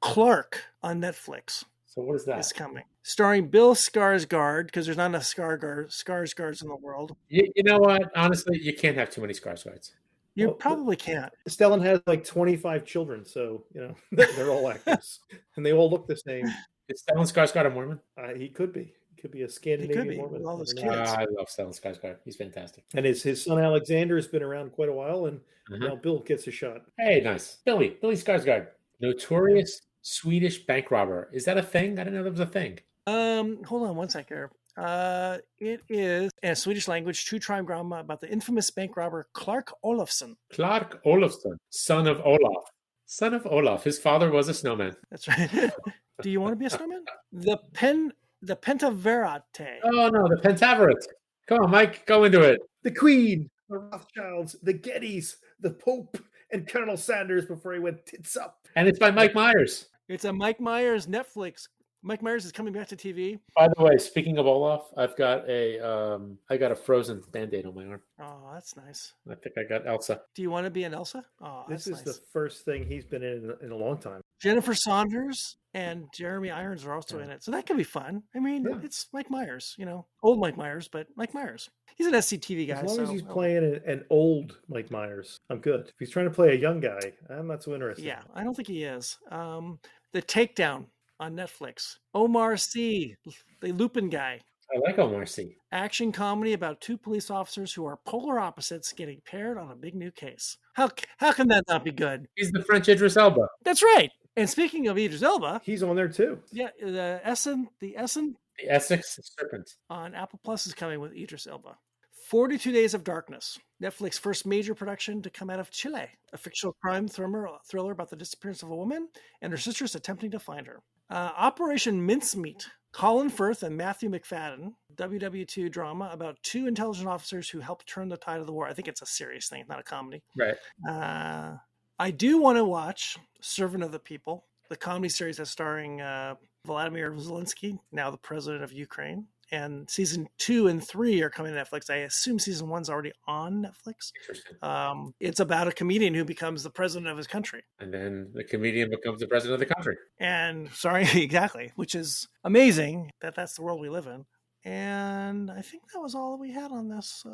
Clark on Netflix. So what is that? Is coming. Starring Bill Skarsgård, because there's not enough Skarsgårds in the world. You know what? Honestly, you can't have too many Skarsgårds. You probably can't. Stellan has like 25 children, so you know they're all actors, and they all look the same. Is Stellan Skarsgård a Mormon? He could be. He could be a Scandinavian Mormon. All those kids. I love Stellan Skarsgård. He's fantastic. And his son Alexander has been around quite a while, and now Bill gets a shot. Hey, nice. Billy Skarsgård. Notorious Swedish bank robber. Is that a thing? I didn't know that was a thing. Hold on one second here. It is a Swedish language true crime drama about the infamous bank robber Clark Olofsson. Clark Olofsson, son of Olaf. Son of Olaf. His father was a snowman. That's right. Do you want to be a snowman? The Pentaverate. Oh no, the Pentaverate. Come on, Mike, go into it. The Queen, the Rothschilds, the Gettys, the Pope, and Colonel Sanders before he went tits up. And it's by Mike Myers. It's a Mike Myers Netflix. Mike Myers is coming back to TV. By the way, speaking of Olaf, I've got a frozen Band-Aid on my arm. Oh, that's nice. I think I got Elsa. Do you want to be an Elsa? Oh, this is nice. the first thing he's been in a long time. Jennifer Saunders and Jeremy Irons are also in it, so that could be fun. I mean, it's Mike Myers, you know, old Mike Myers, but Mike Myers. He's an SCTV guy. As long as he's playing an old Mike Myers, I'm good. If he's trying to play a young guy, I'm not so interested. Yeah, I don't think he is. The Takedown on Netflix. Omar Sy, the Lupin guy. I like Omar Sy. Action comedy about two police officers who are polar opposites getting paired on a big new case. How can that not be good? He's the French Idris Elba. That's right. And speaking of Idris Elba, he's on there too. Yeah, the Essex Serpent on Apple Plus is coming with Idris Elba. 42 Days of Darkness, Netflix's first major production to come out of Chile. A fictional crime thriller about the disappearance of a woman and her sisters attempting to find her. Operation Mincemeat, Colin Firth and Matthew McFadden, WW2 drama about two intelligence officers who helped turn the tide of the war. I think it's a serious thing, not a comedy. Right. I do want to watch Servant of the People, the comedy series that's starring Vladimir Zelensky, now the president of Ukraine, and season 2 and 3 are coming to Netflix. I assume season 1's already on Netflix. Interesting. It's about a comedian who becomes the president of his country. And then the comedian becomes the president of the country. And exactly, which is amazing that that's the world we live in. And I think that was all we had on this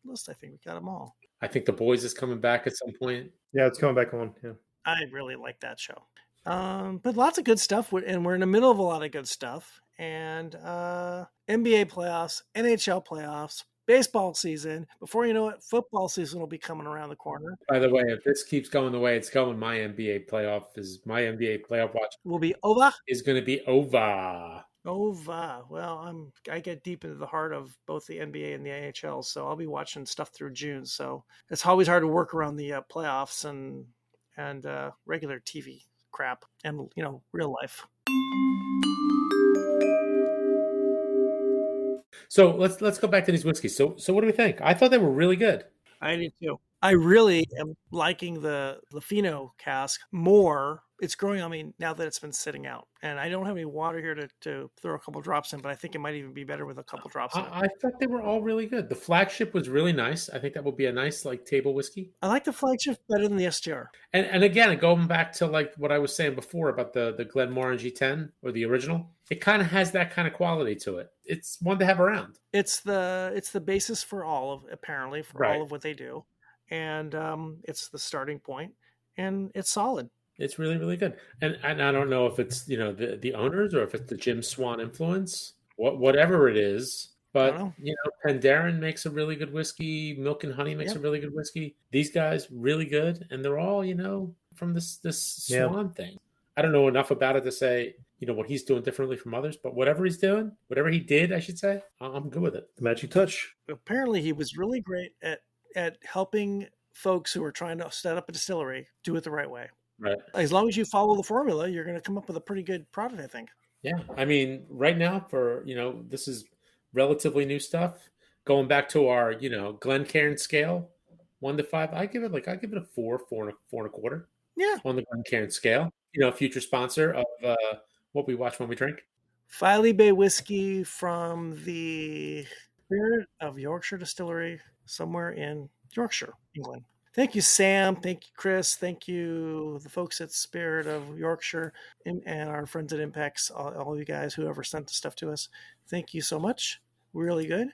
list. I think we got them all. I think The Boys is coming back at some point. Yeah, it's coming back on. Yeah, I really like that show. But lots of good stuff, and we're in the middle of a lot of good stuff. And NBA playoffs, NHL playoffs, baseball season. Before you know it, football season will be coming around the corner. By the way, if this keeps going the way it's going, my NBA playoff watch will be over. Is going to be over. Over. Well, I get deep into the heart of both the NBA and the NHL, so I'll be watching stuff through June. So it's always hard to work around the playoffs and regular TV crap and real life. So let's go back to these whiskeys. So what do we think? I thought they were really good. I did too. I really am liking the Fino cask more. It's growing on me now that it's been sitting out. And I don't have any water here to throw a couple drops in, but I think it might even be better with a couple drops in. I thought they were all really good. The Flagship was really nice. I think that would be a nice table whiskey. I like the Flagship better than the STR. And again, going back to like what I was saying before about the Glenmorangie G10 or the original, it kind of has that kind of quality to it. It's one to have around. It's the basis for all of all of what they do. And it's the starting point, and it's solid. It's really, really good. And I don't know if it's, the owners or if it's the Jim Swan influence, whatever it is. But, Penderyn makes a really good whiskey. Milk and Honey makes a really good whiskey. These guys, really good. And they're all, from this Swan thing. I don't know enough about it to say, what he's doing differently from others. But whatever he's doing, whatever he did, I should say, I'm good with it. The magic touch. Apparently, he was really great at helping folks who are trying to set up a distillery do it the right way. Right. As long as you follow the formula, you're going to come up with a pretty good product, I think. Yeah. I mean, right now for, this is relatively new stuff. Going back to our, Glencairn scale, 1 to 5, I give it a 4 and a quarter. Yeah. On the Glencairn scale, future sponsor of What We Watch When We Drink. Filey Bay whiskey from the Spirit of Yorkshire Distillery, somewhere in Yorkshire, England. Thank you, Sam. Thank you, Chris. Thank you, the folks at Spirit of Yorkshire and our friends at Impex, all you guys, whoever sent the stuff to us. Thank you so much. Really good.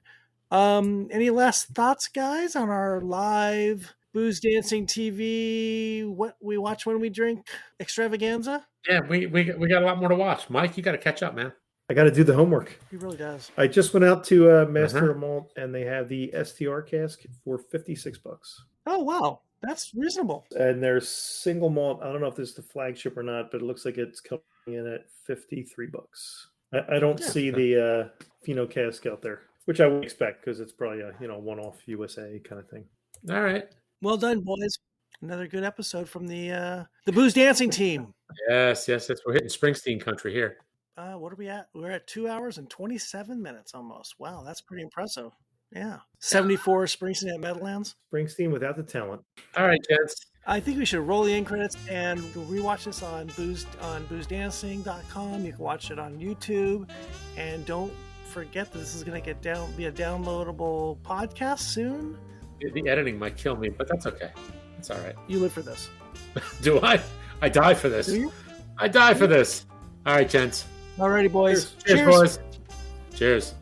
Any last thoughts, guys, on our live Booze Dancing TV, What We Watch When We Drink extravaganza? Yeah, we got a lot more to watch. Mike, you got to catch up, man. I got to do the homework. He really does. I just went out to Master of Malt, and they have the STR cask for $56. Oh, wow. That's reasonable. And there's single malt. I don't know if this is the Flagship or not, but it looks like it's coming in at $53. I don't see the Fino cask out there, which I would expect because it's probably a one-off USA kind of thing. All right. Well done, boys. Another good episode from the Booze Dancing team. Yes. We're hitting Springsteen country here. What are we at? We're at 2 hours and 27 minutes almost. Wow, that's pretty impressive. Yeah. 74 Springsteen at Meadowlands. Springsteen without the talent. All right, gents. I think we should roll the end credits and rewatch this on boozdancing.com. You can watch it on YouTube. And don't forget that this is going to be a downloadable podcast soon. The editing might kill me, but that's okay. It's all right. You live for this. Do I? I die for this. Do you? I die for this. All right, gents. All righty, boys. Cheers, boys. Cheers.